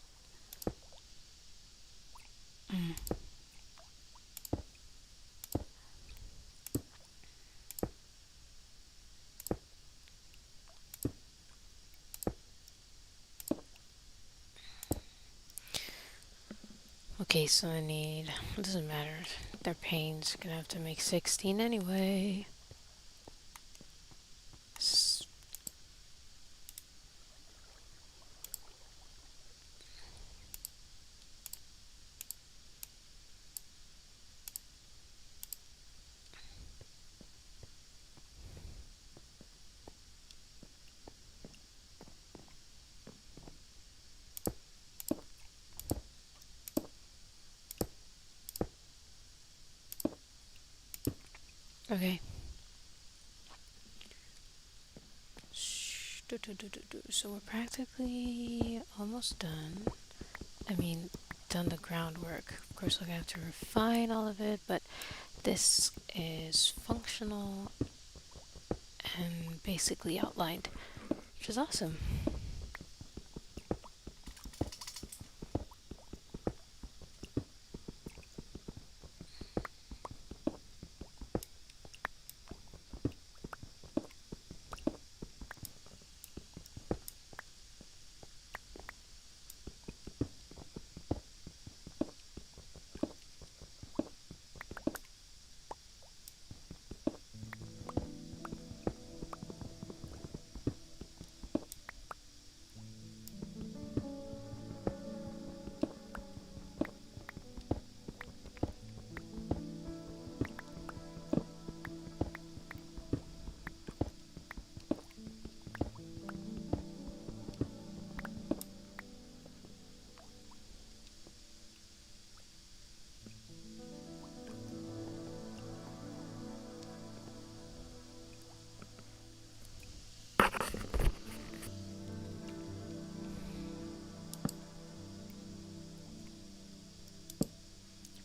S1: Okay, so I need, it doesn't matter. Their pain's gonna have to make 16 anyway. Okay. So we're practically almost done. I mean, done the groundwork. Of course, we're gonna have to refine all of it, but this is functional and basically outlined, which is awesome.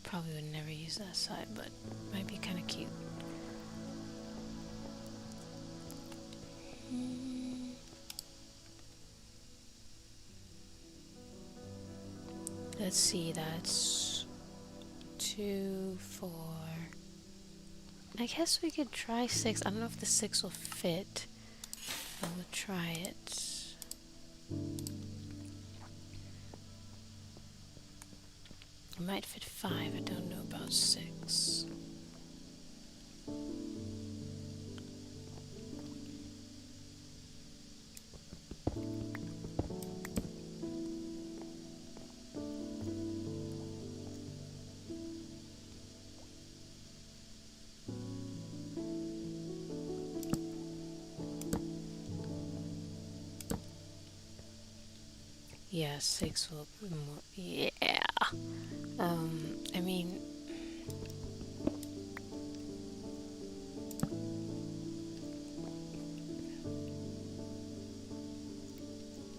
S1: Probably would never use that side, but might be kind of cute. Let's see, that's 2, 4. I guess we could try 6. I don't know if the 6 will fit, but we'll try it. It might fit 5, I don't know about 6. Yeah, 6 will be more. Yeah. I mean,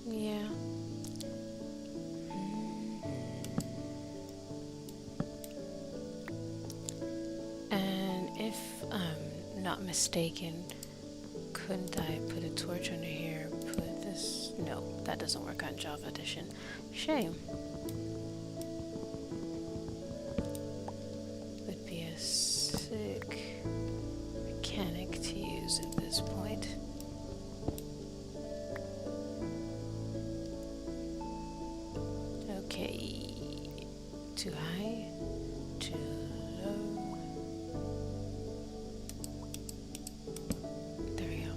S1: yeah. And if I'm not mistaken, couldn't I put a torch under here? Put this. No, that doesn't work on Java Edition. Shame. Would be a sick mechanic to use at this point. Okay. Too high, too low. There we go.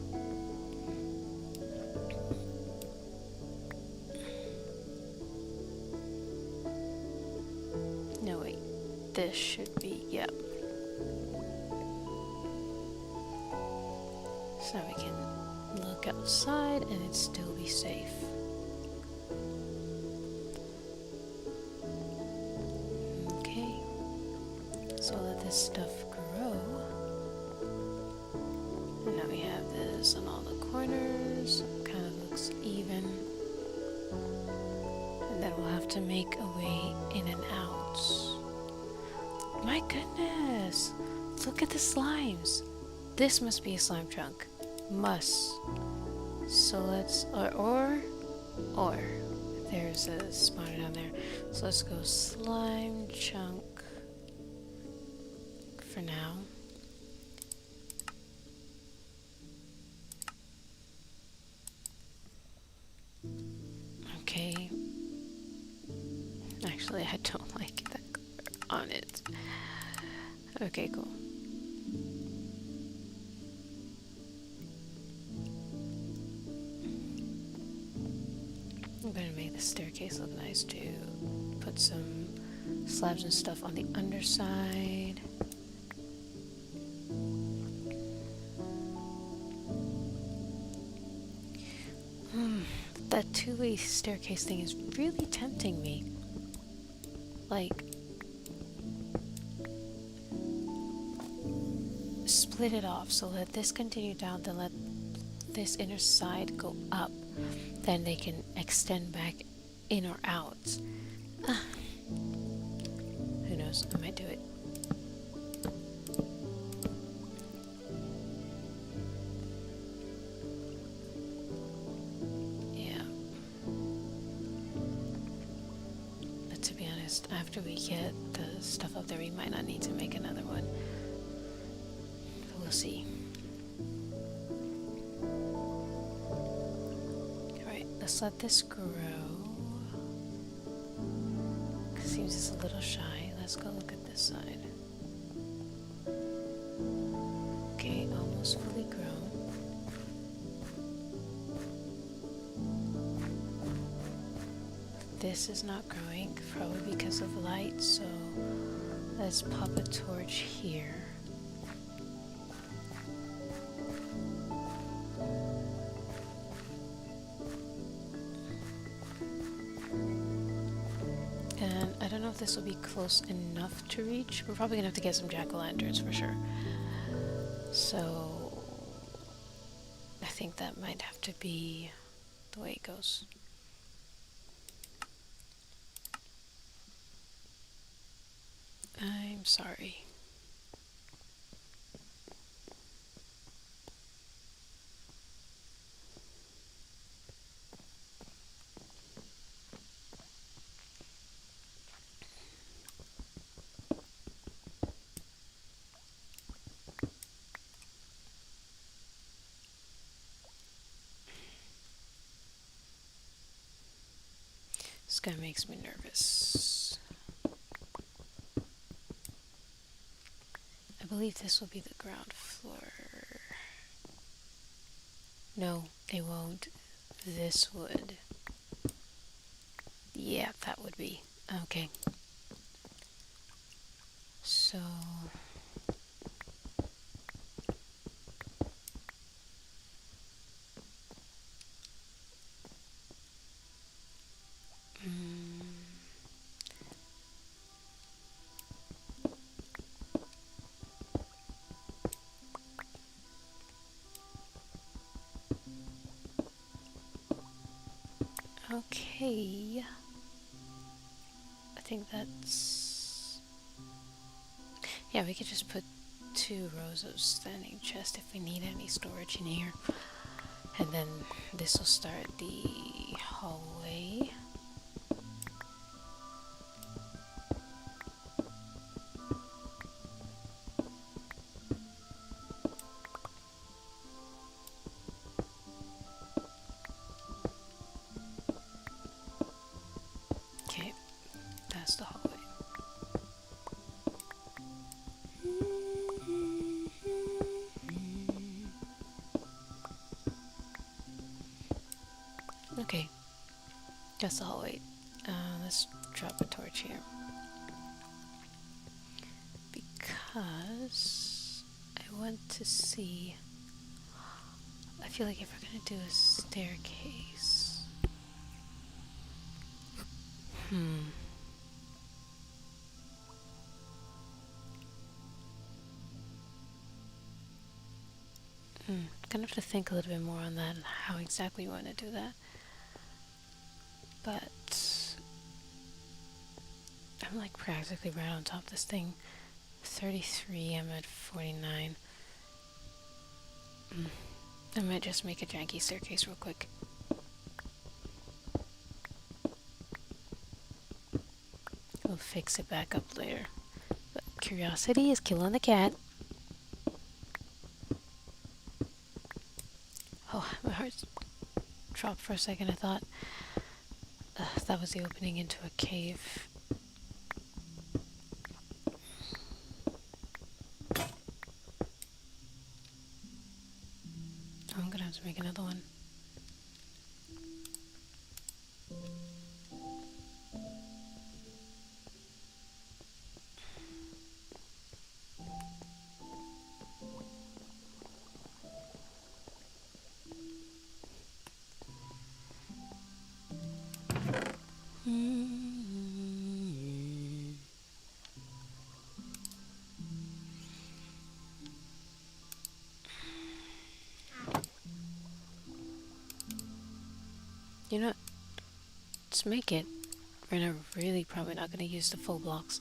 S1: this should be, yep. So we can look outside and it'd still be safe. Okay. So let this stuff grow. And now we have this on all the corners. Kind of looks even. And then we'll have to make a way in and out. My goodness! Look at the slimes! This must be a slime trunk. Must. So let's, or, there's a spawner down there. So let's go slime chunk for now. Okay. Actually, I don't like that color on it. Okay, cool. I'm going to make the staircase look nice too. Put some slabs and stuff on the underside. That two-way staircase thing is really tempting me. Like, split it off so let this continue down, then let this inner side go up. Then they can extend back in or out. Who knows? I might do it. Yeah. But to be honest, after we get the stuff up there, we might not need to make another one. But we'll see. Let's let this grow. Seems it's a little shy. Let's go look at this side. Okay, almost fully grown. This is not growing, probably because of light, so let's pop a torch here. I don't know if this will be close enough to reach. We're probably gonna have to get some jack-o'-lanterns for sure. So I think that might have to be the way it goes. I'm sorry. This guy makes me nervous. I believe this will be the ground floor. No, it won't. This would. Yeah, that would be. Okay. So... Okay, I think that's, yeah, we could just put 2 rows of standing chests if we need any storage in here, and then this will start the hallway. The hallway. Okay, that's the hallway. Let's drop a torch here. because I want to see. I feel like if we're gonna do a staircase, gonna have to think a little bit more on that and how exactly we want to do that. But I'm like practically right on top of this thing. 33, I'm at 49. I might just make a janky staircase real quick. We'll fix it back up later. But curiosity is killing the cat. Oh, my heart dropped for a second. I thought that was the opening into a cave. I'm gonna have to make another one. You know what? Let's make it. We're really probably not going to use the full blocks.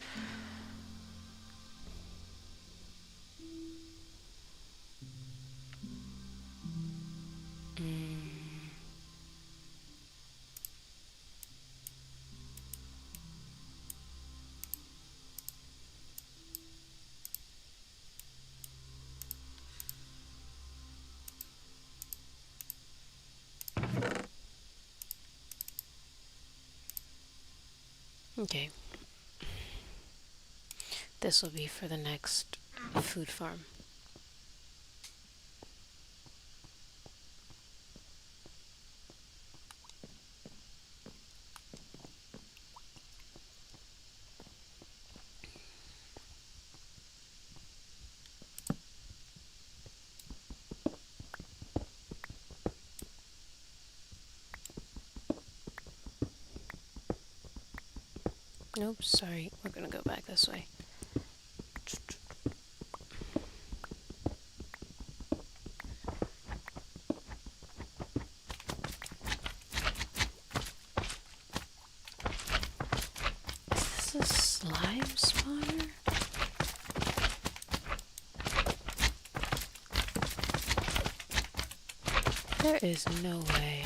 S1: Okay. This will be for the next food farm. Nope, sorry, we're gonna go back this way. Is this a slime spawner? There is no way.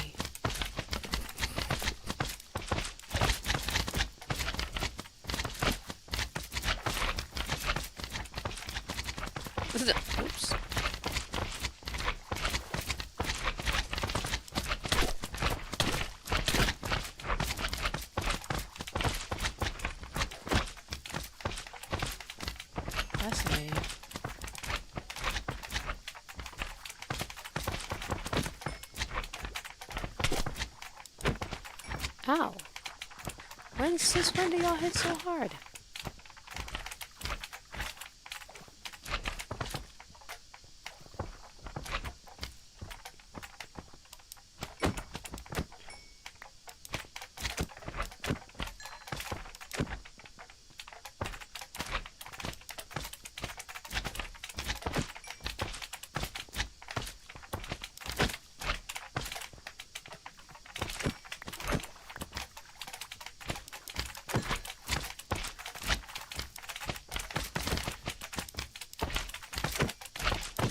S1: Oops. Fascinating. Ow. When do y'all hit so hard?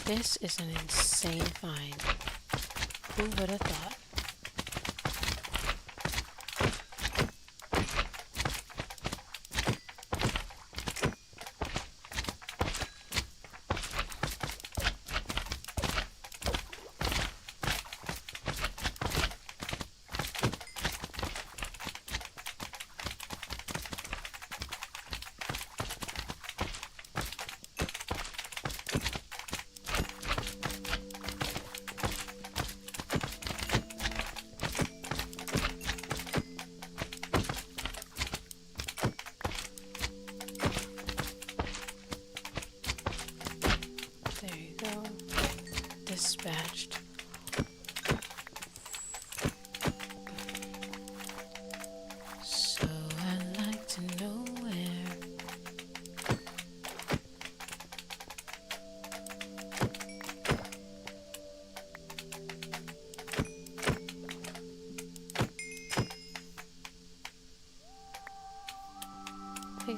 S1: This is an insane find. Who would have thought?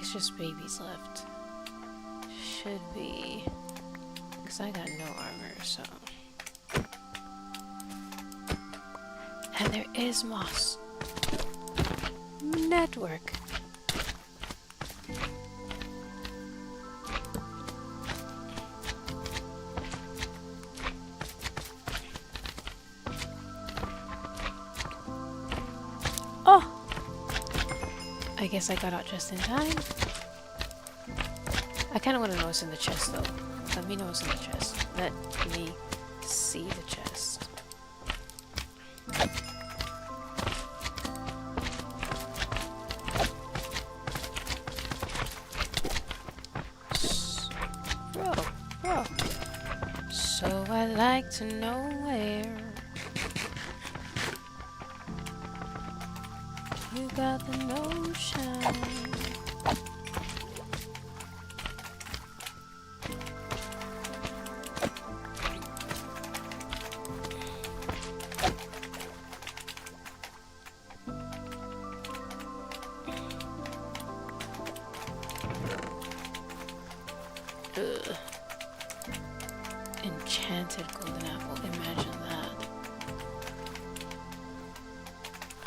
S1: think it's just babies left. Should be. Because I got no armor, so. And there is moss. Network. Oh! I guess I got out just in time. I kind of want to know what's in the chest, though. Let me know what's in the chest. Let me see the chest. Bro. So I like to know where you got the notion. Ugh. Enchanted golden apple, imagine that.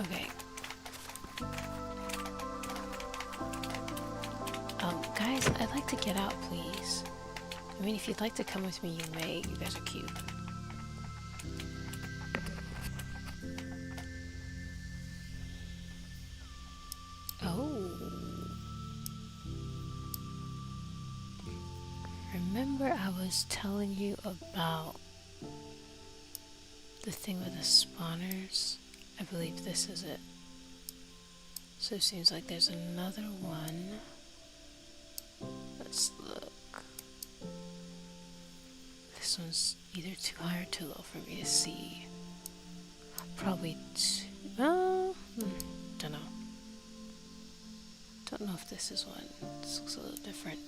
S1: Okay. Guys, I'd like to get out, please. I mean, if you'd like to come with me, you may. You guys are cute. Oh. Remember I was telling you about the thing with the spawners? I believe this is it. So it seems like there's another one. Let's look. This one's either too high or too low for me to see. Probably don't know. Don't know if this is one. This looks a little different.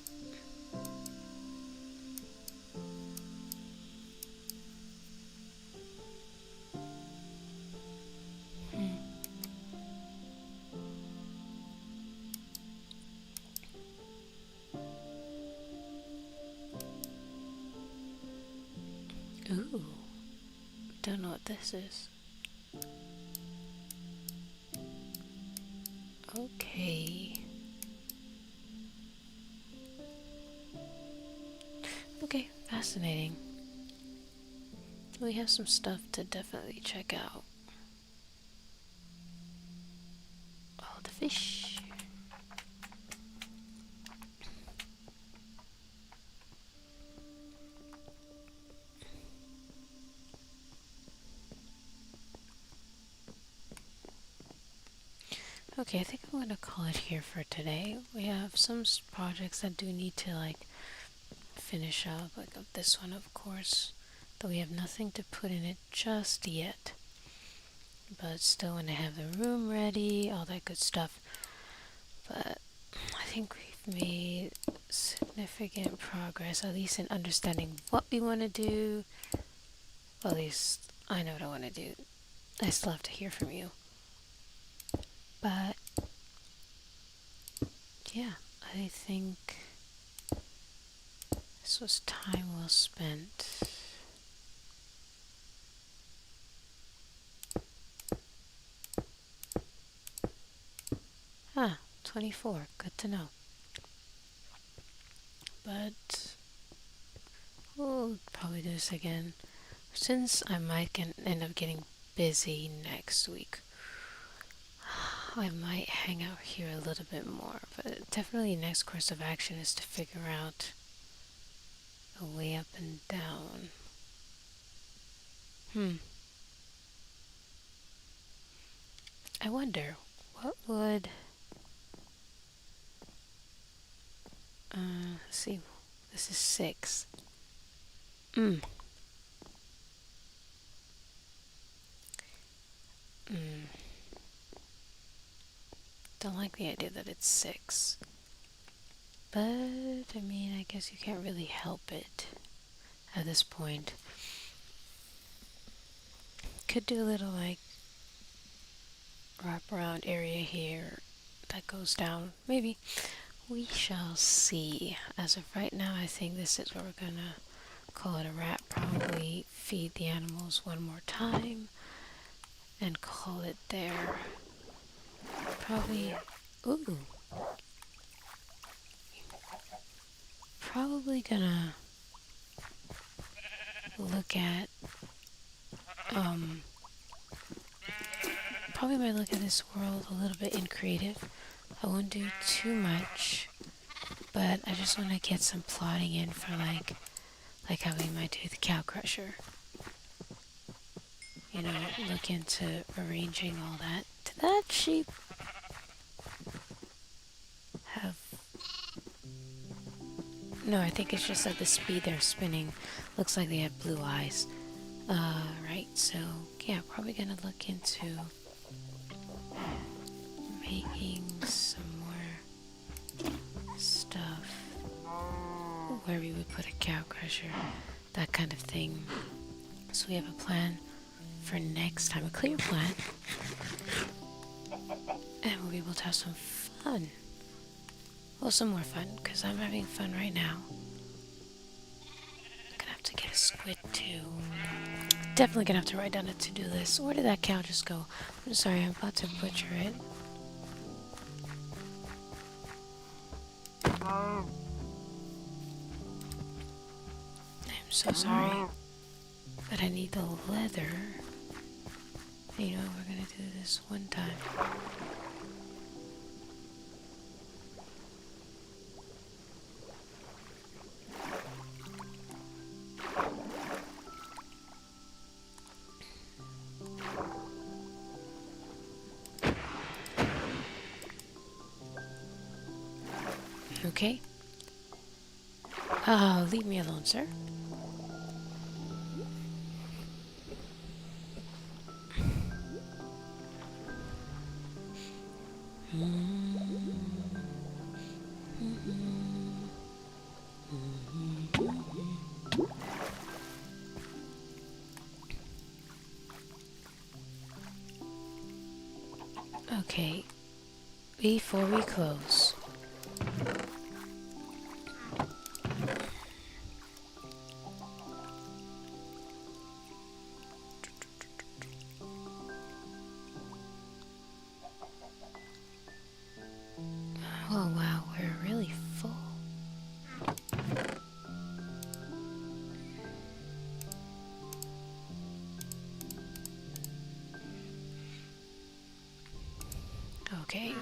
S1: Ooh, don't know what this is. Okay. Okay, fascinating. We have some stuff to definitely check out. Oh, the fish. Okay, I think I'm gonna call it here for today. We have some projects that do need to like finish up, like this one of course, though we have nothing to put in it just yet. But still want to have the room ready, all that good stuff. But I think we've made significant progress, at least in understanding what we want to do. Well, at least I know what I want to do. I still have to hear from you. But yeah, I think this was time well spent. Ah, 24. Good to know. But we'll probably do this again. Since I might end up getting busy next week, I might hang out here a little bit more. But definitely next course of action is to figure out a way up and down. I wonder, what would... let's see, this is 6. Don't like the idea that it's 6. But, I mean, I guess you can't really help it at this point. Could do a little, like, wraparound area here that goes down. Maybe. We shall see. As of right now, I think this is where we're gonna call it a wrap. Probably feed the animals one more time and call it there. Probably, ooh, probably gonna look at, probably might look at this world a little bit in creative. I won't do too much, but I just want to get some plotting in for like how we might do the cow crusher. You know, look into arranging all that. Did that sheep have... No, I think it's just at the speed they're spinning. Looks like they have blue eyes. Right, so yeah, probably gonna look into making some more stuff where we would put a cow crusher, that kind of thing. So we have a plan for next time, a clear plan, and we'll be able to have some fun. Well, some more fun, because I'm having fun right now. I'm gonna have to get a squid too. Definitely gonna have to write down a to-do list. Where did that cow just go? I'm sorry, I'm about to butcher it. I'm so sorry, but I need the leather. And you know, we're gonna do this one time. Okay. Oh, leave me alone, sir. Okay, before we close, oh wow, we're really full. Okay.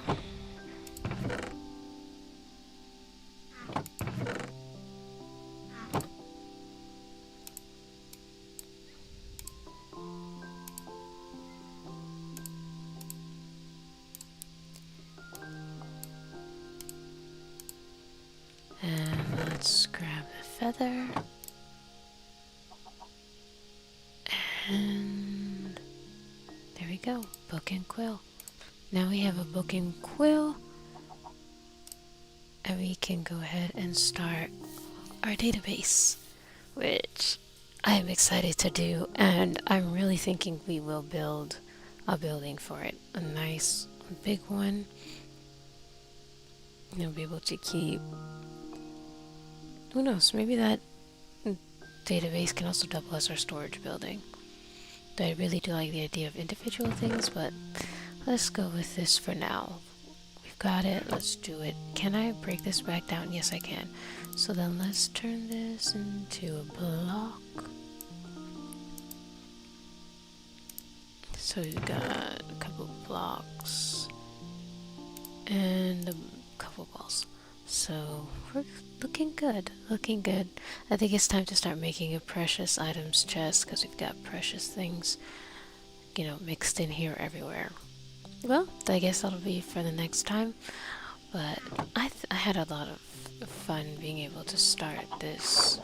S1: And let's grab the feather. And there we go, book and quill. Now we have a book and quill, and we can go ahead and start our database, which I am excited to do, and I'm really thinking we will build a building for it, a nice big one. You'll be able to keep, who knows, maybe that database can also double as our storage building. Though I really do like the idea of individual things, but let's go with this for now. We've got it, let's do it. Can I break this back down? Yes, I can. So then let's turn this into a block. So we've got a couple blocks and a couple walls. So we're looking good, looking good. I think it's time to start making a precious items chest, because we've got precious things, you know, mixed in here everywhere. Well, I guess that'll be for the next time, but I had a lot of fun being able to start this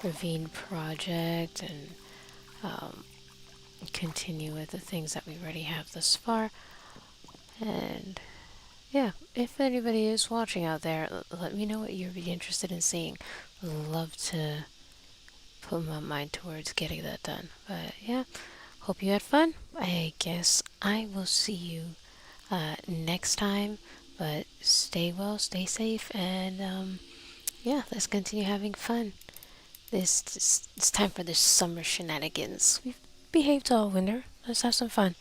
S1: ravine project and continue with the things that we already have thus far. And yeah, if anybody is watching out there, let me know what you'd be interested in seeing. Love to put my mind towards getting that done. But yeah, hope you had fun. I guess I will see you next time But stay well, stay safe, and yeah, let's continue having fun. It's time for this summer shenanigans. We've behaved all winter. Let's have some fun.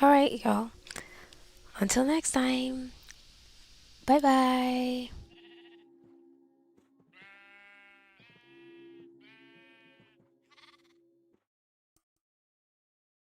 S1: All right, y'all. Until next time. Bye bye.